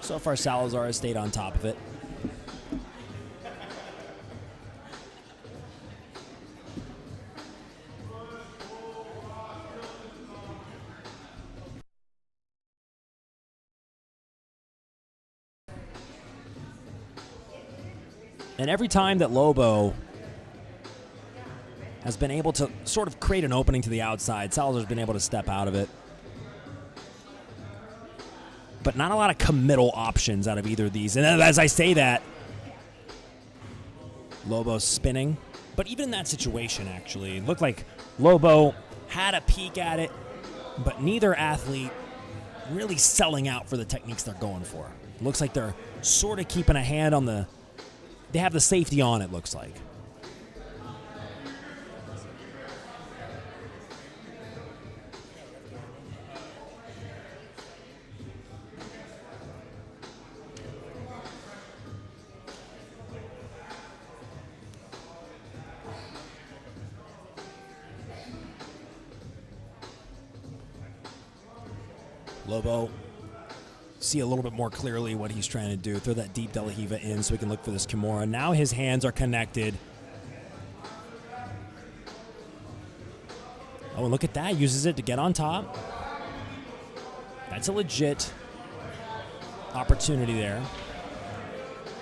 so far Salazar has stayed on top of it. And every time that Lobo has been able to sort of create an opening to the outside, Salazar's been able to step out of it. But not a lot of committal options out of either of these. And as I say that, Lobo's spinning. But even in that situation, actually, it looked like Lobo had a peek at it, but neither athlete really selling out for the techniques they're going for. It looks like they're sort of keeping a hand on the... They have the safety on, it looks like. Lobo, see a little bit more clearly what he's trying to do. Throw that deep De La Riva in so we can look for this Kimura. Now his hands are connected. Oh, and look at that. Uses it to get on top. That's a legit opportunity there.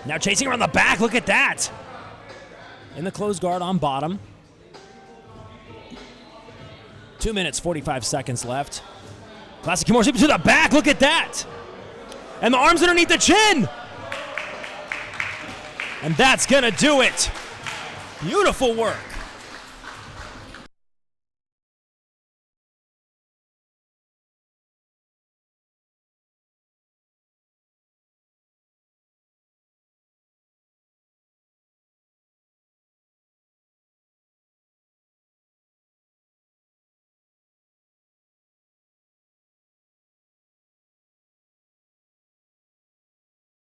Now chasing around the back. Look at that. In the closed guard on bottom. 2 minutes, 45 seconds left. Classic Kimura sweep to the back. Look at that. And the arms underneath the chin. And that's going to do it. Beautiful work.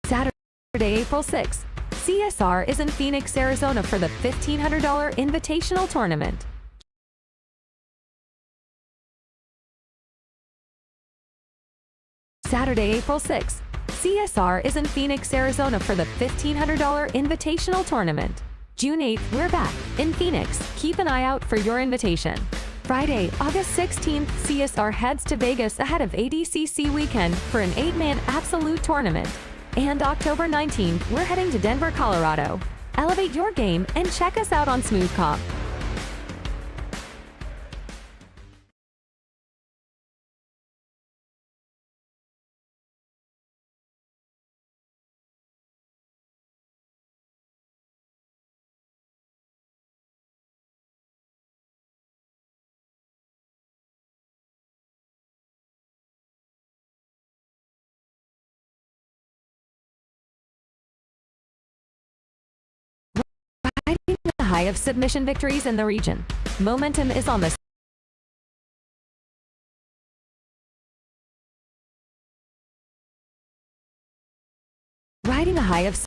Saturday, April 6th, CSR is in Phoenix, Arizona for the $1,500 Invitational Tournament. Saturday, April 6th, CSR is in Phoenix, Arizona for the $1,500 Invitational Tournament. June 8th, we're back in Phoenix. Keep an eye out for your invitation. Friday, August 16th, CSR heads to Vegas ahead of ADCC weekend for an 8-man absolute tournament. And October 19th, we're heading to Denver, Colorado. Elevate your game and check us out on Smooth Comp. Riding the high of submission victories in the region, momentum is on the riding the high of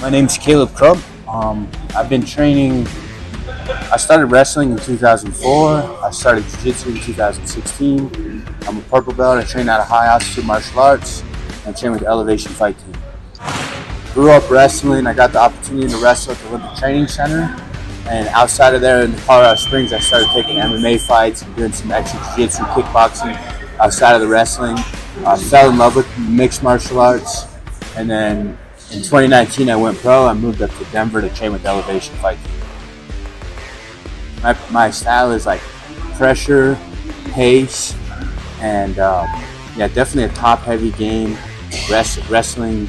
My name's Caleb Crump. I've been training. I started wrestling in 2004. I started jiu-jitsu in 2016. I'm a purple belt. I train out of high altitude martial arts and train with the Elevation Fight Team. Grew up wrestling. I got the opportunity to wrestle at the Olympic Training Center. And outside of there in Colorado Springs, I started taking MMA fights and doing some extra jiu-jitsu, kickboxing outside of the wrestling. I fell in love with mixed martial arts. And then in 2019, I went pro. I moved up to Denver to train with the Elevation Fight Team. My style is like pressure, pace, and yeah, definitely a top-heavy game. Wrestling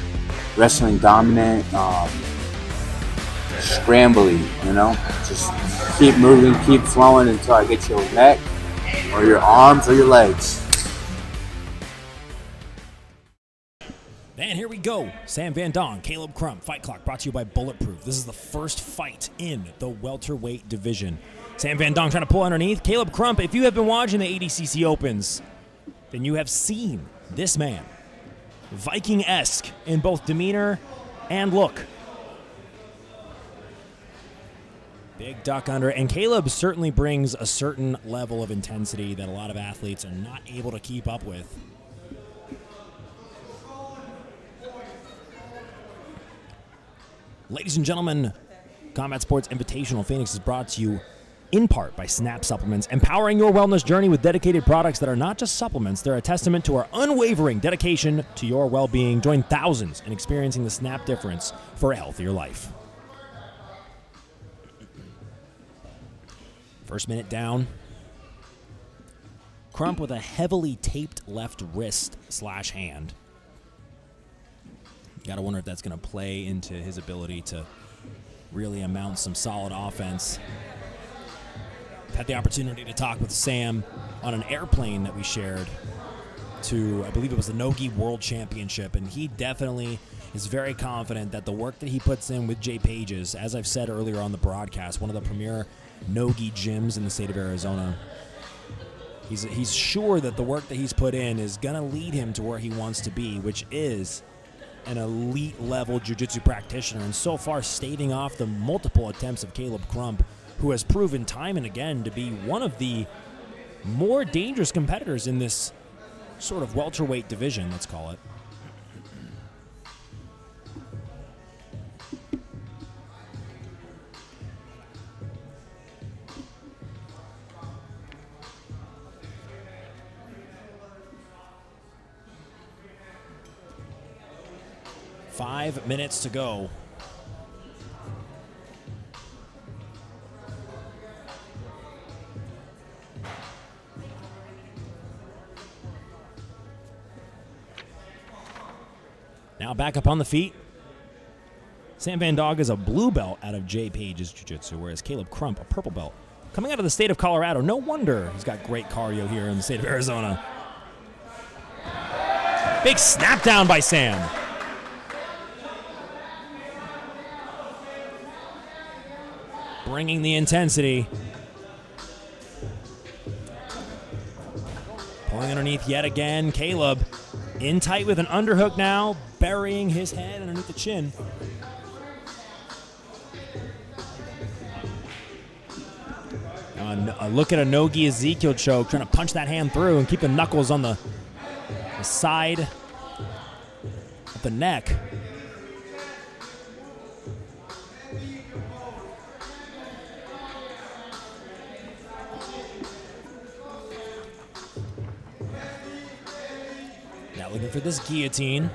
dominant, scrambly. You know, just keep moving, keep flowing until I get your neck, or your arms, or your legs. And here we go. Sam Van Dong, Caleb Crump, Fight Clock brought to you by Bulletproof. This is the first fight in the welterweight division. Sam Van Dong trying to pull underneath. Caleb Crump, if you have been watching the ADCC Opens, then you have seen this man. Viking-esque in both demeanor and look. Big duck under. And Caleb certainly brings a certain level of intensity that a lot of athletes are not able to keep up with. Ladies and gentlemen, Combat Sports Invitational Phoenix is brought to you in part by Snap Supplements, empowering your wellness journey with dedicated products that are not just supplements, they're a testament to our unwavering dedication to your well-being. Join thousands in experiencing the Snap difference for a healthier life. First minute down. Crump with a heavily taped left wrist / hand. Gotta wonder if that's gonna play into his ability to really amount some solid offense. Had the opportunity to talk with Sam on an airplane that we shared to, I believe it was the Nogi World Championship, and he definitely is very confident that the work that he puts in with Jay Pages, as I've said earlier on the broadcast, one of the premier Nogi gyms in the state of Arizona, he's sure that the work that he's put in is going to lead him to where he wants to be, which is an elite level jiu-jitsu practitioner, and so far staving off the multiple attempts of Caleb Crump, who has proven time and again to be one of the more dangerous competitors in this sort of welterweight division, let's call it. Five minutes to go. Now back up on the feet. Sam Van Dog is a blue belt out of Jay Page's jiu-jitsu, whereas Caleb Crump, a purple belt. Coming out of the state of Colorado, no wonder he's got great cardio here in the state of Arizona. Big snap down by Sam. Bringing the intensity. Pulling underneath yet again. Caleb in tight with an underhook now, burying his head underneath the chin. A look at a Nogi Ezekiel choke, trying to punch that hand through and keep the knuckles on the side of the neck. Now looking for this guillotine.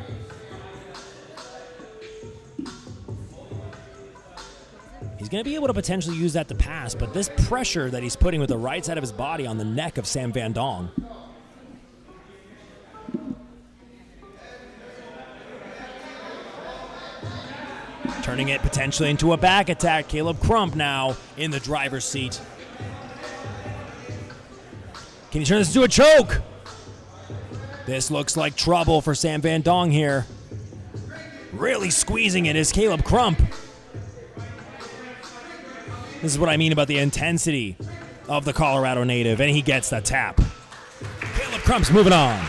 He's going to be able to potentially use that to pass, but this pressure that he's putting with the right side of his body on the neck of Sam Van Dong. Turning it potentially into a back attack. Caleb Crump now in the driver's seat. Can he turn this into a choke? This looks like trouble for Sam Van Dong here. Really squeezing it is Caleb Crump. This is what I mean about the intensity of the Colorado native, and he gets the tap. Caleb Crump's moving on.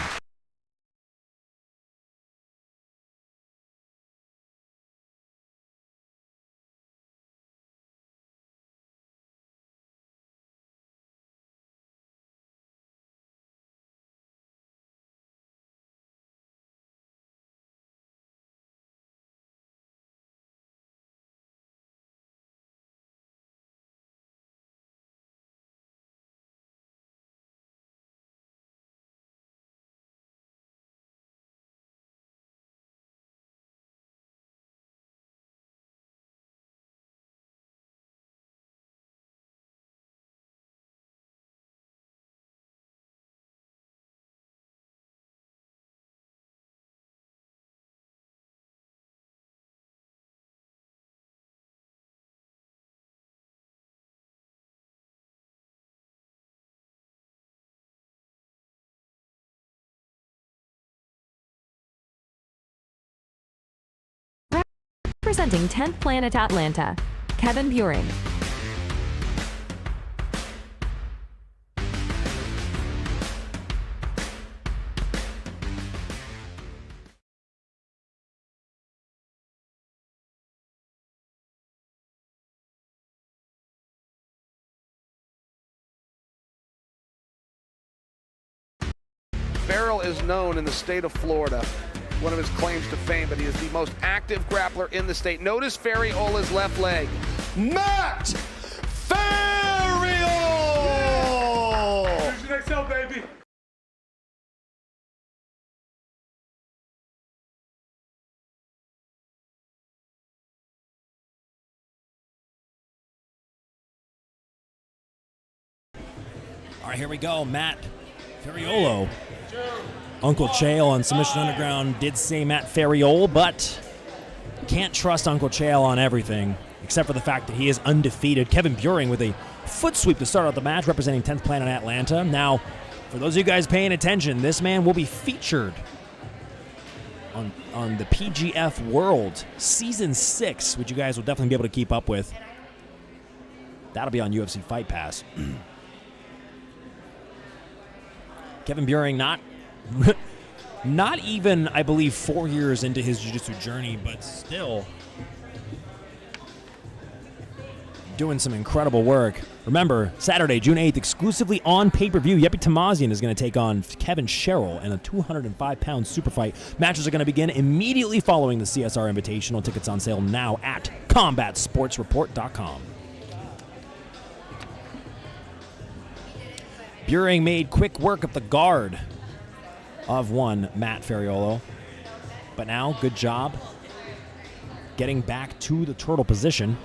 Representing 10th Planet Atlanta, Kevin Buring. Farrell is known in the state of Florida one of his claims to fame, but he is the most active grappler in the state. Notice Ferriola's left leg. Matt Ferriola! Here's your next L, baby. All right, here we go. Matt Ferriola. Uncle Chael on Submission Underground did say Matt Ferriola, but can't trust Uncle Chael on everything, except for the fact that he is undefeated. Kevin Buring with a foot sweep to start out the match, representing 10th Planet Atlanta. Now, for those of you guys paying attention, this man will be featured on the PGF World Season 6, which you guys will definitely be able to keep up with. That'll be on UFC Fight Pass. Kevin Buring not even, I believe, 4 years into his jiu-jitsu journey, but still doing some incredible work. Remember, Saturday, June 8th, exclusively on pay-per-view, Yepi Tamazian is going to take on Kevin Sherrill in a 205-pound super fight. Matches are going to begin immediately following the CSR Invitational. Tickets on sale now at combatsportsreport.com. Buring made quick work of the guard of one Matt Ferriola. But now, good job getting back to the turtle position.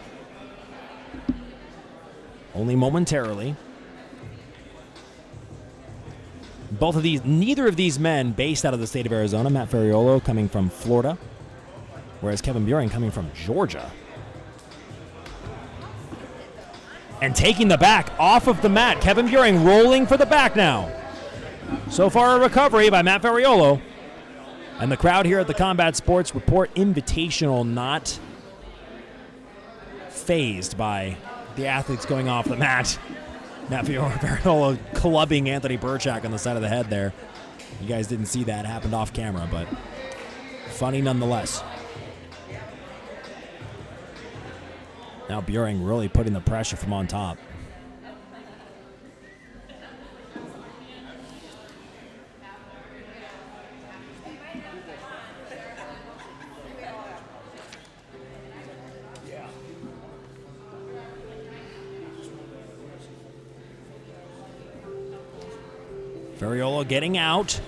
Only momentarily. Neither of these men based out of the state of Arizona. Matt Ferriola coming from Florida, whereas Kevin Buring coming from Georgia. And taking the back off of the mat. Kevin Buring rolling for the back now. So far, a recovery by Matt Ferriola. And the crowd here at the Combat Sports Report Invitational not fazed by the athletes going off the mat. Matt Ferriola clubbing Anthony Burchak on the side of the head there. You guys didn't see that. It happened off camera, but funny nonetheless. Now Buring really putting the pressure from on top. Ferriola getting out.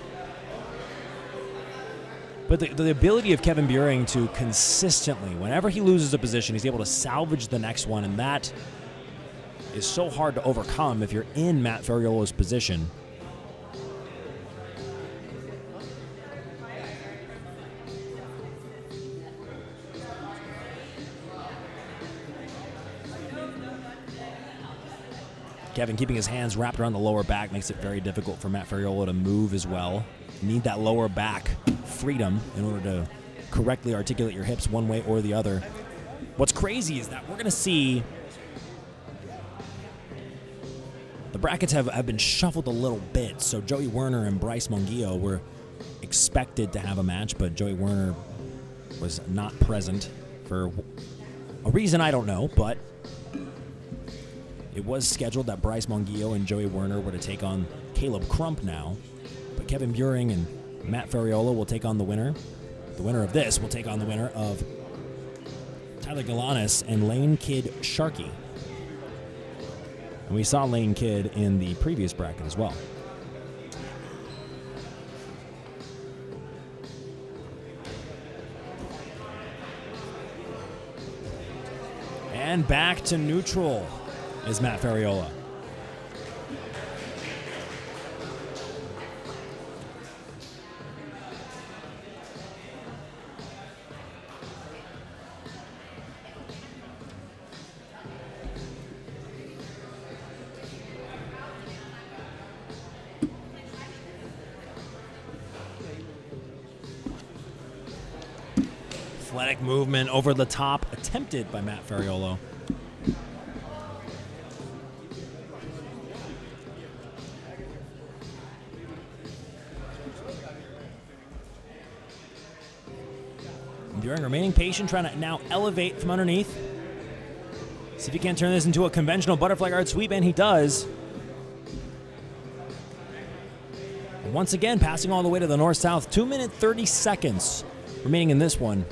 But the ability of Kevin Buring to consistently, whenever he loses a position, he's able to salvage the next one, and that is so hard to overcome if you're in Matt Ferriola's position. Kevin keeping his hands wrapped around the lower back makes it very difficult for Matt Ferriola to move as well. You need that lower back freedom in order to correctly articulate your hips one way or the other. What's crazy is that we're going to see the brackets have been shuffled a little bit. So Joey Werner and Bryce Mongillo were expected to have a match, but Joey Werner was not present for a reason I don't know, but it was scheduled that Bryce Mongillo and Joey Werner were to take on Caleb Crump now. But Kevin Buring and Matt Ferriola will take on the winner. The winner of this will take on the winner of Tyler Galanis and Lane Kidd-Sharkey. And we saw Lane Kidd in the previous bracket as well. And back to neutral is Matt Ferriola. Athletic movement over the top attempted by Matt Ferriola. Buring remaining patient, trying to now elevate from underneath. See if he can't turn this into a conventional butterfly guard sweep, and he does. once again, passing all the way to the north-south. 2 minute 30 seconds remaining in this one.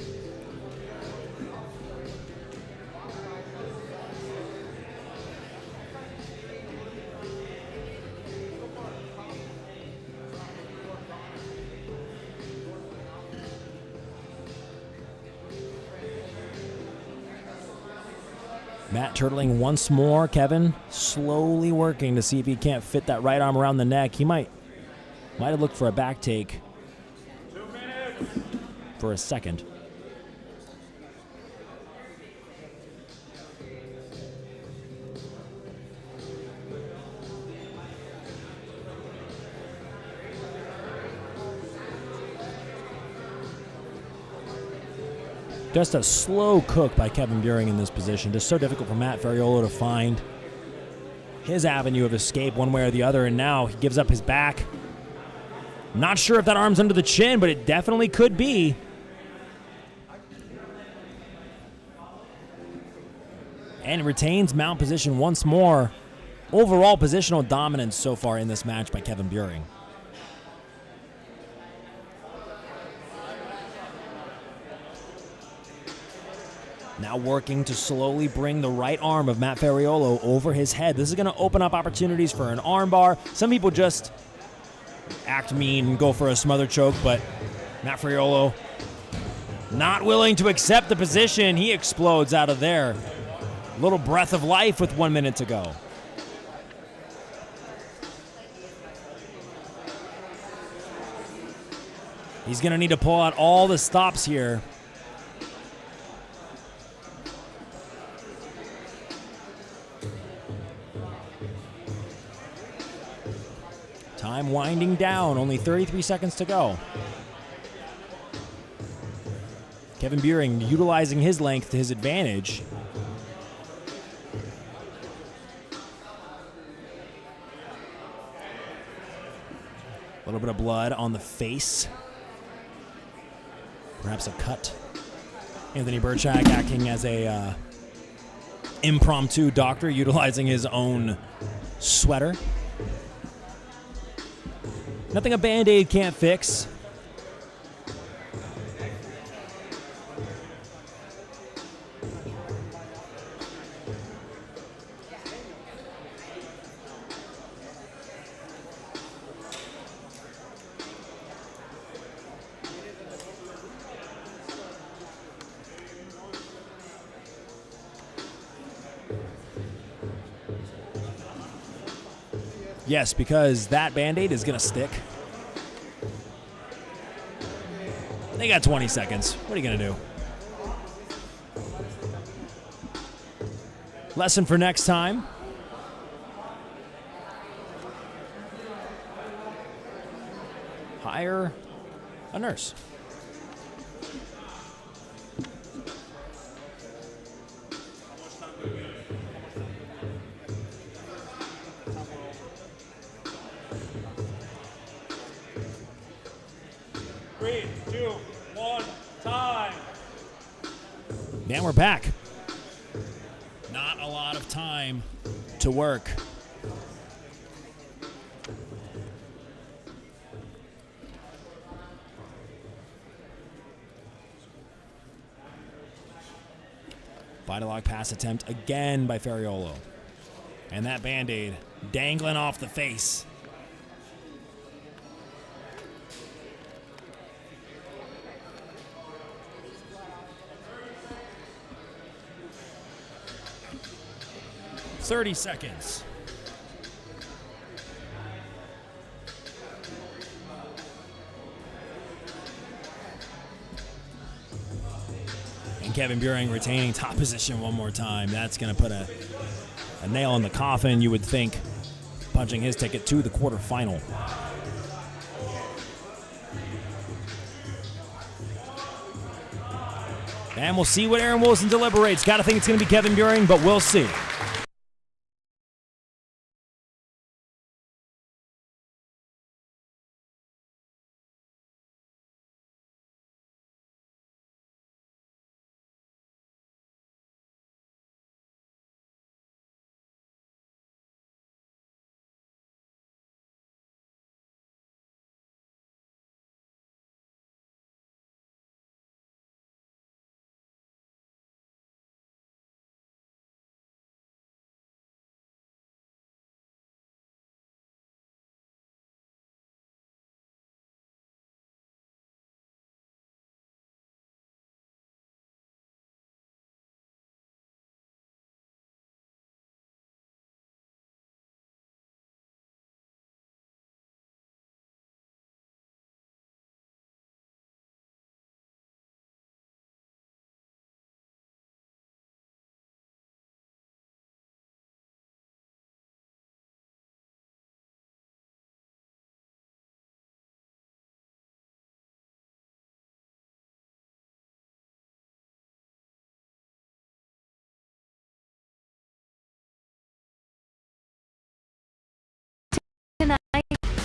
Matt turtling once more. Kevin slowly working to see if he can't fit that right arm around the neck. He might have looked for a back take for a second. Just a slow cook by Kevin Buehring in this position. Just so difficult for Matt Ferriolo to find his avenue of escape one way or the other, and now he gives up his back. Not sure if that arm's under the chin, but it definitely could be. And retains mount position once more. Overall positional dominance so far in this match by Kevin Buehring. Now working to slowly bring the right arm of Matt Ferriolo over his head. This is going to open up opportunities for an armbar. Some people just act mean and go for a smother choke, but Matt Ferriolo not willing to accept the position. He explodes out of there. A little breath of life with 1 minute to go. He's going to need to pull out all the stops here. Time winding down, only 33 seconds to go. Kevin Buehring utilizing his length to his advantage. A little bit of blood on the face. Perhaps a cut. Anthony Burchak acting as a impromptu doctor, utilizing his own sweater. Nothing a Band-Aid can't fix. Yes, because that Band-Aid is going to stick. They got 20 seconds. What are you going to do? Lesson for next time. Hire a nurse. And we're back. Not a lot of time to work. Vitalog pass attempt again by Ferriolo. And that Band-Aid dangling off the face. .30 seconds. And Kevin Buehring retaining top position one more time. That's going to put a nail in the coffin, you would think, punching his ticket to the quarterfinal. And we'll see what Aaron Wilson deliberates. Got to think it's going to be Kevin Buehring, but we'll see.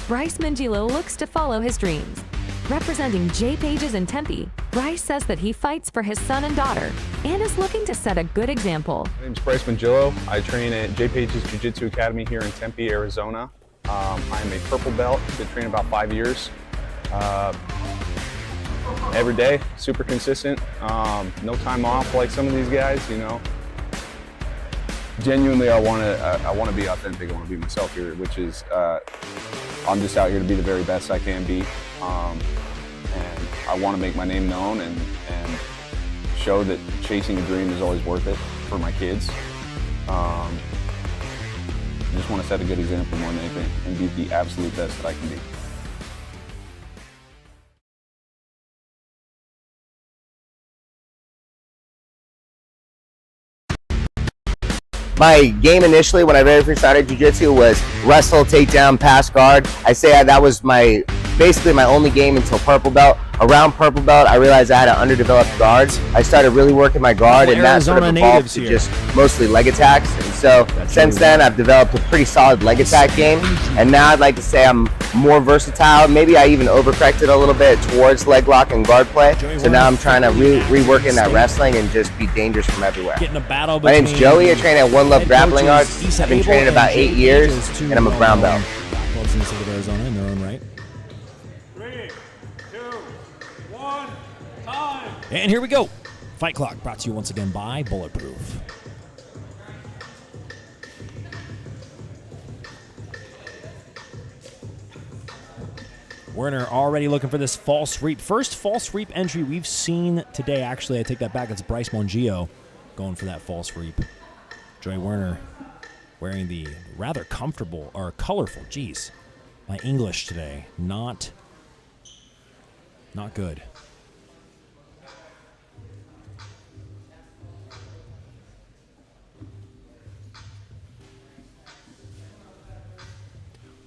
Bryce Mongillo looks to follow his dreams. Representing J. Pages in Tempe, Bryce says that he fights for his son and daughter and is looking to set a good example. My name is Bryce Mongillo. I train at J. Pages Jiu-Jitsu Academy here in Tempe, Arizona. I am a purple belt. Been training about 5 years. Every day, super consistent. No time off like some of these guys, you know. Genuinely, I want to be authentic. I want to be myself here, which is I'm just out here to be the very best I can be. And I want to make my name known and show that chasing a dream is always worth it for my kids. I just want to set a good example more than anything and be the absolute best that I can be. My game initially when I very first started jiu-jitsu was wrestle, takedown, pass, guard. I say that was basically my only game until purple belt. Around purple belt, I realized I had an underdeveloped guards. I started really working my guard, and that sort of evolved to just mostly leg attacks. And so since then, I've developed a pretty solid leg attack game. And now I'd like to say I'm more versatile. Maybe I even overcorrected a little bit towards leg lock and guard play. So now I'm trying to rework in that wrestling and just be dangerous from everywhere. My name's Joey. I train at One Love Grappling Arts. I've been training about 8 years, and I'm a brown belt. Clubs in the state of Arizona in their own right. 3, 2, 1, time. And here we go. Fight Clock brought to you once again by Bulletproof. Werner already looking for this false sweep. First false sweep entry we've seen today. Actually, I take that back. It's Bryce Mongillo going for that false sweep. Joey Werner wearing the rather comfortable, or colorful, geez. My English today, not good.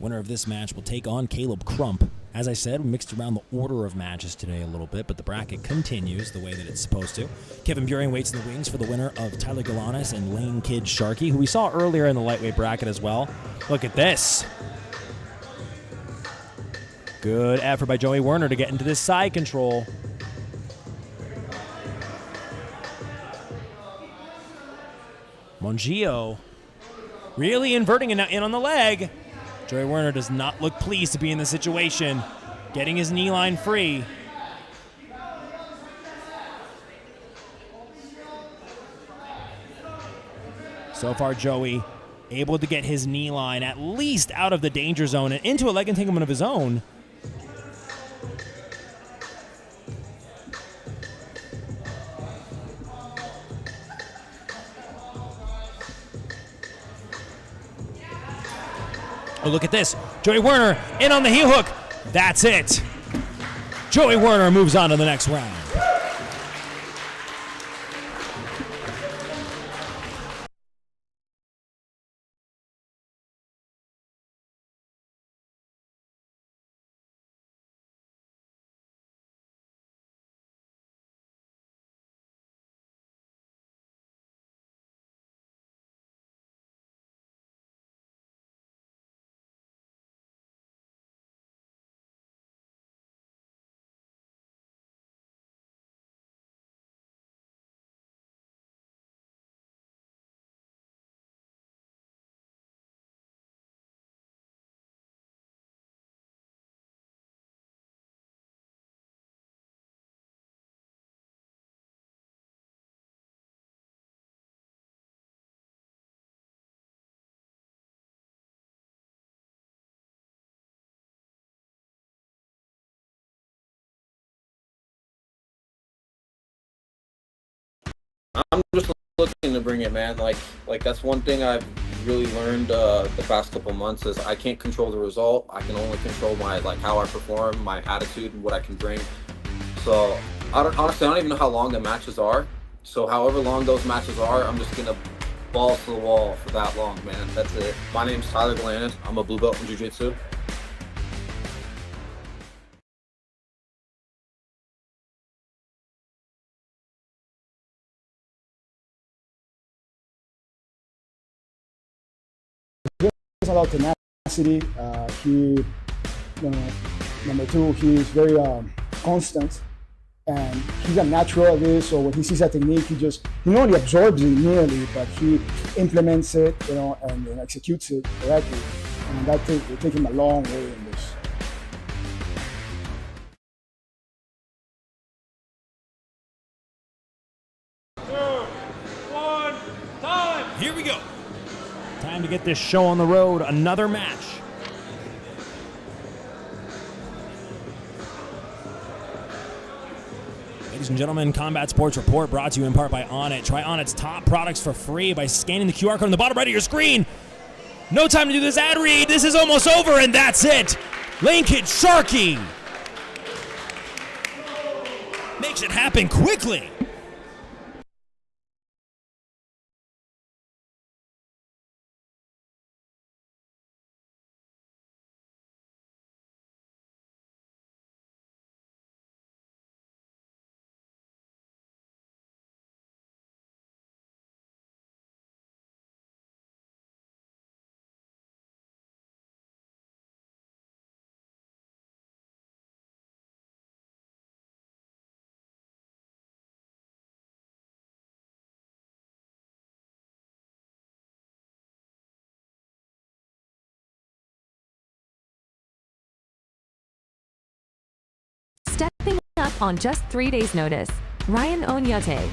Winner of this match will take on Caleb Crump. As I said, we mixed around the order of matches today a little bit, but the bracket continues the way that it's supposed to. Kevin Buring waits in the wings for the winner of Tyler Galanis and Lane Kidd-Sharkey, who we saw earlier in the lightweight bracket as well. Look at this. Good effort by Joey Werner to get into this side control. Mongillo really inverting it in on the leg. Joey Werner does not look pleased to be in the situation, getting his knee line free. So far, Joey able to get his knee line at least out of the danger zone and into a leg entanglement of his own. Oh, look at this. Joey Werner in on the heel hook. That's it. Joey Werner moves on to the next round. I'm just looking to bring it, man. Like that's one thing I've really learned the past couple months is I can't control the result. I can only control my how I perform, my attitude, and what I can bring. So honestly, I don't even know how long the matches are. So however long those matches are, I'm just gonna balls to the wall for that long, man. That's it. My name's Tyler Galanis. I'm a blue belt in jiu-jitsu. About tenacity. He Number two, he's very constant, and he's a natural at this. So when he sees a technique, he not only absorbs it immediately, but he implements it, and executes it correctly. And that will take him a long way in this. Here we go. Time to get this show on the road. Another match. Ladies and gentlemen, Combat Sports Report brought to you in part by Onnit. Try Onnit's top products for free by scanning the QR code on the bottom right of your screen. No time to do this ad read. This is almost over, and that's it. Kidd-Sharkey makes it happen quickly. Stepping up on just 3 days' notice, Ryan Onyate.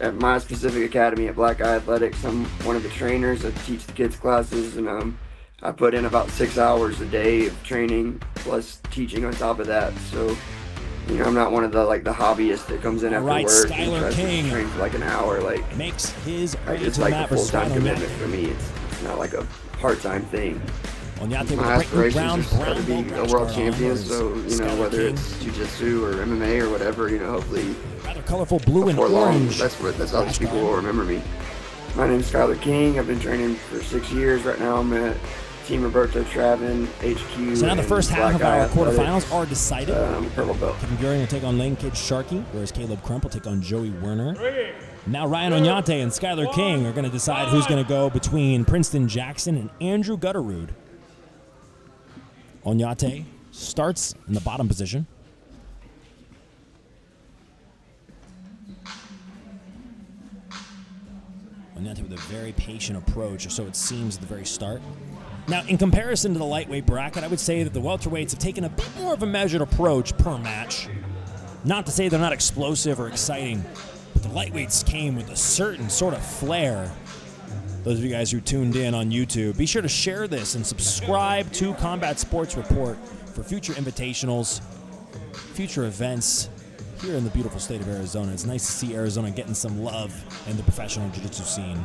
At my specific academy at Black Eye Athletics, I'm one of the trainers. I teach the kids classes, and I put in about 6 hours a day of training plus teaching on top of that. So, I'm not one of the hobbyists that comes in after work and tries to train for like an hour. Like, makes his it's like a full-time commitment for me. It's not like a part-time thing. My aspirations are to be a world champion, so, whether it's jiu-jitsu or MMA or whatever, hopefully rather colorful blue and orange. That's how these people will remember me. My name is Skylar King. I've been training for 6 years. Right now I'm at Team Roberto Travin, HQ. So now the first half of our quarterfinals are decided. Purple belt. Kevin Guerin will take on Kidd-Sharkey, whereas Caleb Crump will take on Joey Werner. Now Ryan Onyate and Skylar King are going to decide who's going to go between Princeton Jackson and Andrew Gutterud. Onyate starts in the bottom position. Onyate with a very patient approach, or so it seems at the very start. Now, in comparison to the lightweight bracket, I would say that the welterweights have taken a bit more of a measured approach per match. Not to say they're not explosive or exciting, but the lightweights came with a certain sort of flair. Those of you guys who tuned in on YouTube, be sure to share this and subscribe to Combat Sports Report for future invitationals, future events here in the beautiful state of Arizona. It's nice to see Arizona getting some love in the professional jiu-jitsu scene.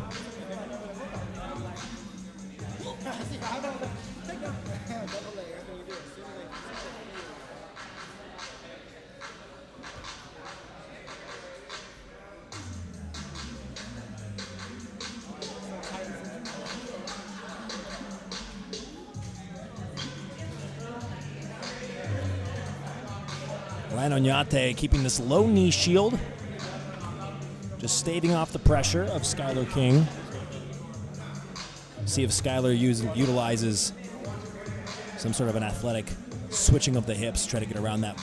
Ryan Onyate keeping this low knee shield, just staving off the pressure of Skylar King. See if Skylar utilizes some sort of an athletic switching of the hips, try to get around that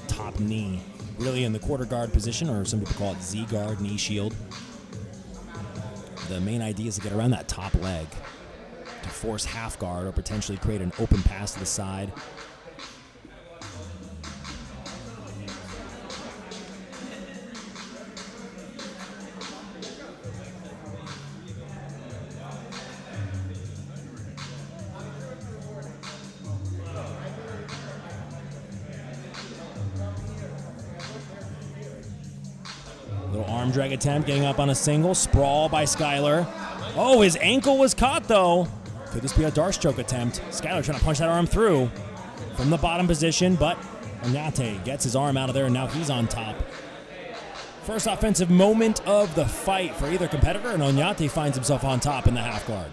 top knee. Really in the quarter guard position, or some people call it Z guard, knee shield. The main idea is to get around that top leg to force half guard or potentially create an open pass to the side. Arm drag attempt, getting up on a single. Sprawl by Skylar. Oh, his ankle was caught, though. Could this be a dart stroke attempt? Skylar trying to punch that arm through from the bottom position, but Onyate gets his arm out of there, and now he's on top. First offensive moment of the fight for either competitor, and Oñate finds himself on top in the half guard.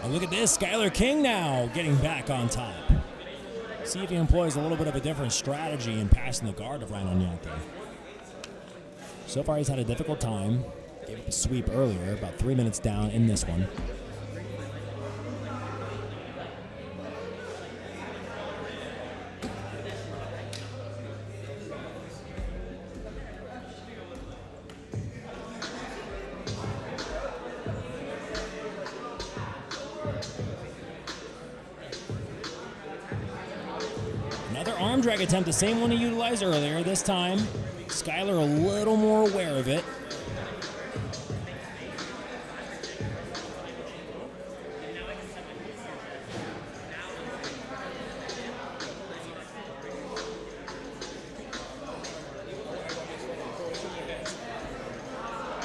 And look at this, Skylar King now getting back on top. See if he employs a little bit of a different strategy in passing the guard of Ryan Oñate. So far he's had a difficult time. Gave up a sweep earlier, about 3 minutes down in this one. Arm drag attempt, the same one he utilized earlier. This time, Skylar a little more aware of it.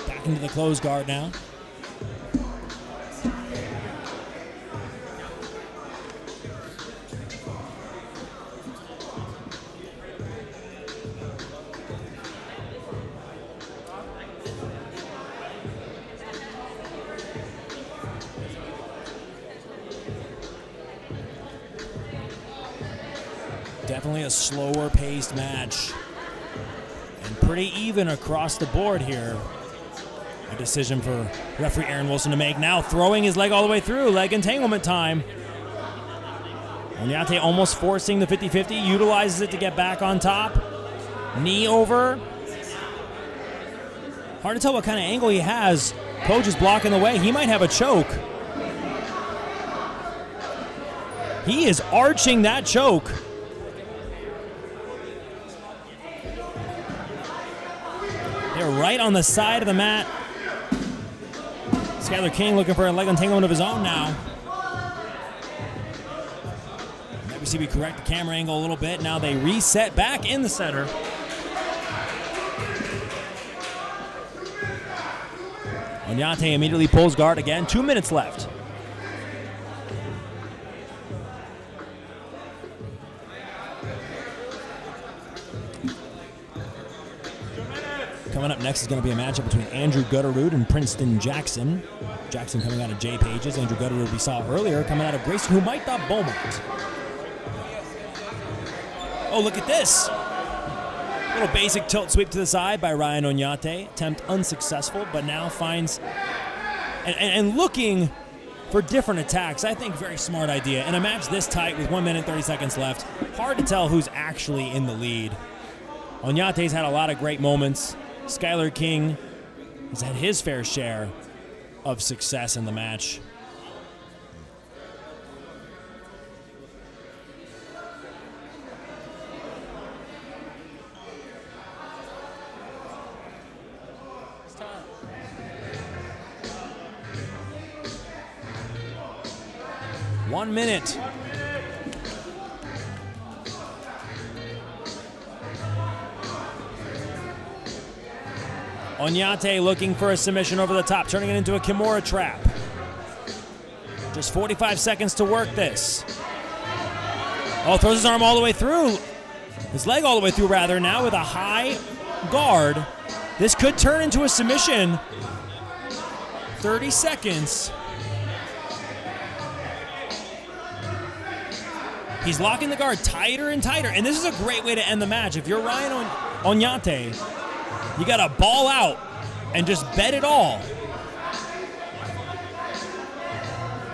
Back into the closed guard now. Definitely a slower paced match. And pretty even across the board here. A decision for referee Aaron Wilson to make now, throwing his leg all the way through. Leg entanglement time. Oñate almost forcing the 50-50, utilizes it to get back on top. Knee over. Hard to tell what kind of angle he has. Coach is blocking the way. He might have a choke. He is arching that choke. They're right on the side of the mat. Skylar King looking for a leg entanglement of his own now. Maybe see we correct the camera angle a little bit. Now they reset back in the center. Oñate immediately pulls guard again. 2 minutes left. Coming up next is going to be a matchup between Andrew Gutterud and Princeton Jackson. Jackson coming out of J. Pages. Andrew Gutterud we saw earlier coming out of Grayson Humaita Beaumont. Oh, look at this. Little basic tilt sweep to the side by Ryan Oñate. Attempt unsuccessful, but now finds and looking for different attacks. I think very smart idea. In a match this tight with 1 minute, 30 seconds left, hard to tell who's actually in the lead. Oñate's had a lot of great moments. Skylar King has had his fair share of success in the match. One minute. Oñate looking for a submission over the top, turning it into a Kimura trap. Just 45 seconds to work this. Oh, throws his arm all the way through. His leg all the way through, rather, now with a high guard. This could turn into a submission. 30 seconds. He's locking the guard tighter and tighter, and this is a great way to end the match. If you're Ryan Oñate, you got to ball out and just bet it all.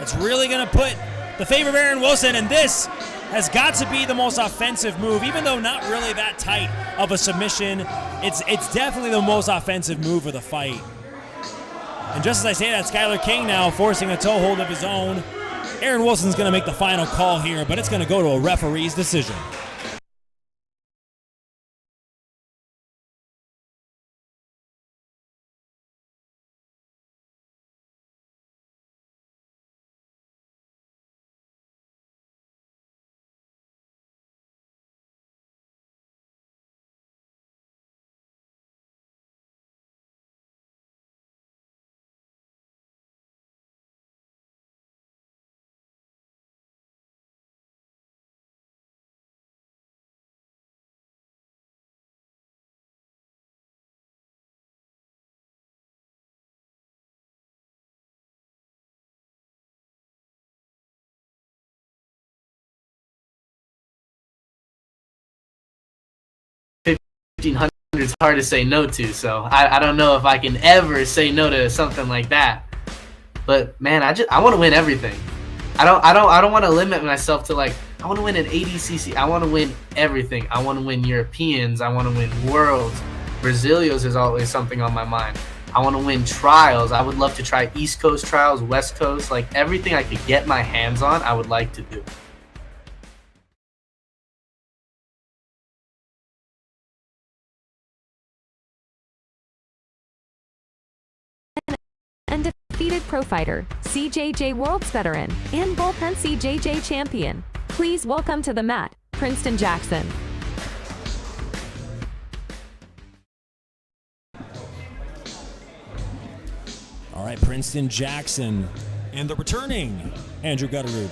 It's really going to put the favor of Aaron Wilson, and this has got to be the most offensive move, even though not really that tight of a submission. It's definitely the most offensive move of the fight. And just as I say that, Skylar King now forcing a toe hold of his own. Aaron Wilson's going to make the final call here, but it's going to go to a referee's decision. 1500 is hard to say no to, so I don't know if I can ever say no to something like that. But man, I want to win everything. I don't want to limit myself to like, I want to win an ADCC. I want to win everything. I want to win Europeans. I want to win Worlds. Brazilios is always something on my mind. I want to win trials. I would love to try East Coast trials, West Coast, like everything I could get my hands on, I would like to do. Undefeated pro fighter, CJJ Worlds veteran, and bullpen CJJ champion. Please welcome to the mat, Princeton Jackson. All right, Princeton Jackson and the returning Andrew Gutterud.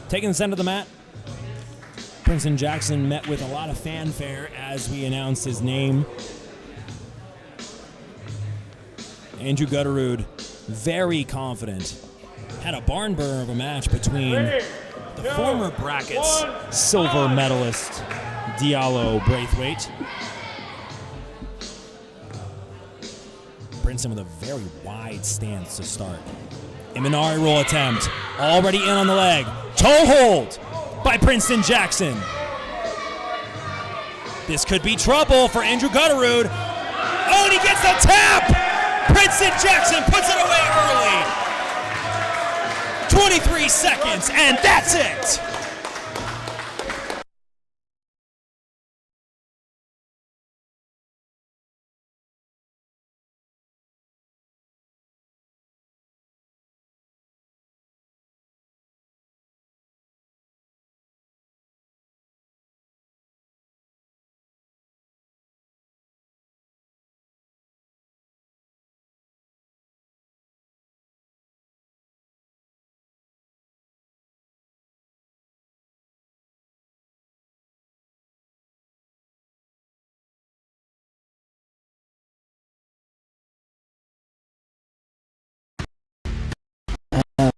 Taking the center of the mat, Princeton Jackson met with a lot of fanfare as we announced his name. Andrew Gutterud, very confident. Had a barn burner of a match between the former brackets silver medalist Diallo Braithwaite. Princeton with a very wide stance to start. Imanari roll attempt, already in on the leg. Toe hold by Princeton Jackson. This could be trouble for Andrew Gutterud. Oh, and he gets the tap! Princeton Jackson puts it away early. 23 seconds, and that's it.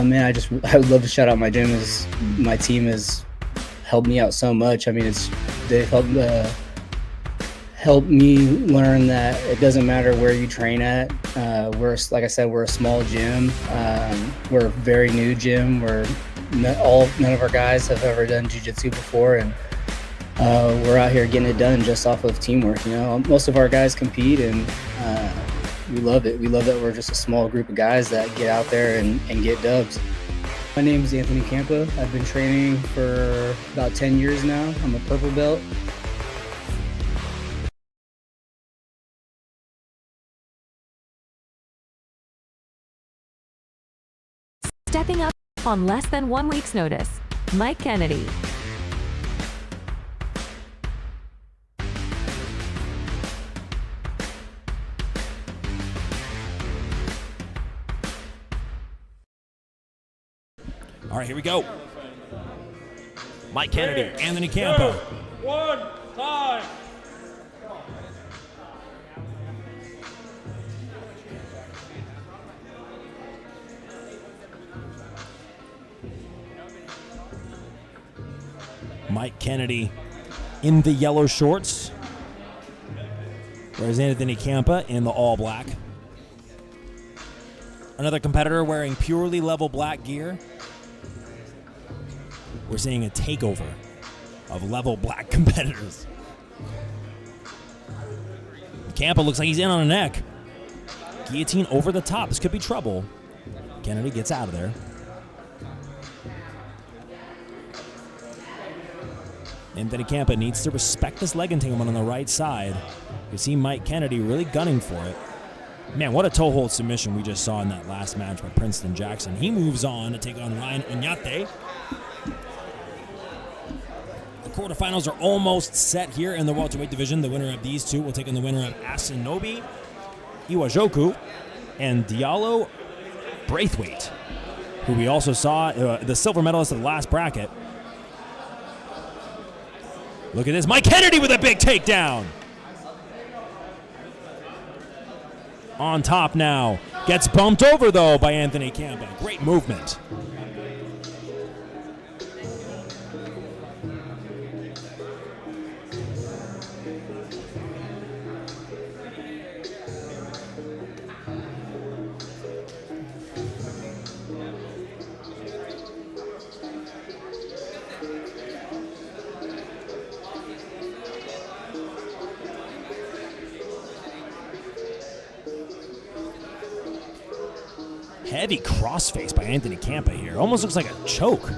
Man, I would love to shout out my gym. As my team has helped me out so much. I mean, they've helped me learn that it doesn't matter where you train at. Like I said, we're a small gym. We're a very new gym. None of our guys have ever done jiu-jitsu before, and we're out here getting it done just off of teamwork. You know, most of our guys compete, and we love it. We love that we're just a small group of guys that get out there and get dubs. My name is Anthony Campa. I've been training for about 10 years now. I'm a purple belt. Stepping up on less than 1 week's notice, Mike Kennedy. All right, here we go. Mike Kennedy, Anthony Campa. 1, time. Mike Kennedy in the yellow shorts, whereas Anthony Campa in the all black. Another competitor wearing purely level black gear. We're seeing a takeover of level black competitors. Campa looks like he's in on a neck. Guillotine over the top. This could be trouble. Kennedy gets out of there. Anthony Campa needs to respect this leg entanglement on the right side. You see Mike Kennedy really gunning for it. Man, what a toe hold submission we just saw in that last match by Princeton Jackson. He moves on to take on Ryan Oñate. The quarterfinals are almost set here in the welterweight division. The winner of these two will take on the winner of Asinobi, Iwuajoku, and Diallo Braithwaite, who we also saw the silver medalist of the last bracket. Look at this. Mike Kennedy with a big takedown. On top now. Gets bumped over, though, by Anthony Campa. Great movement. Heavy crossface by Anthony Campa here. Almost looks like a choke.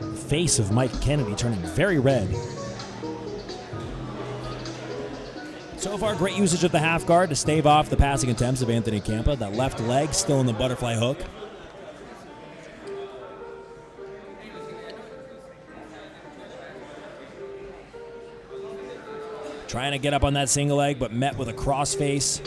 The face of Mike Kennedy turning very red. So far, great usage of the half guard to stave off the passing attempts of Anthony Campa. That left leg still in the butterfly hook. Trying to get up on that single leg, but met with a crossface.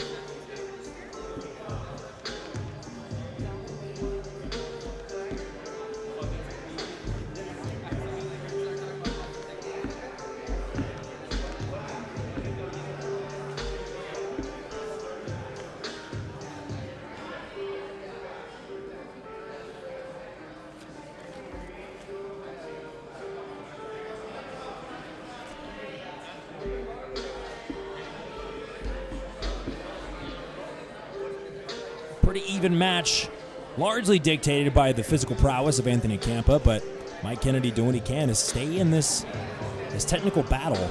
Pretty even match, largely dictated by the physical prowess of Anthony Campa, but Mike Kennedy doing what he can to stay in this technical battle.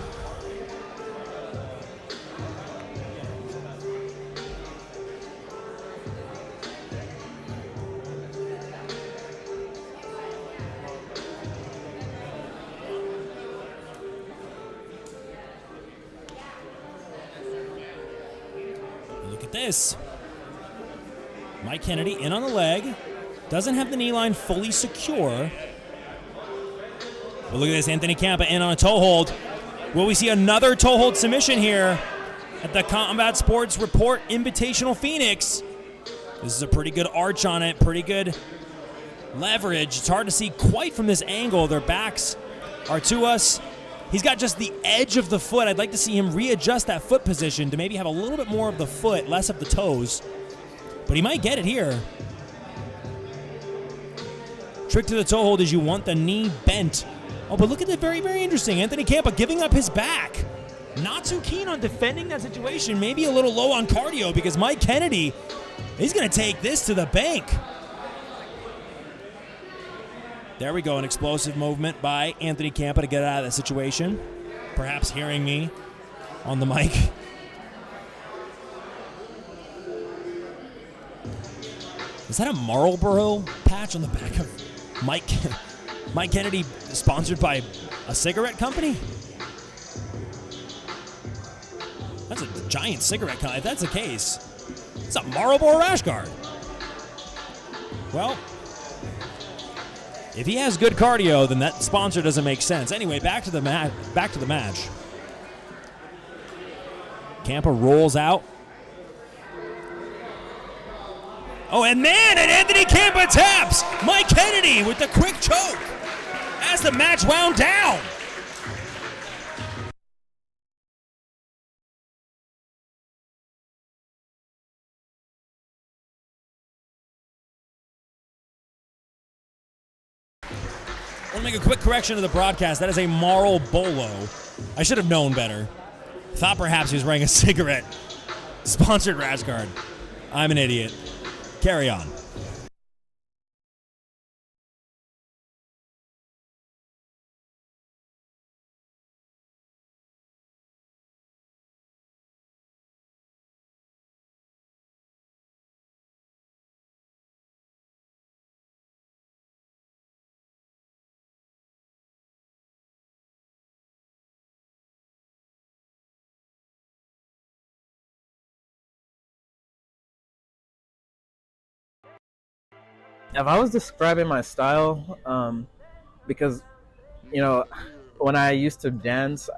Look at this. Mike Kennedy in on the leg. Doesn't have the knee line fully secure. But look at this, Anthony Campa in on a toe hold. Will we see another toe hold submission here at the Combat Sports Report Invitational Phoenix? This is a pretty good arch on it, pretty good leverage. It's hard to see quite from this angle. Their backs are to us. He's got just the edge of the foot. I'd like to see him readjust that foot position to maybe have a little bit more of the foot, less of the toes. But he might get it here. Trick to the toe hold is you want the knee bent. Oh, but look at it, very, very interesting. Anthony Campa giving up his back. Not too keen on defending that situation. Maybe a little low on cardio because Mike Kennedy, he's going to take this to the bank. There we go, an explosive movement by Anthony Campa to get out of that situation. Perhaps hearing me on the mic. Is that a Marlboro patch on the back of Mike Kennedy, sponsored by a cigarette company? That's a giant cigarette company. If that's the case, it's a Marlboro rash guard. Well, if he has good cardio, then that sponsor doesn't make sense. Anyway, back to the match. Campa rolls out. Oh, and Anthony Campa taps Mike Kennedy with the quick choke as the match wound down. I want to make a quick correction to the broadcast. That is a Marlboro. I should have known better. Thought perhaps he was wearing a cigarette. Sponsored rash guard. I'm an idiot. Carry on. If I was describing my style, because, you know, when I used to dance,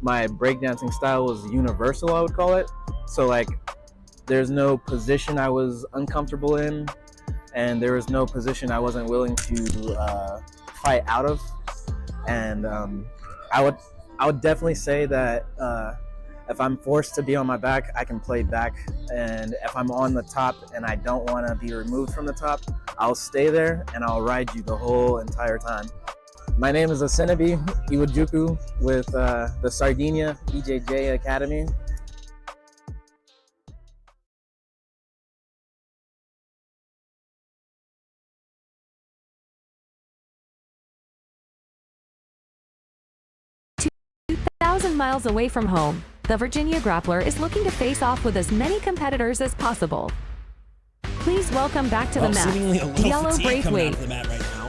my breakdancing style was universal, I would call it. So, like, there's no position I was uncomfortable in, and there was no position I wasn't willing to fight out of. And I would definitely say that if I'm forced to be on my back, I can play back. And if I'm on the top and I don't want to be removed from the top, I'll stay there and I'll ride you the whole entire time. My name is Asinobi Iwuajoku with the Sardinia BJJ Academy. Miles away from home, the Virginia grappler is looking to face off with as many competitors as possible. Please welcome back to the mat, Seemingly a little Diallo fatigue coming out Braithwaite. of the mat right now.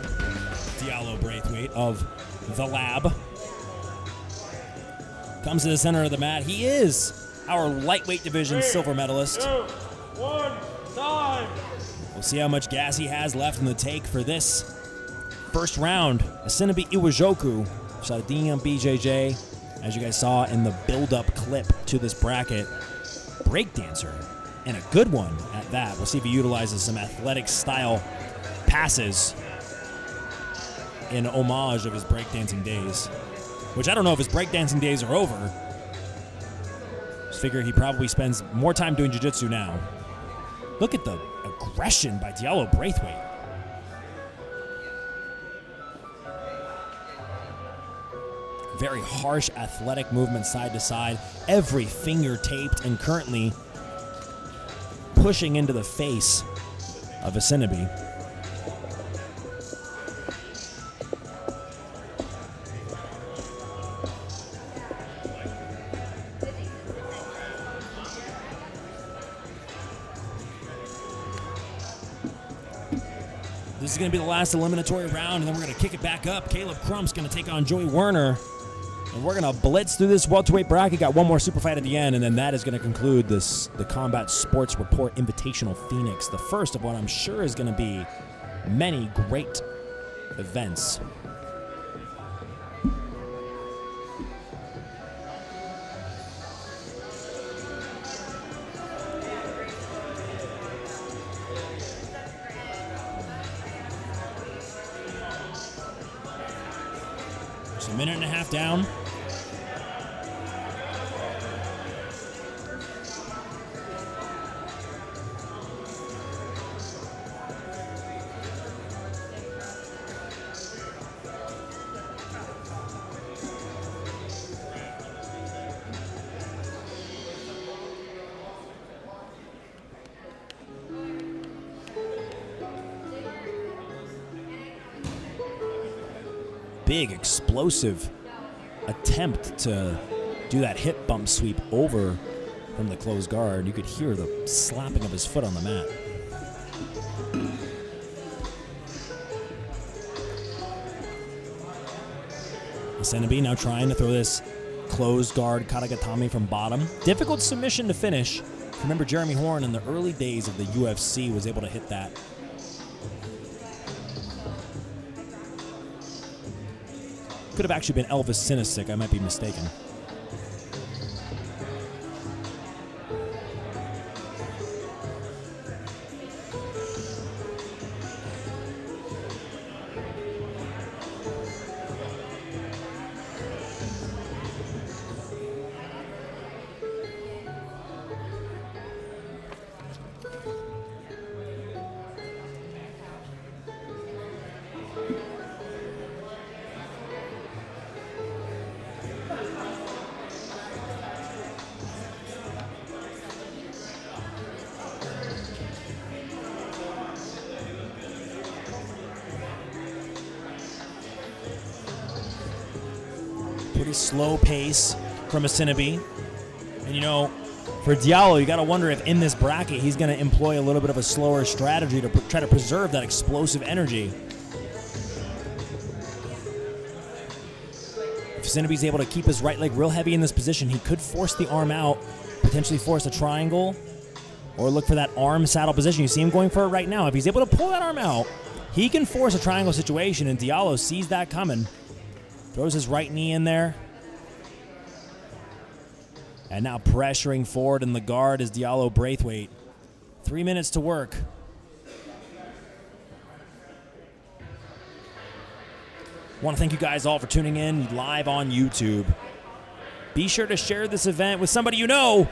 Diallo Braithwaite of the lab. Comes to the center of the mat. He is our lightweight division silver medalist. 2, 1, time. We'll see how much gas he has left in the take for this first round. Asinobi Iwuajoku, Sardinian BJJ, as you guys saw in the build-up clip to this bracket. Breakdancer, and a good one at that. We'll see if he utilizes some athletic style passes in homage of his breakdancing days, which I don't know if his breakdancing days are over. Just figure he probably spends more time doing jiu-jitsu now. Look at the aggression by Diallo Braithwaite. Very harsh athletic movement side to side. Every finger taped and currently pushing into the face of Asinobi. This is going to be the last eliminatory round, and then we're going to kick it back up. Caleb Crump's going to take on Joey Werner. And we're going to blitz through this welterweight bracket. Got one more super fight at the end, and then that is going to conclude the Combat Sports Report Invitational Phoenix, the first of what I'm sure is going to be many great events. Just a minute and a half down. Big explosive attempt to do that hip bump sweep over from the closed guard. You could hear the slapping of his foot on the mat. Asinobi now trying to throw this closed guard katagatame from bottom. Difficult submission to finish. Remember, Jeremy Horn in the early days of the UFC was able to hit that. Could have actually been Elvis Sinisic. I might be mistaken. Pretty slow pace from Asinobi. And you know, for Diallo, you got to wonder if in this bracket he's going to employ a little bit of a slower strategy to try to preserve that explosive energy. If Asinobi's able to keep his right leg real heavy in this position, he could force the arm out, potentially force a triangle, or look for that arm saddle position. You see him going for it right now. If he's able to pull that arm out, he can force a triangle situation, and Diallo sees that coming. Throws his right knee in there. And now pressuring forward in the guard is Diallo Braithwaite. 3 minutes to work. Want to thank you guys all for tuning in live on YouTube. Be sure to share this event with somebody you know.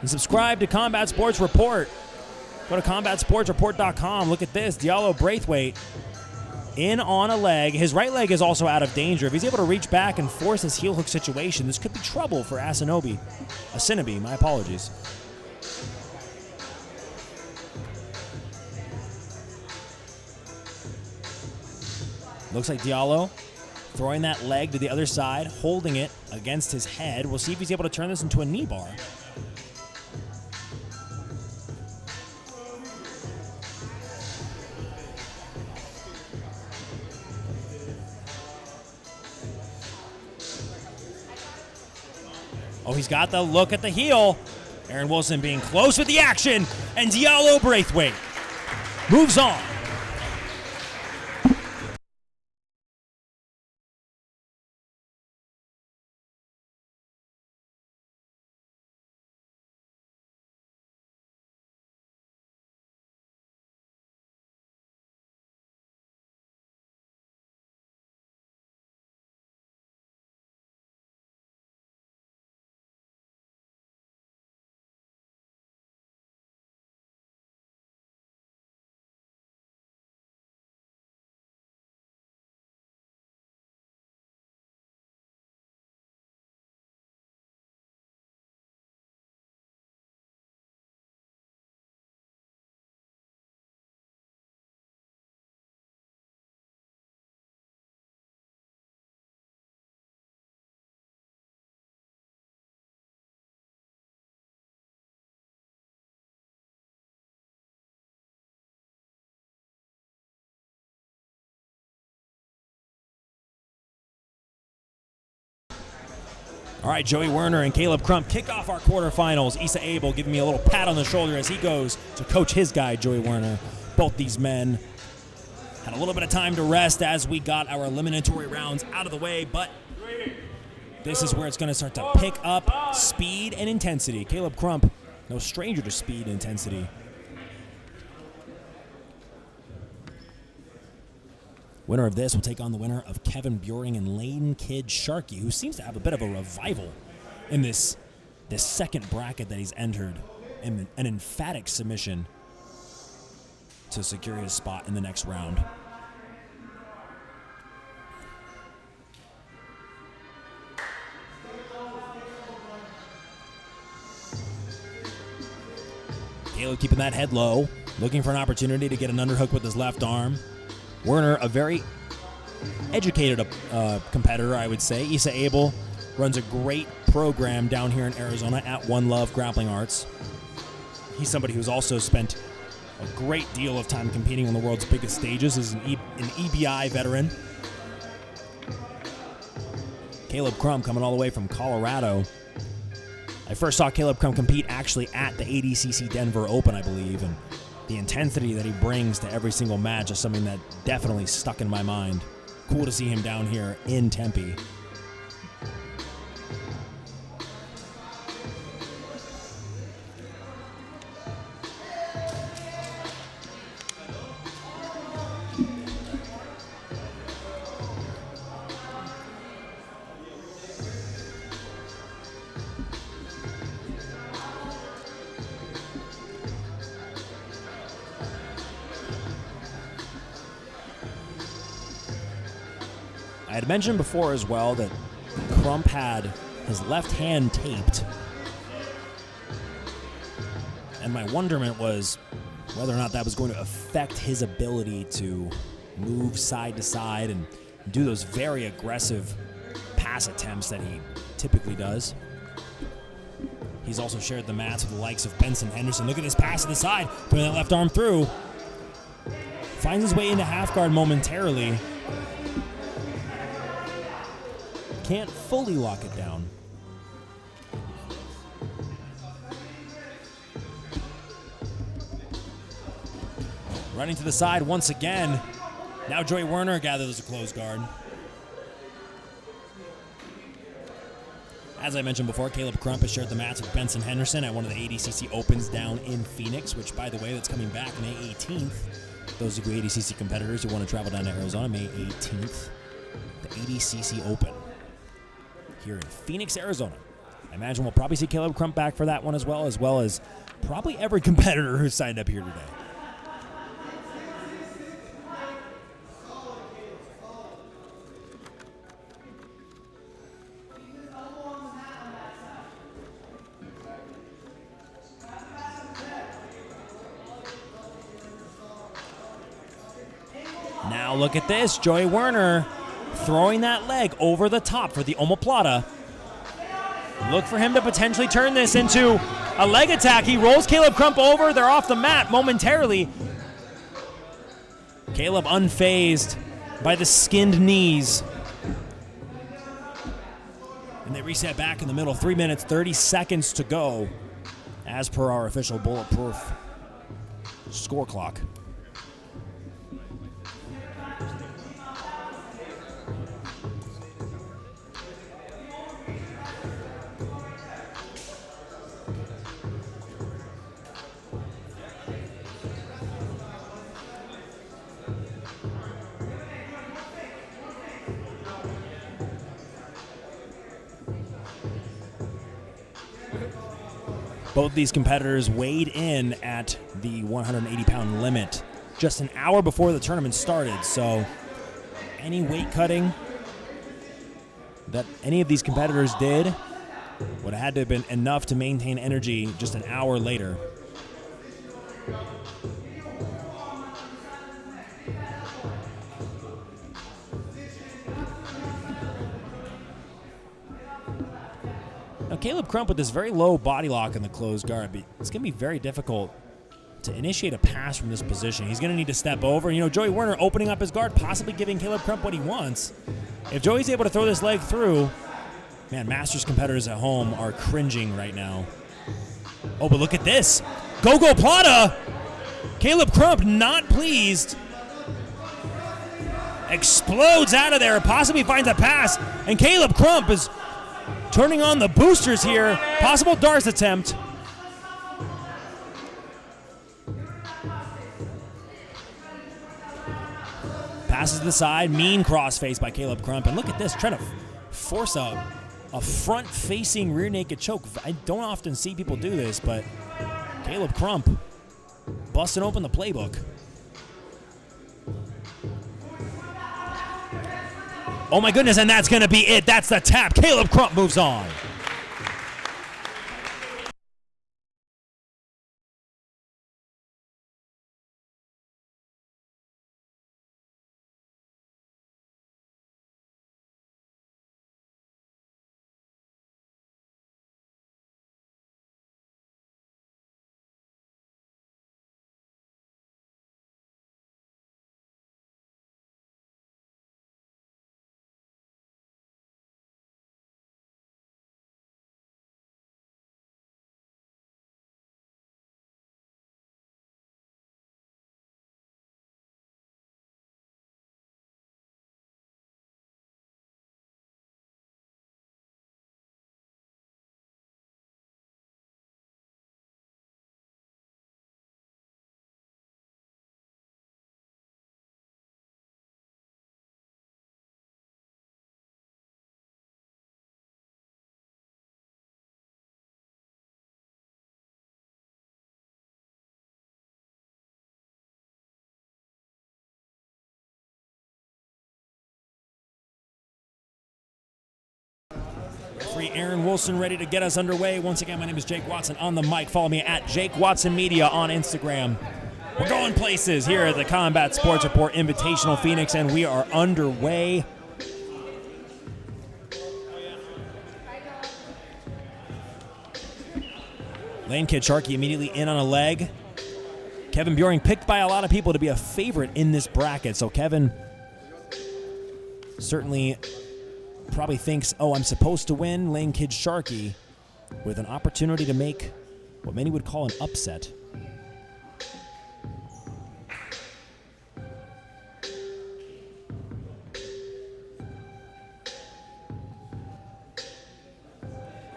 And subscribe to Combat Sports Report. Go to combatsportsreport.com. Look at this. Diallo Braithwaite in on a leg. His right leg is also out of danger. If he's able to reach back and force this heel hook situation, this could be trouble for Asinobi, my apologies. Looks like Diallo throwing that leg to the other side, holding it against his head. We'll see if he's able to turn this into a knee bar. Oh, he's got the look at the heel. Aaron Wilson being close with the action, and Diallo Braithwaite moves on. All right, Joey Werner and Caleb Crump kick off our quarterfinals. Issa Abel giving me a little pat on the shoulder as he goes to coach his guy, Joey Werner. Both these men had a little bit of time to rest as we got our eliminatory rounds out of the way, but this is where it's going to start to pick up speed and intensity. Caleb Crump, no stranger to speed and intensity. Winner of this will take on the winner of Kevin Buring and Layden Kidd-Sharkey, who seems to have a bit of a revival in this second bracket that he's entered, and an emphatic submission to secure his spot in the next round. Caleb keeping that head low, looking for an opportunity to get an underhook with his left arm. Werner, a very educated competitor, I would say. Issa Abel runs a great program down here in Arizona at One Love Grappling Arts. He's somebody who's also spent a great deal of time competing on the world's biggest stages. He's an EBI veteran. Caleb Crump coming all the way from Colorado. I first saw Caleb Crump compete actually at the ADCC Denver Open, I believe, and the intensity that he brings to every single match is something that definitely stuck in my mind. Cool to see him down here in Tempe. I had mentioned before as well that Crump had his left hand taped. And my wonderment was whether or not that was going to affect his ability to move side to side and do those very aggressive pass attempts that he typically does. He's also shared the mats with the likes of Benson Henderson. Look at his pass to the side, putting that left arm through. Finds his way into half guard momentarily. Can't fully lock it down. Running to the side once again. Now Joey Werner gathers a close guard. As I mentioned before, Caleb Crump has shared the mats with Benson Henderson at one of the ADCC Opens down in Phoenix, which, by the way, that's coming back May 18th. Those of you ADCC competitors who want to travel down to Arizona, May 18th, the ADCC Open here in Phoenix, Arizona. I imagine we'll probably see Caleb Crump back for that one as well as probably every competitor who signed up here today. Now look at this, Joey Werner throwing that leg over the top for the omoplata. Look for him to potentially turn this into a leg attack. He rolls Caleb Crump over. They're off the mat momentarily. Caleb unfazed by the skinned knees. And they reset back in the middle. 3 minutes, 30 seconds to go, as per our official Bulletproof score clock. Both these competitors weighed in at the 180-pound limit just an hour before the tournament started. So any weight cutting that any of these competitors did would have had to have been enough to maintain energy just an hour later. Now, Caleb Crump with this very low body lock in the closed guard, it's going to be very difficult to initiate a pass from this position. He's going to need to step over. You know, Joey Werner opening up his guard, possibly giving Caleb Crump what he wants. If Joey's able to throw this leg through, man, Masters competitors at home are cringing right now. Oh, but look at this. Go Plata! Caleb Crump not pleased. Explodes out of there, possibly finds a pass, and Caleb Crump is turning on the boosters here. Possible Darce attempt. Passes to the side. Mean crossface by Caleb Crump. And look at this, trying to force a front-facing rear naked choke. I don't often see people do this, but Caleb Crump busting open the playbook. Oh my goodness, and that's going to be it. That's the tap. Caleb Crump moves on. Referee Aaron Wilson ready to get us underway. Once again, my name is Jake Watson on the mic. Follow me at Jake Watson Media on Instagram. We're going places here at the Combat Sports Report Invitational Phoenix, and we are underway. Lane Kidd-Sharkey immediately in on a leg. Kevin Buring picked by a lot of people to be a favorite in this bracket, so Kevin certainly probably thinks, oh, I'm supposed to win. Lane Kidd-Sharkey with an opportunity to make what many would call an upset.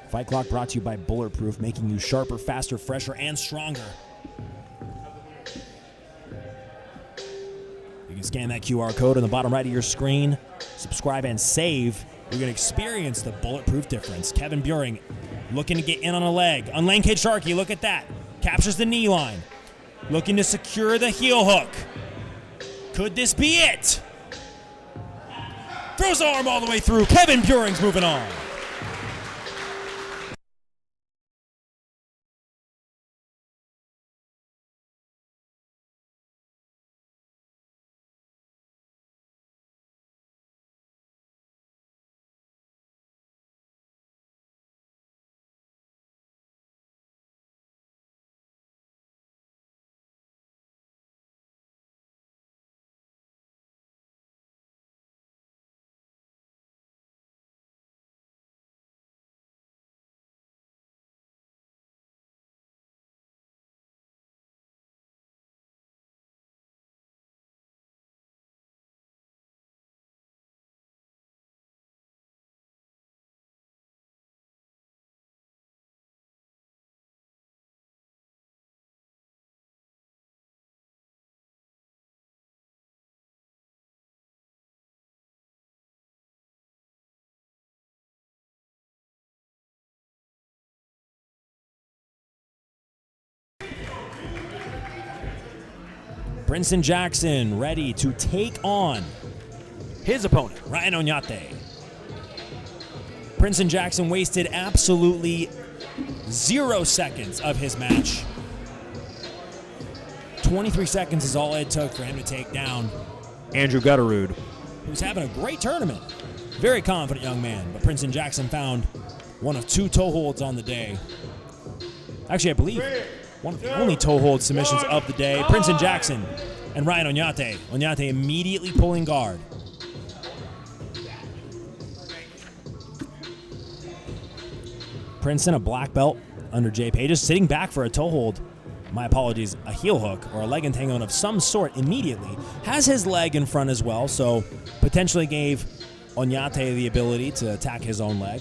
Fight Clock brought to you by Bulletproof, making you sharper, faster, fresher, and stronger. You can scan that QR code on the bottom right of your screen, subscribe and save. You're going to experience the Bulletproof difference. Kevin Buring looking to get in on a leg. On Lane Kidd-Sharkey, look at that. Captures the knee line. Looking to secure the heel hook. Could this be it? Throws the arm all the way through. Kevin Buring's moving on. Princeton Jackson ready to take on his opponent, Ryan Oñate. Princeton Jackson wasted absolutely 0 seconds of his match. 23 seconds is all it took for him to take down Andrew Gutterud, who's having a great tournament. Very confident young man, but Princeton Jackson found one of 2 toe holds on the day. Actually, I believe one of the only toe hold submissions of the day. Princeton Jackson and Ryan Oñate. Oñate immediately pulling guard. Princeton, a black belt under Jay Pages, sitting back for a toe hold. My apologies, a heel hook or a leg entanglement of some sort immediately. Has his leg in front as well, so potentially gave Oñate the ability to attack his own leg.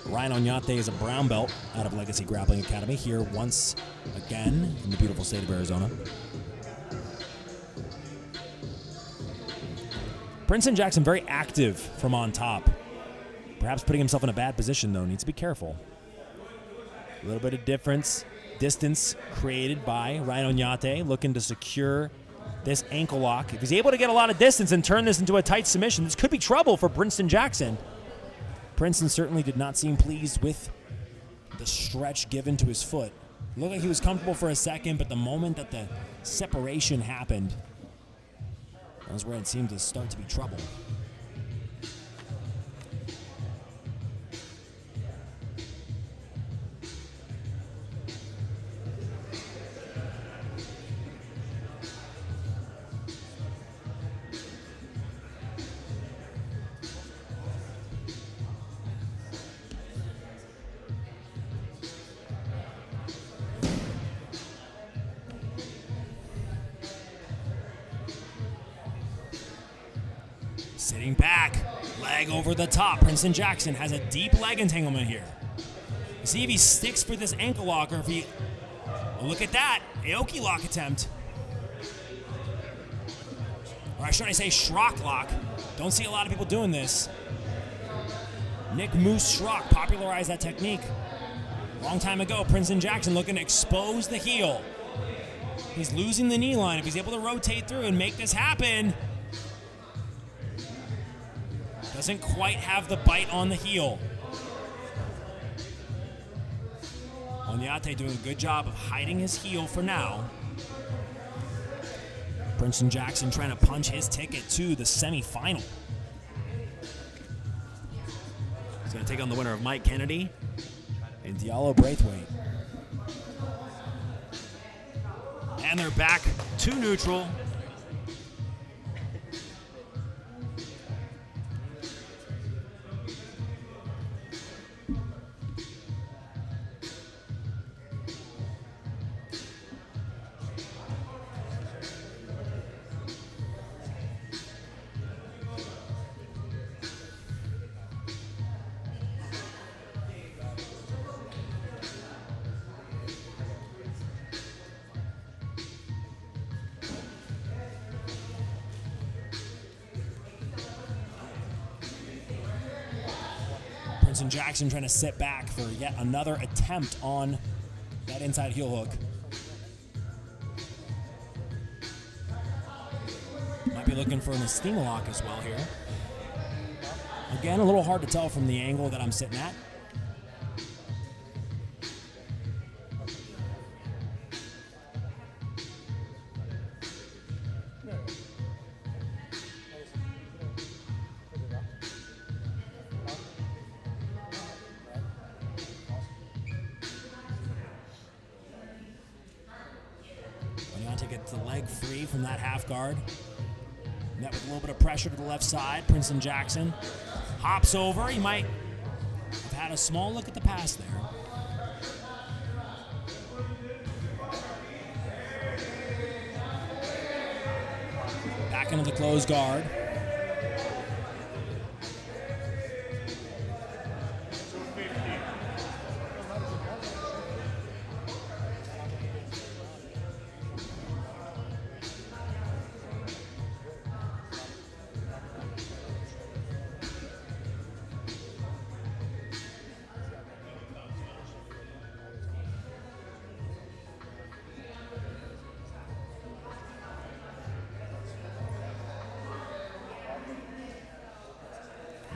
Ryan Oñate is a brown belt out of Legacy Grappling Academy, here once again in the beautiful state of Arizona. Princeton Jackson very active from on top. Perhaps putting himself in a bad position, though. Needs to be careful. A little bit of distance created by Ryan Oñate, looking to secure this ankle lock. If he's able to get a lot of distance and turn this into a tight submission, this could be trouble for Princeton Jackson. Princeton certainly did not seem pleased with the stretch given to his foot. It looked like he was comfortable for a second, but the moment that the separation happened, that was where it seemed to start to be trouble. Sitting back, leg over the top. Princeton Jackson has a deep leg entanglement here. See if he sticks for this ankle lock, or if he... Oh, look at that, Aoki lock attempt. Or should I say Schrock lock. Don't see a lot of people doing this. Nick Moose Schrock popularized that technique long time ago. Princeton Jackson looking to expose the heel. He's losing the knee line. If he's able to rotate through and make this happen, doesn't quite have the bite on the heel. Oñate doing a good job of hiding his heel for now. Princeton Jackson trying to punch his ticket to the semifinal. He's going to take on the winner of Mike Kennedy and Diallo Braithwaite. And they're back to neutral. Princeton Jackson trying to sit back for yet another attempt on that inside heel hook. Might be looking for an Estima lock as well here. Again, a little hard to tell from the angle that I'm sitting at. Gets the leg free from that half guard. Met with a little bit of pressure to the left side. Princeton Jackson hops over. He might have had a small look at the pass there. Back into the closed guard.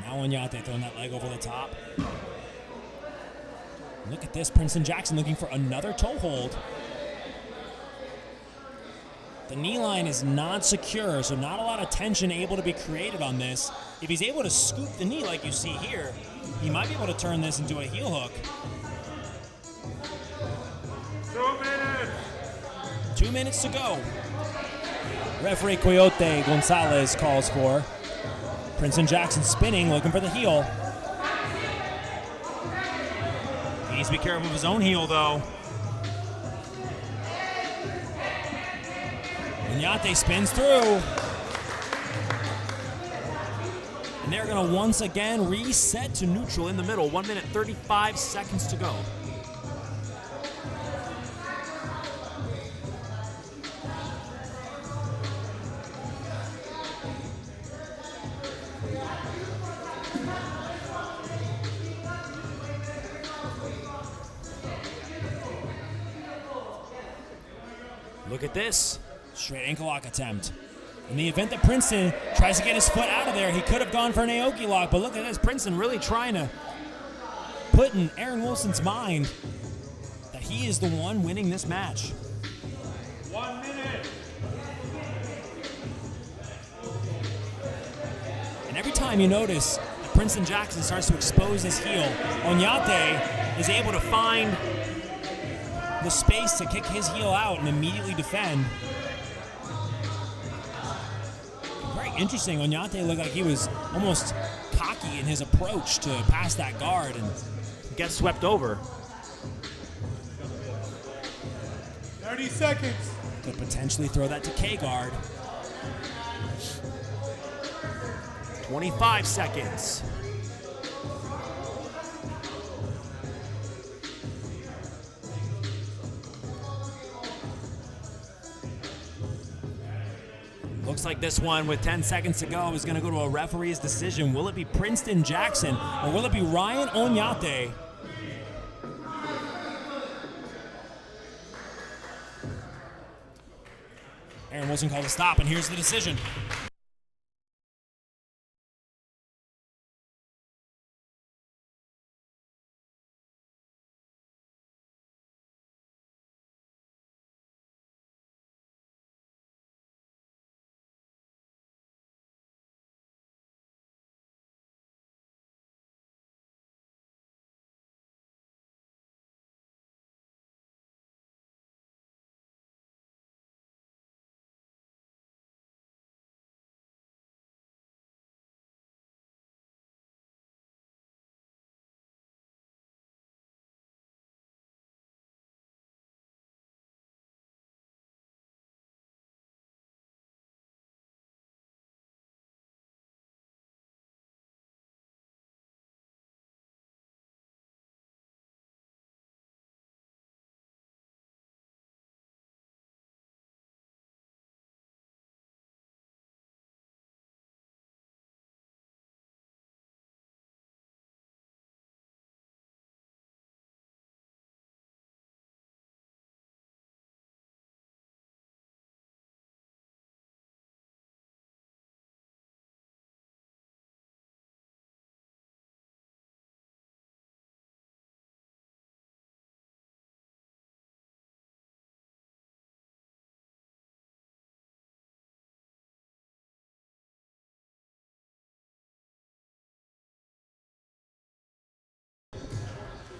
Now Oñate throwing that leg over the top. Look at this, Princeton Jackson looking for another toe hold. The knee line is not secure, so not a lot of tension able to be created on this. If he's able to scoop the knee like you see here, he might be able to turn this into a heel hook. 2 minutes. 2 minutes to go. Referee Coyote Gonzalez calls for. Princeton Jackson spinning, looking for the heel. He needs to be careful of his own heel, though. Oñate spins through. And they're going to once again reset to neutral in the middle. 1 minute, 35 seconds to go. Look at this. Straight ankle lock attempt. In the event that Princeton tries to get his foot out of there, he could have gone for an Aoki lock, but look at this. Princeton really trying to put in Aaron Wilson's mind that he is the one winning this match. 1 minute. And every time you notice that Princeton Jackson starts to expose his heel, Oñate is able to find the space to kick his heel out and immediately defend. Very interesting. Oñate looked like he was almost cocky in his approach to pass that guard and get swept over. 30 seconds. Could potentially throw that to K-guard. 25 seconds. Looks like this one with 10 seconds to go is going to go to a referee's decision. Will it be Princeton Jackson or will it be Ryan Oñate? Aaron Wilson called a stop, and here's the decision.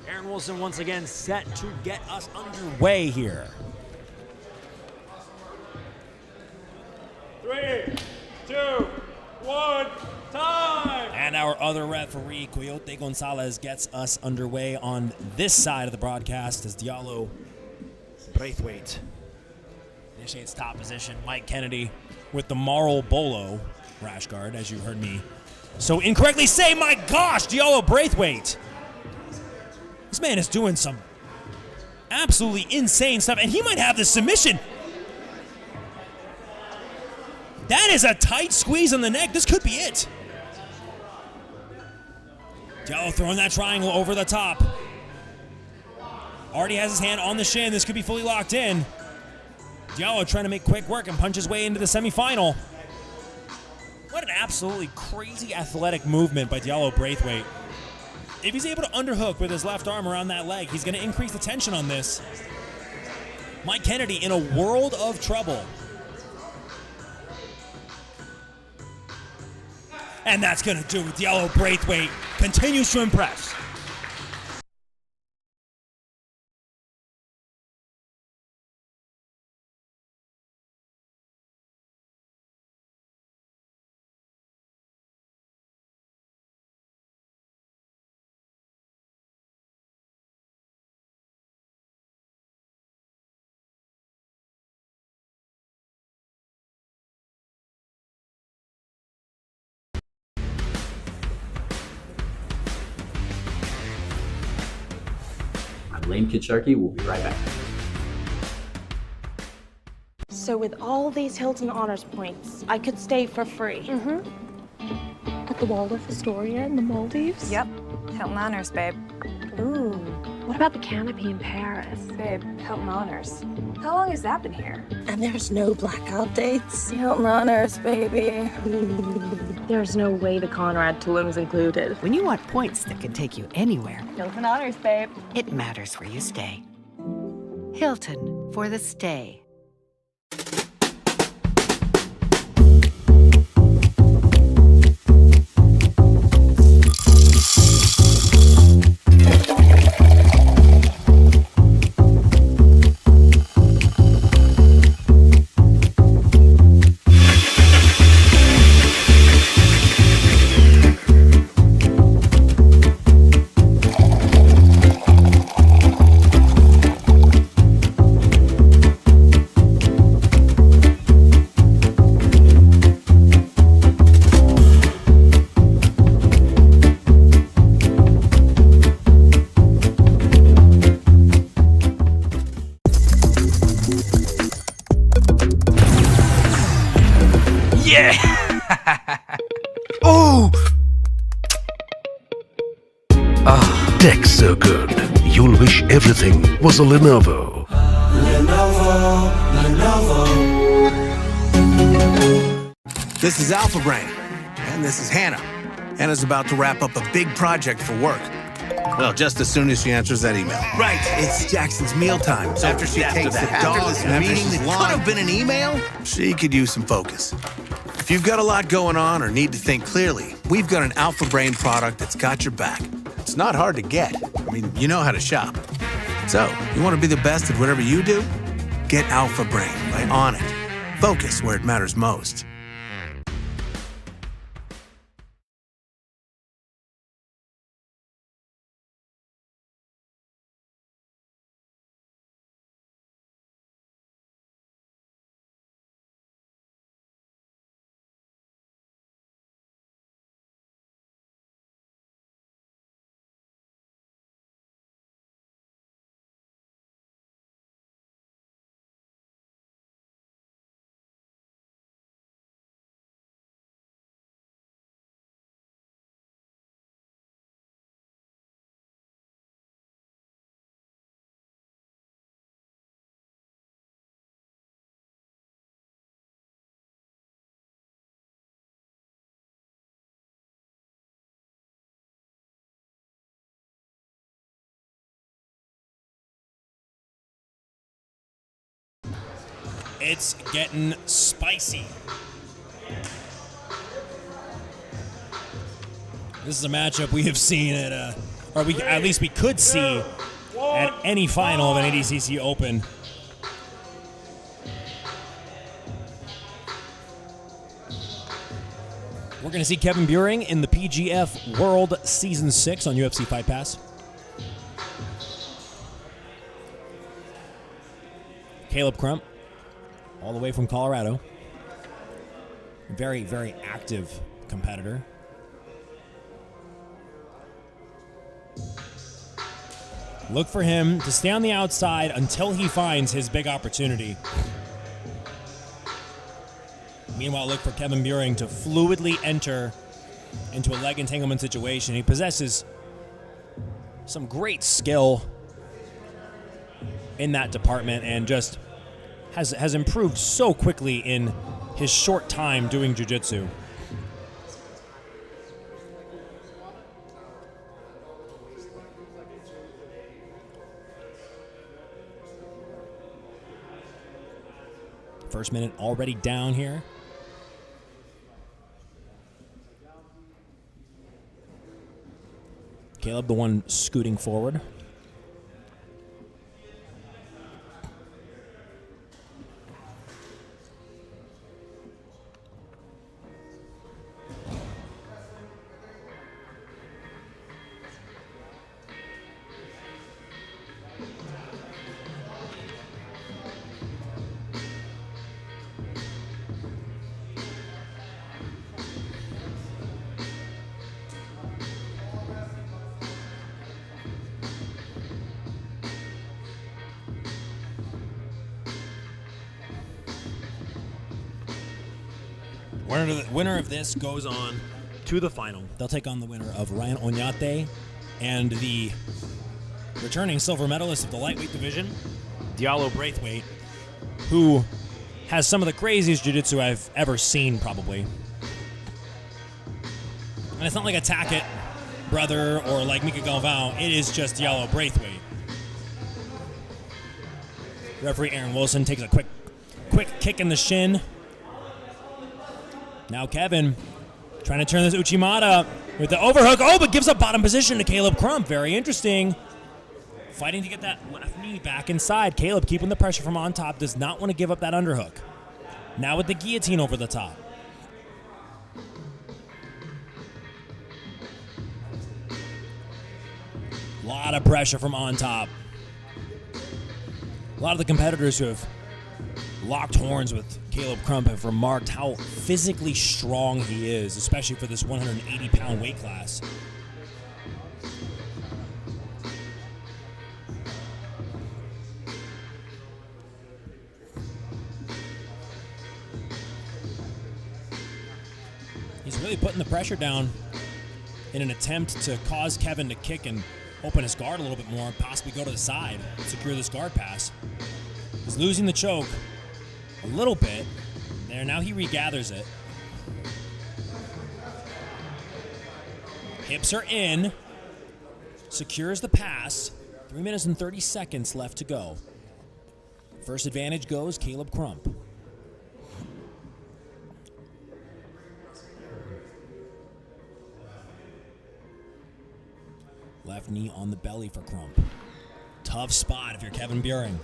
Aaron Wilson once again set to get us underway here. 3, 2, 1, time! And our other referee, Coyote Gonzalez, gets us underway on this side of the broadcast as Diallo, Braithwaite initiates top position. Mike Kennedy with the Marl Bolo rash guard, as you heard me so incorrectly say. My gosh, Diallo Braithwaite. This man is doing some absolutely insane stuff, and he might have the submission. That is a tight squeeze on the neck. This could be it. Diallo throwing that triangle over the top. Already has his hand on the shin. This could be fully locked in. Diallo trying to make quick work and punch his way into the semifinal. What an absolutely crazy athletic movement by Diallo Braithwaite. If he's able to underhook with his left arm around that leg, he's going to increase the tension on this. Mike Kennedy in a world of trouble. And that's going to do it. Diallo Braithwaite continues to impress. Lame Kidd-Sharkey. We'll be right back. So with all these Hilton Honors points, I could stay for free. At the Waldorf Astoria in the Maldives? Yep. Hilton Honors, babe. Ooh. What about the Canopy in Paris? Babe, Hilton Honors. How long has that been here? And there's no blackout dates? Hilton Honors, baby. There's no way the Conrad Tulum's included. When you want points that can take you anywhere, Hilton Honors, babe. it matters where you stay. Hilton for the stay. Tech's so good, you'll wish everything was a Lenovo. This is Alpha Brain, and this is Hannah. Hannah's about to wrap up a big project for work. Well, just as soon as she answers that email. Right, it's Jackson's mealtime. So after she takes the dog to the meeting that could have been an email, she could use some focus. If you've got a lot going on or need to think clearly, we've got an Alpha Brain product that's got your back. It's not hard to get. I mean, you know how to shop. So, you want to be the best at whatever you do? Get Alpha Brain by On It. Focus where it matters most. It's getting spicy. This is a matchup we have seen at, or we at least we could see at any final of an ADCC Open. We're going to see Kevin Buehring in the PGF World Season 6 on UFC Fight Pass. Caleb Crump, all the way from Colorado. Very, very active competitor. Look for him to stay on the outside until he finds his big opportunity. Meanwhile, look for Kevin Buehring to fluidly enter into a leg entanglement situation. He possesses some great skill in that department and just has improved so quickly in his short time doing jiu-jitsu. First minute already down here. Caleb, the one scooting forward. Winner of this goes on to the final. They'll take on the winner of Ryan Oñate and the returning silver medalist of the lightweight division, Diallo Braithwaite, who has some of the craziest jiu-jitsu I've ever seen, probably. And it's not like Attack It brother or like Mika Galvão. It is just Diallo Braithwaite. Referee Aaron Wilson takes a quick kick in the shin. Now Kevin trying to turn this Uchimata with the overhook. Oh, but gives up bottom position to Caleb Crump. Very interesting. Fighting to get that left knee back inside. Caleb keeping the pressure from on top. Does not want to give up that underhook. Now with the guillotine over the top. A lot of pressure from on top. A lot of the competitors who have locked horns with Caleb Crump have remarked how physically strong he is, especially for this 180-pound weight class. He's really putting the pressure down in an attempt to cause Kevin to kick and open his guard a little bit more, possibly go to the side, secure this guard pass. He's losing the choke a little bit. There, now he regathers it. Hips are in. Secures the pass. 3 minutes and 30 seconds left to go. First advantage goes Caleb Crump. Left knee on the belly for Crump. Tough spot if you're Kevin Buehring.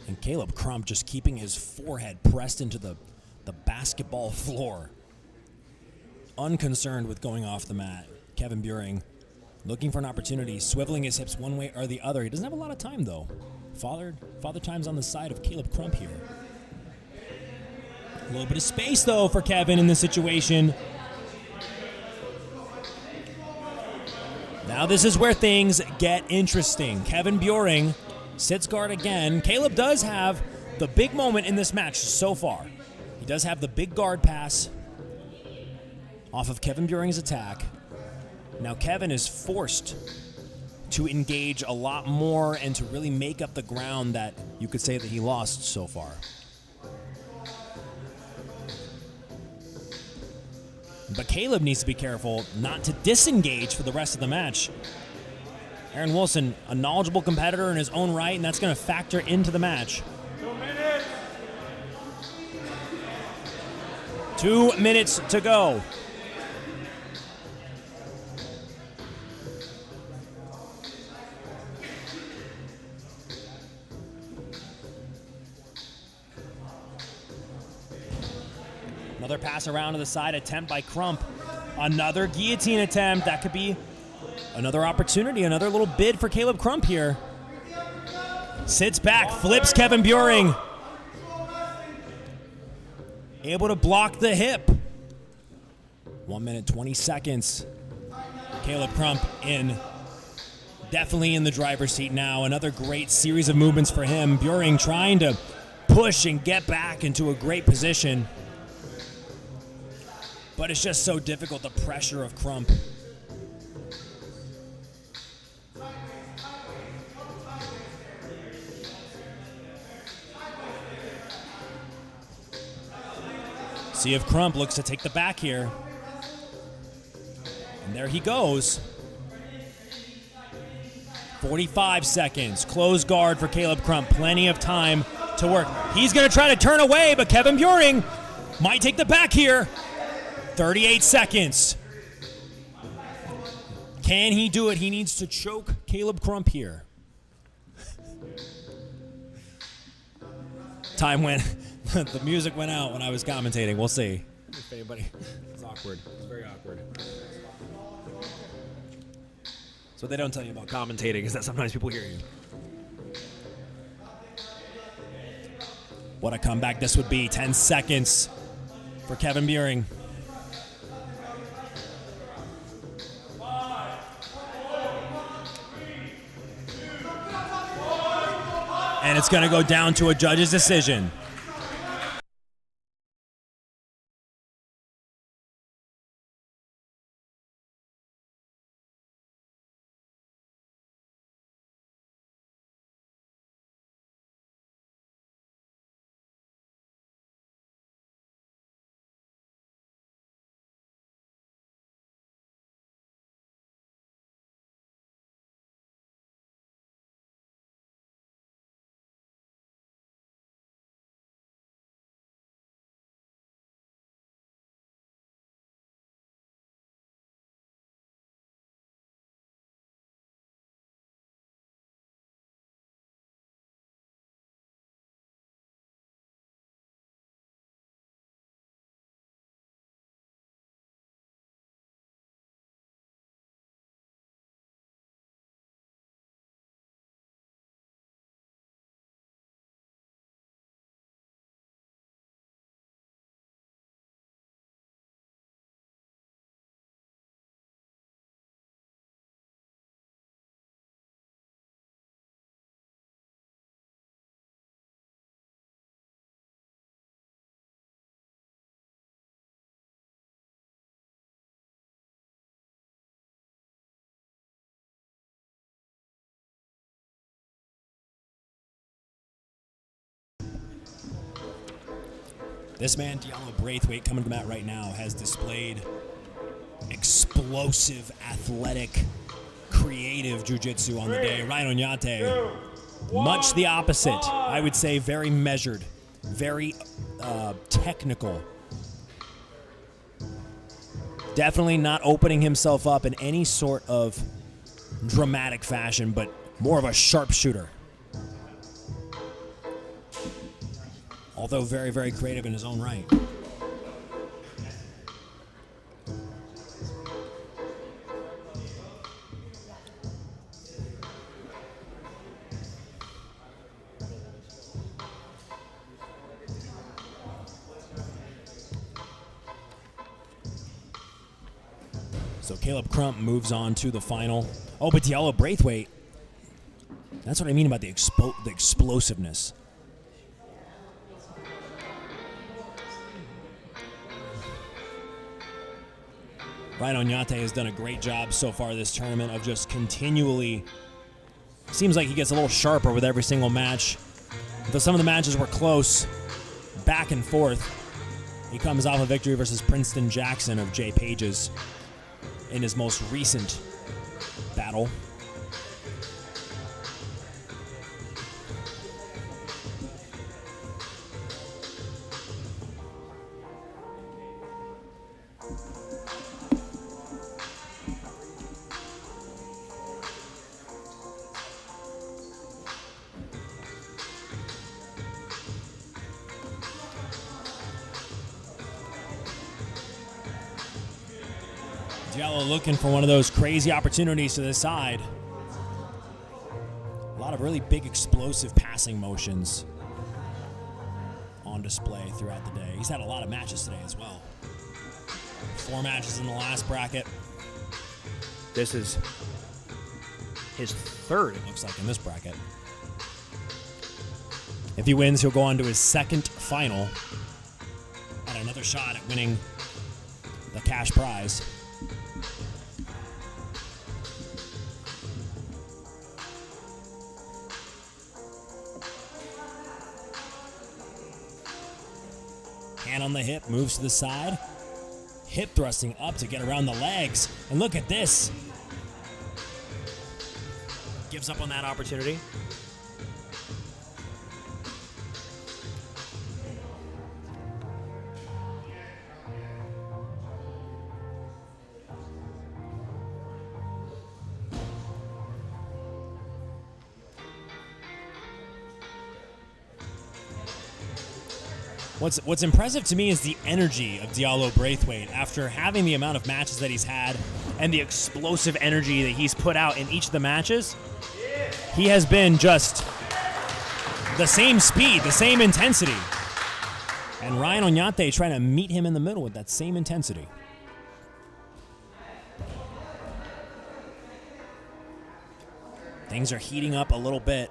And Caleb Crump just keeping his forehead pressed into the basketball floor. Unconcerned with going off the mat. Kevin Buehring looking for an opportunity, swiveling his hips one way or the other. He doesn't have a lot of time, though. Father Time's on the side of Caleb Crump here. A little bit of space, though, for Kevin in this situation. Now this is where things get interesting. Kevin Buehring sits guard again. Caleb does have the big moment in this match so far. He does have the big guard pass off of Kevin Buehring's attack. Now Kevin is forced to engage a lot more and to really make up the ground that you could say that he lost so far. But Caleb needs to be careful not to disengage for the rest of the match. Aaron Wilson, a knowledgeable competitor in his own right, and that's going to factor into the match. 2 minutes. 2 minutes to go. Another pass around to the side attempt by Crump. Another guillotine attempt. That could be another opportunity, another little bid for Caleb Crump here. Sits back, flips Kevin Buehring. Able to block the hip. 1 minute, 20 seconds. Caleb Crump definitely in the driver's seat now. Another great series of movements for him. Buehring trying to push and get back into a great position. But it's just so difficult, the pressure of Crump. See if Crump looks to take the back here. And there he goes. 45 seconds. Close guard for Caleb Crump. Plenty of time to work. He's going to try to turn away, but Kevin Buring might take the back here. 38 seconds. Can he do it? He needs to choke Caleb Crump here. Time went, the music went out when I was commentating. We'll see. If anybody, it's awkward. It's very awkward. So they don't tell you about commentating is that sometimes people hear you. What a comeback this would be. 10 seconds for Kevin Buring. And it's going to go down to a judge's decision. This man, Diallo Braithwaite, coming to the mat right now, has displayed explosive, athletic, creative jiu-jitsu on the day. Ryan Onyate, much the opposite. I would say very measured, very technical. Definitely not opening himself up in any sort of dramatic fashion, but more of a sharpshooter. Although very, very creative in his own right. So Caleb Crump moves on to the final. Oh, but Diallo Braithwaite, that's what I mean about the explosiveness. Ryan Onyate has done a great job so far this tournament of just continually, seems like he gets a little sharper with every single match. Though some of the matches were close, back and forth, he comes off a victory versus Princeton Jackson of Jay Page's in his most recent battle. Diallo looking for one of those crazy opportunities to the side. A lot of really big explosive passing motions on display throughout the day. He's had a lot of matches today as well. 4 matches in the last bracket. This is his 3rd, it looks like, in this bracket. If he wins, he'll go on to his 2nd final and another shot at winning the cash prize. Hand on the hip, moves to the side. Hip thrusting up to get around the legs. And look at this. Gives up on that opportunity. What's impressive to me is the energy of Diallo Braithwaite after having the amount of matches that he's had and the explosive energy that he's put out in each of the matches. He has been just the same speed, the same intensity. And Ryan Oñate trying to meet him in the middle with that same intensity. Things are heating up a little bit.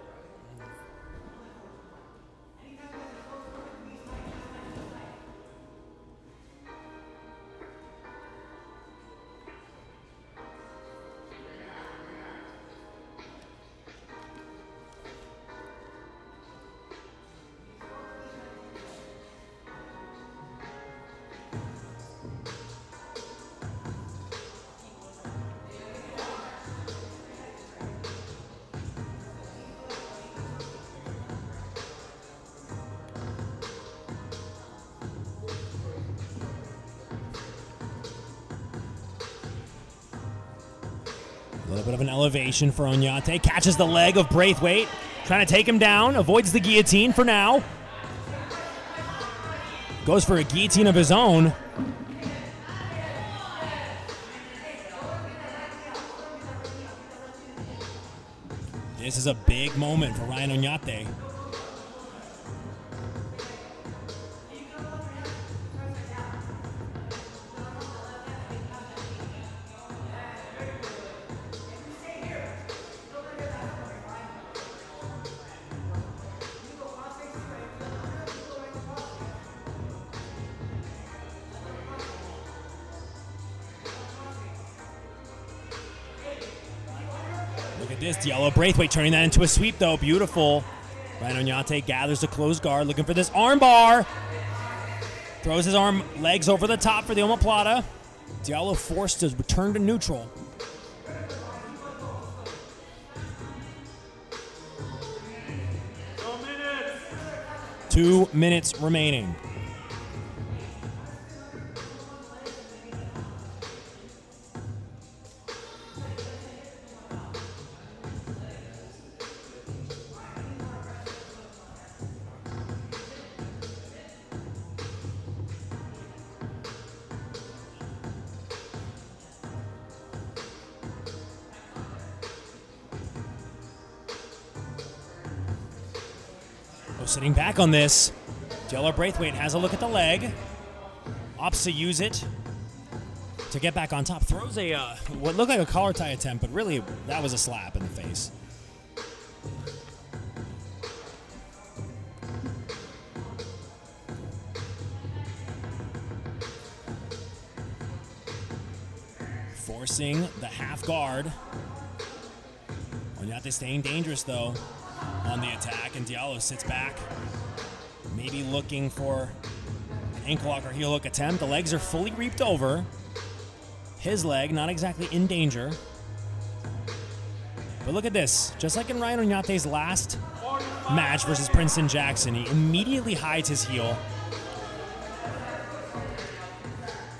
A little bit of an elevation for Oñate. Catches the leg of Braithwaite. Trying to take him down. Avoids the guillotine for now. Goes for a guillotine of his own. This is a big moment for Ryan Oñate. Look at this, Diallo Braithwaite turning that into a sweep though, beautiful. Ryan Oñate gathers a closed guard, looking for this arm bar. Throws his legs over the top for the omoplata. Diallo forced to return to neutral. Two minutes remaining. Sitting back on this, Diallo Braithwaite has a look at the leg, opts to use it to get back on top. Throws a what looked like a collar tie attempt, but really that was a slap in the face. Forcing the half guard. Oñate staying dangerous though on the attack, and Diallo sits back, maybe looking for an ankle lock or heel hook attempt. The legs are fully reaped over. His leg not exactly in danger. But look at this. Just like in Ryan Oñate's last match versus Princeton Jackson, he immediately hides his heel.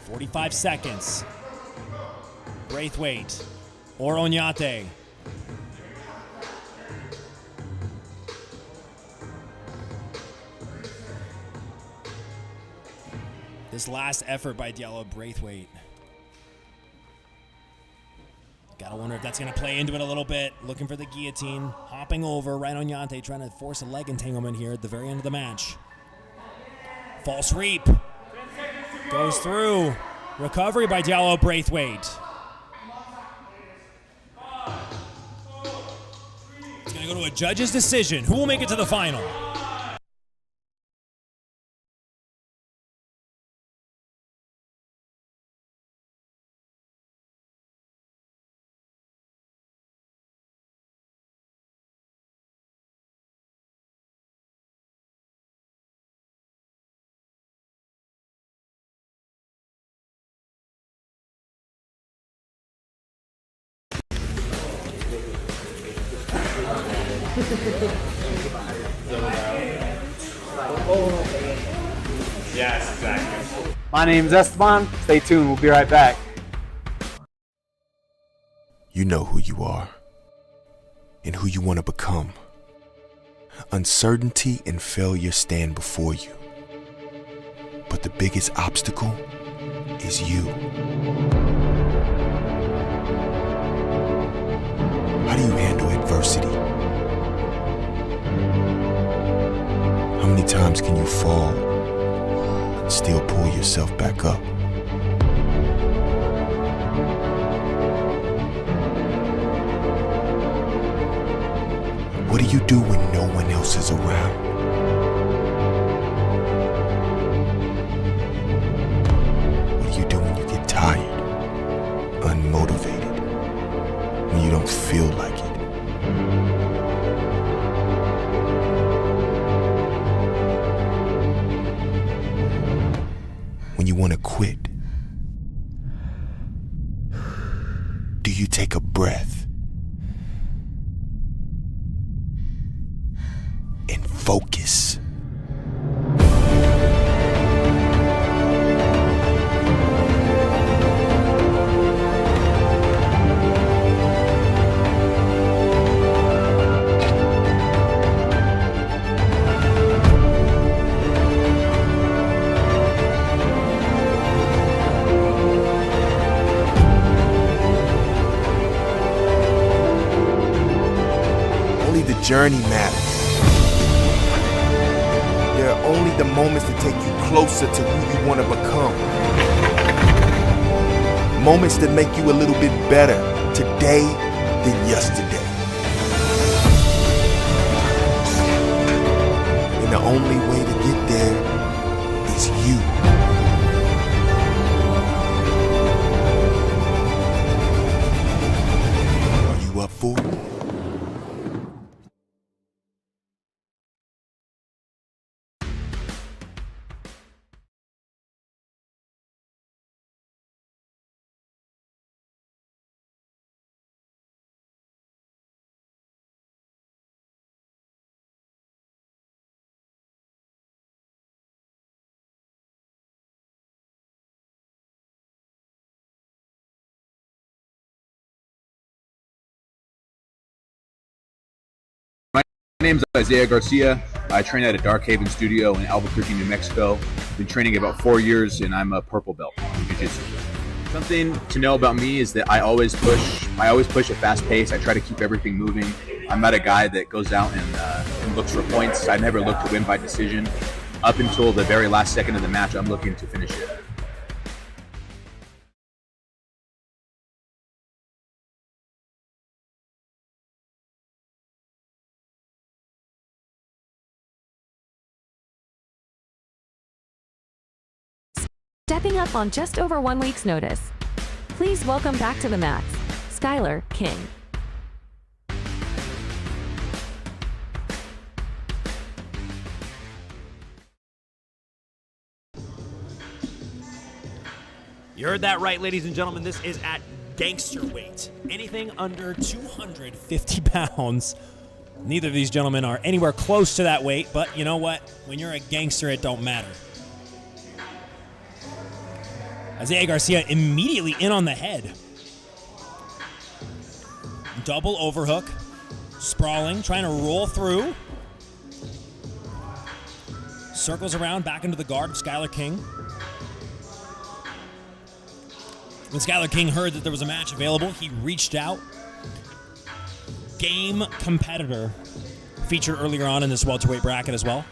45 seconds. Braithwaite or Oñate. This last effort by Diallo Braithwaite. Gotta wonder if that's gonna play into it a little bit. Looking for the guillotine, hopping over. Ryan Oñate trying to force a leg entanglement here at the very end of the match. False reap. Goes through. Recovery by Diallo Braithwaite. It's gonna go to a judge's decision. Who will make it to the final? Yes, exactly. My name's Esteban. Stay tuned. We'll be right back. You know who you are and who you want to become. Uncertainty and failure stand before you. But the biggest obstacle is you. How do you handle adversity? How many times can you fall and still pull yourself back up? What do you do when no one else is around? What do you do when you get tired, unmotivated, when you don't feel like it? When you want to quit? Do you take a breath and focus? Only the journey matters. There are only the moments that take you closer to who you want to become. Moments that make you a little bit better today than yesterday. And the only way to get there is you. Are you up for it? My name's Isaiah Garcia. I train at a Dark Haven studio in Albuquerque, New Mexico. Been training about 4 years, and I'm a purple belt in jiu-jitsu. Something to know about me is that I always push a fast pace. I try to keep everything moving. I'm not a guy that goes out and looks for points. I never look to win by decision. Up until the very last second of the match, I'm looking to finish it. Stepping up on just over 1 week's notice. Please welcome back to the mats, Skylar King. You heard that right, ladies and gentlemen. This is at gangster weight. Anything under 250 pounds. Neither of these gentlemen are anywhere close to that weight, but you know what? When you're a gangster, it don't matter. Isaiah Garcia immediately in on the head. Double overhook. Sprawling, trying to roll through. Circles around back into the guard of Skylar King. When Skylar King heard that there was a match available, he reached out. Game competitor. Featured earlier on in this welterweight bracket as well.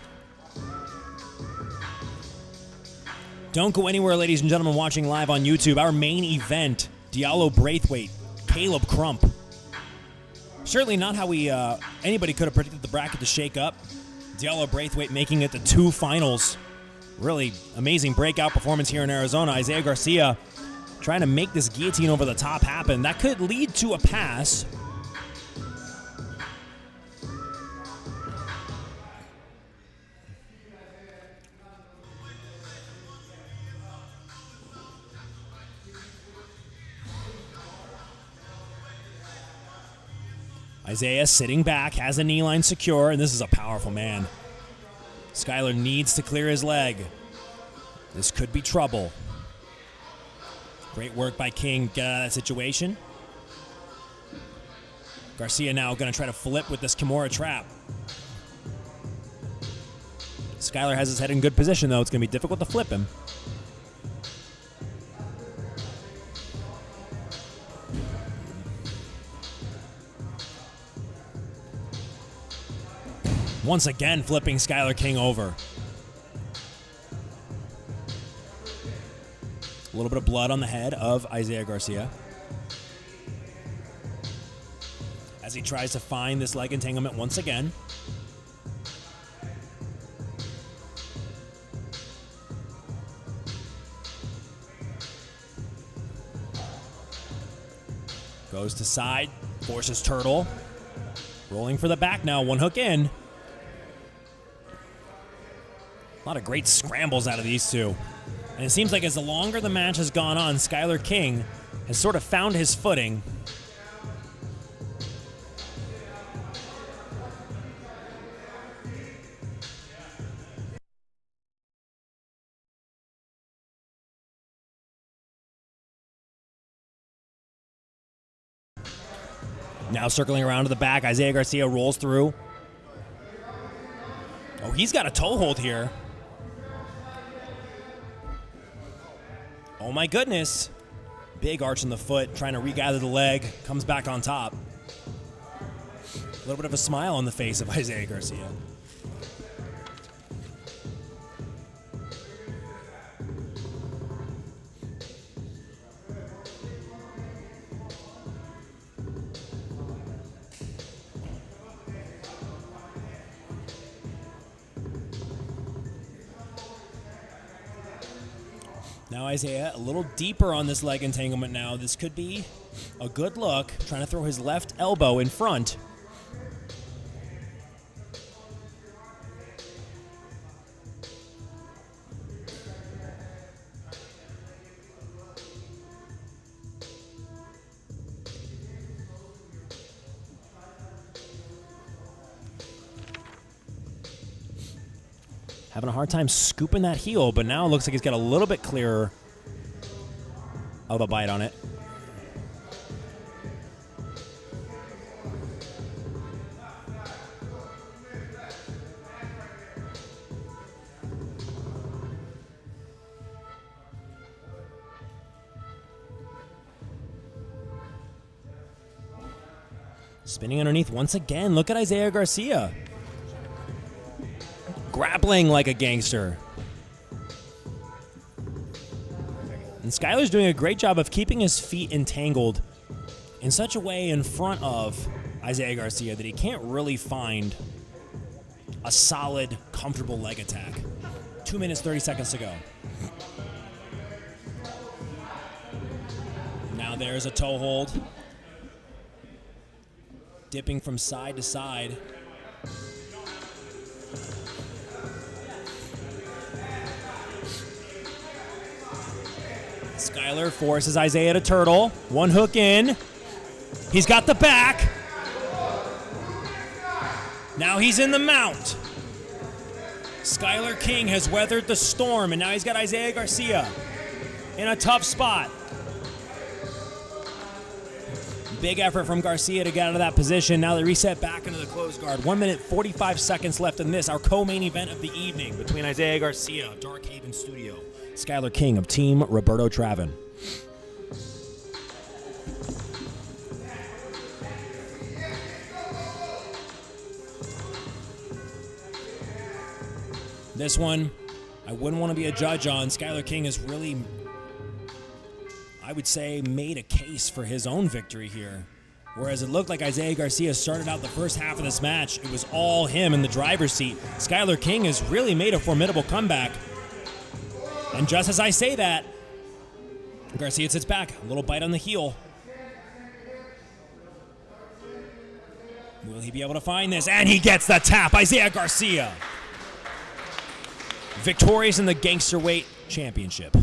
Don't go anywhere, ladies and gentlemen, watching live on YouTube. Our main event, Diallo Braithwaite, Caleb Crump. Certainly not how anybody could have predicted the bracket to shake up. Diallo Braithwaite making it to 2 finals. Really amazing breakout performance here in Arizona. Isaiah Garcia trying to make this guillotine over the top happen. That could lead to a pass. Isaiah sitting back, has a knee line secure, and this is a powerful man. Skylar needs to clear his leg. This could be trouble. Great work by King. Get out of that situation. Garcia now going to try to flip with this Kimura trap. Skylar has his head in good position, though. It's going to be difficult to flip him. Once again, flipping Skylar King over. A little bit of blood on the head of Isaiah Garcia as he tries to find this leg entanglement once again. Goes to side, forces turtle. Rolling for the back now, one hook in. A lot of great scrambles out of these two. And it seems like as the longer the match has gone on, Skylar King has sort of found his footing. Now circling around to the back, Isaiah Garcia rolls through. Oh, he's got a toe hold here. Oh my goodness. Big arch in the foot, trying to regather the leg, comes back on top. A little bit of a smile on the face of Isaiah Garcia. Now Isaiah a little deeper on this leg entanglement now. This could be a good look. Trying to throw his left elbow in front. Having a hard time scooping that heel, but now it looks like he's got a little bit clearer of a bite on it. Spinning underneath once again. Look at Isaiah Garcia. Grappling like a gangster. And Skylar's doing a great job of keeping his feet entangled in such a way in front of Isaiah Garcia that he can't really find a solid, comfortable leg attack. 2 minutes, 30 seconds to go. Now there's a toe hold. Dipping from side to side. Skylar forces Isaiah to turtle. One hook in. He's got the back. Now he's in the mount. Skylar King has weathered the storm, and now he's got Isaiah Garcia in a tough spot. Big effort from Garcia to get out of that position. Now they reset back into the closed guard. 1 minute, 45 seconds left in this, our co-main event of the evening between Isaiah Garcia of Dark Haven Studio, Skylar King of Team Roberto Travin. This one, I wouldn't want to be a judge on. Skylar King has really, I would say, made a case for his own victory here. Whereas it looked like Isaiah Garcia started out the first half of this match, it was all him in the driver's seat. Skylar King has really made a formidable comeback. And just as I say that, Garcia sits back, a little bite on the heel. Will he be able to find this? And he gets the tap, Isaiah Garcia. Victorious in the Gangster Weight Championship.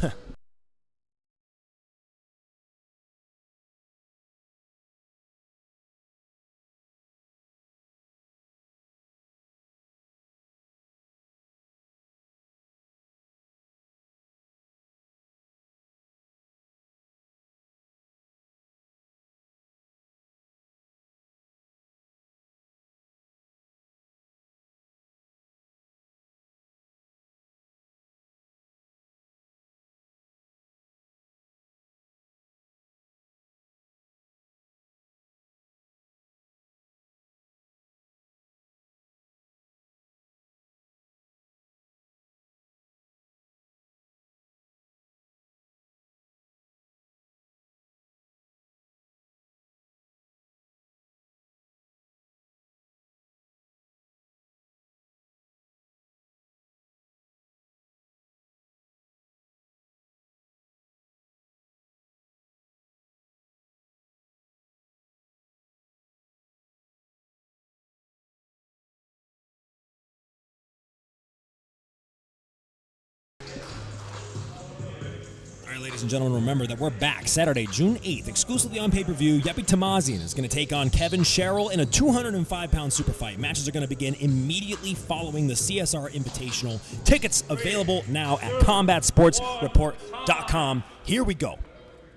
Ladies and gentlemen, remember that we're back Saturday, June 8th, exclusively on pay-per-view. Yepi Tamazian is going to take on Kevin Sherrill in a 205-pound super fight. Matches are going to begin immediately following the CSR Invitational. Tickets available now at combatsportsreport.com. Here we go.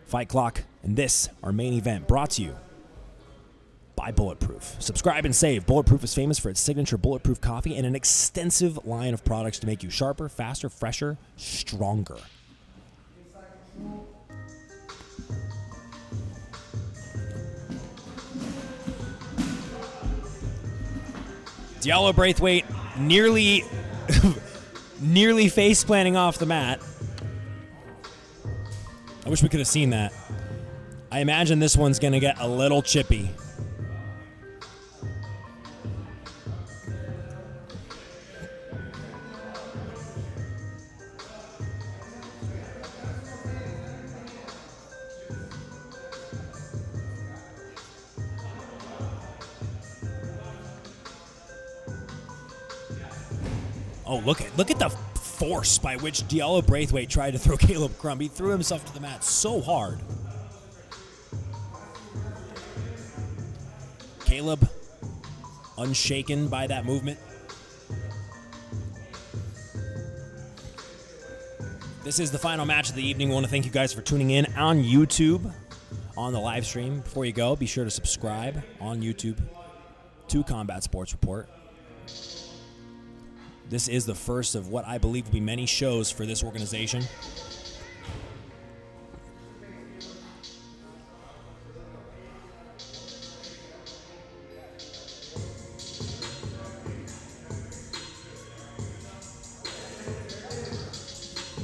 Fight Clock, and this, our main event, brought to you by Bulletproof. Subscribe and save. Bulletproof is famous for its signature bulletproof coffee and an extensive line of products to make you sharper, faster, fresher, stronger. Diallo Braithwaite nearly face planting off the mat. I wish we could have seen that. I imagine this one's going to get a little chippy. Oh, look at the force by which Diallo Braithwaite tried to throw Caleb Crump. He threw himself to the mat so hard. Caleb unshaken by that movement. This is the final match of the evening. We want to thank you guys for tuning in on YouTube on the live stream. Before you go, be sure to subscribe on YouTube to Combat Sports Report. This is the first of what I believe will be many shows for this organization.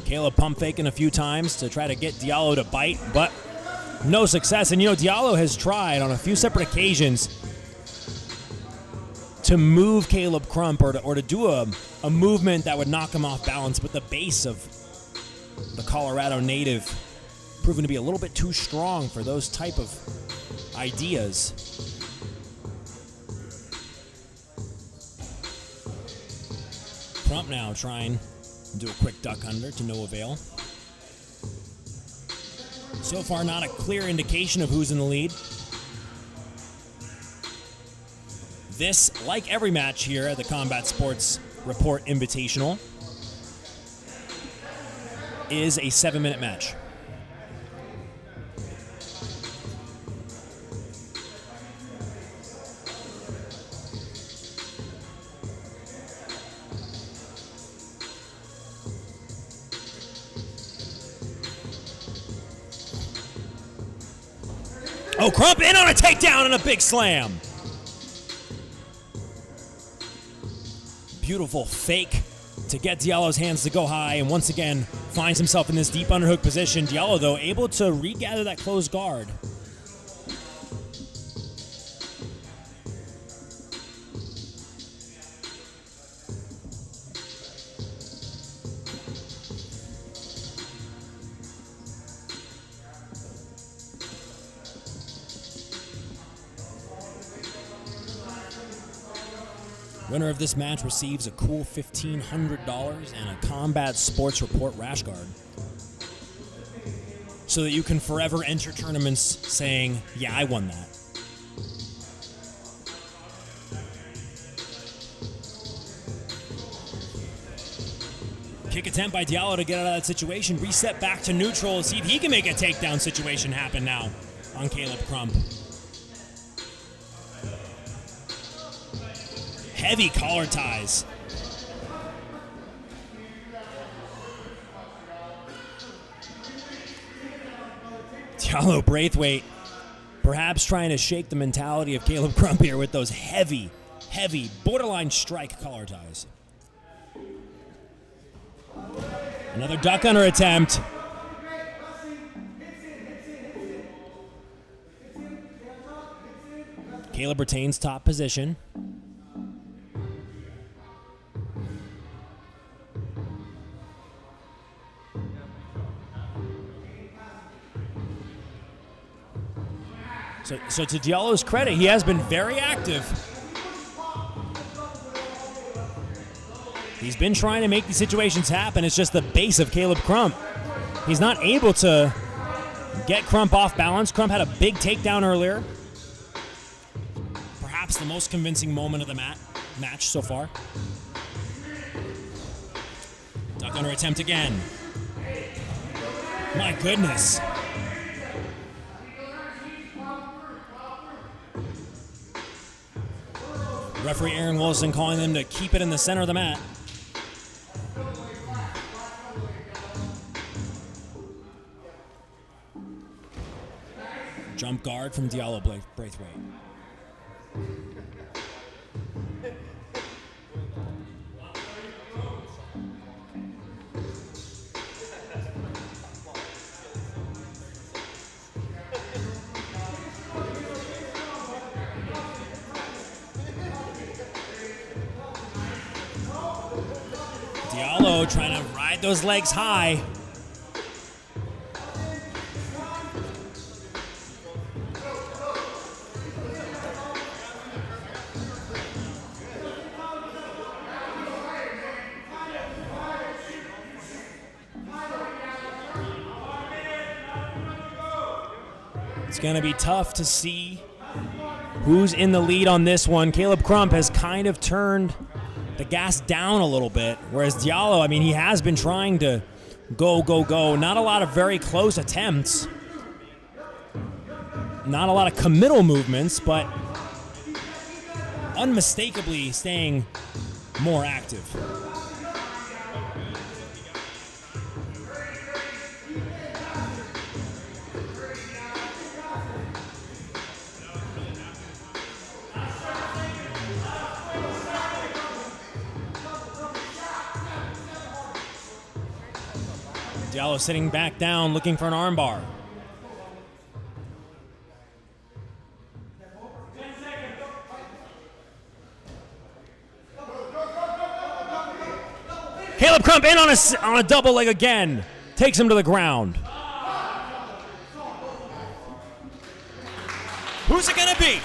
Caleb pump faking a few times to try to get Diallo to bite, but no success. And Diallo has tried on a few separate occasions to move Caleb Crump or to do a movement that would knock him off balance, but the base of the Colorado native proven to be a little bit too strong for those type of ideas. Crump now trying to do a quick duck under to no avail. So far, not a clear indication of who's in the lead. This, like every match here at the Combat Sports Report Invitational, is a 7-minute match. Oh, Crump in on a takedown and a big slam. Beautiful fake to get Diallo's hands to go high, and once again finds himself in this deep underhook position. Diallo, though, able to regather that closed guard. Winner of this match receives a cool $1,500 and a Combat Sports Report rash guard, so that you can forever enter tournaments saying, yeah, I won that. Kick attempt by Diallo to get out of that situation. Reset back to neutral. See if he can make a takedown situation happen now on Caleb Crump. Heavy collar ties. Diallo Braithwaite perhaps trying to shake the mentality of Caleb Crump here with those heavy, borderline strike collar ties. Another duck under attempt. Caleb retains top position. So to Diallo's credit, he has been very active. He's been trying to make these situations happen. It's just the base of Caleb Crump He's not able to get Crump off balance. Crump had a big takedown earlier. Perhaps the most convincing moment of the match so far. Duck under attempt again. My goodness. Referee Aaron Wilson calling them to keep it in the center of the mat. Jump guard from Diallo Braithwaite. Diallo trying to ride those legs high. It's going to be tough to see who's in the lead on this one. Caleb Crump has kind of turned the gas down a little bit, whereas Diallo, I mean, he has been trying to go. Not a lot of very close attempts. Not a lot of committal movements, but unmistakably staying more active. Diallo sitting back down, looking for an armbar. Caleb Crump in on a double leg again. Takes him to the ground. Who's it gonna be?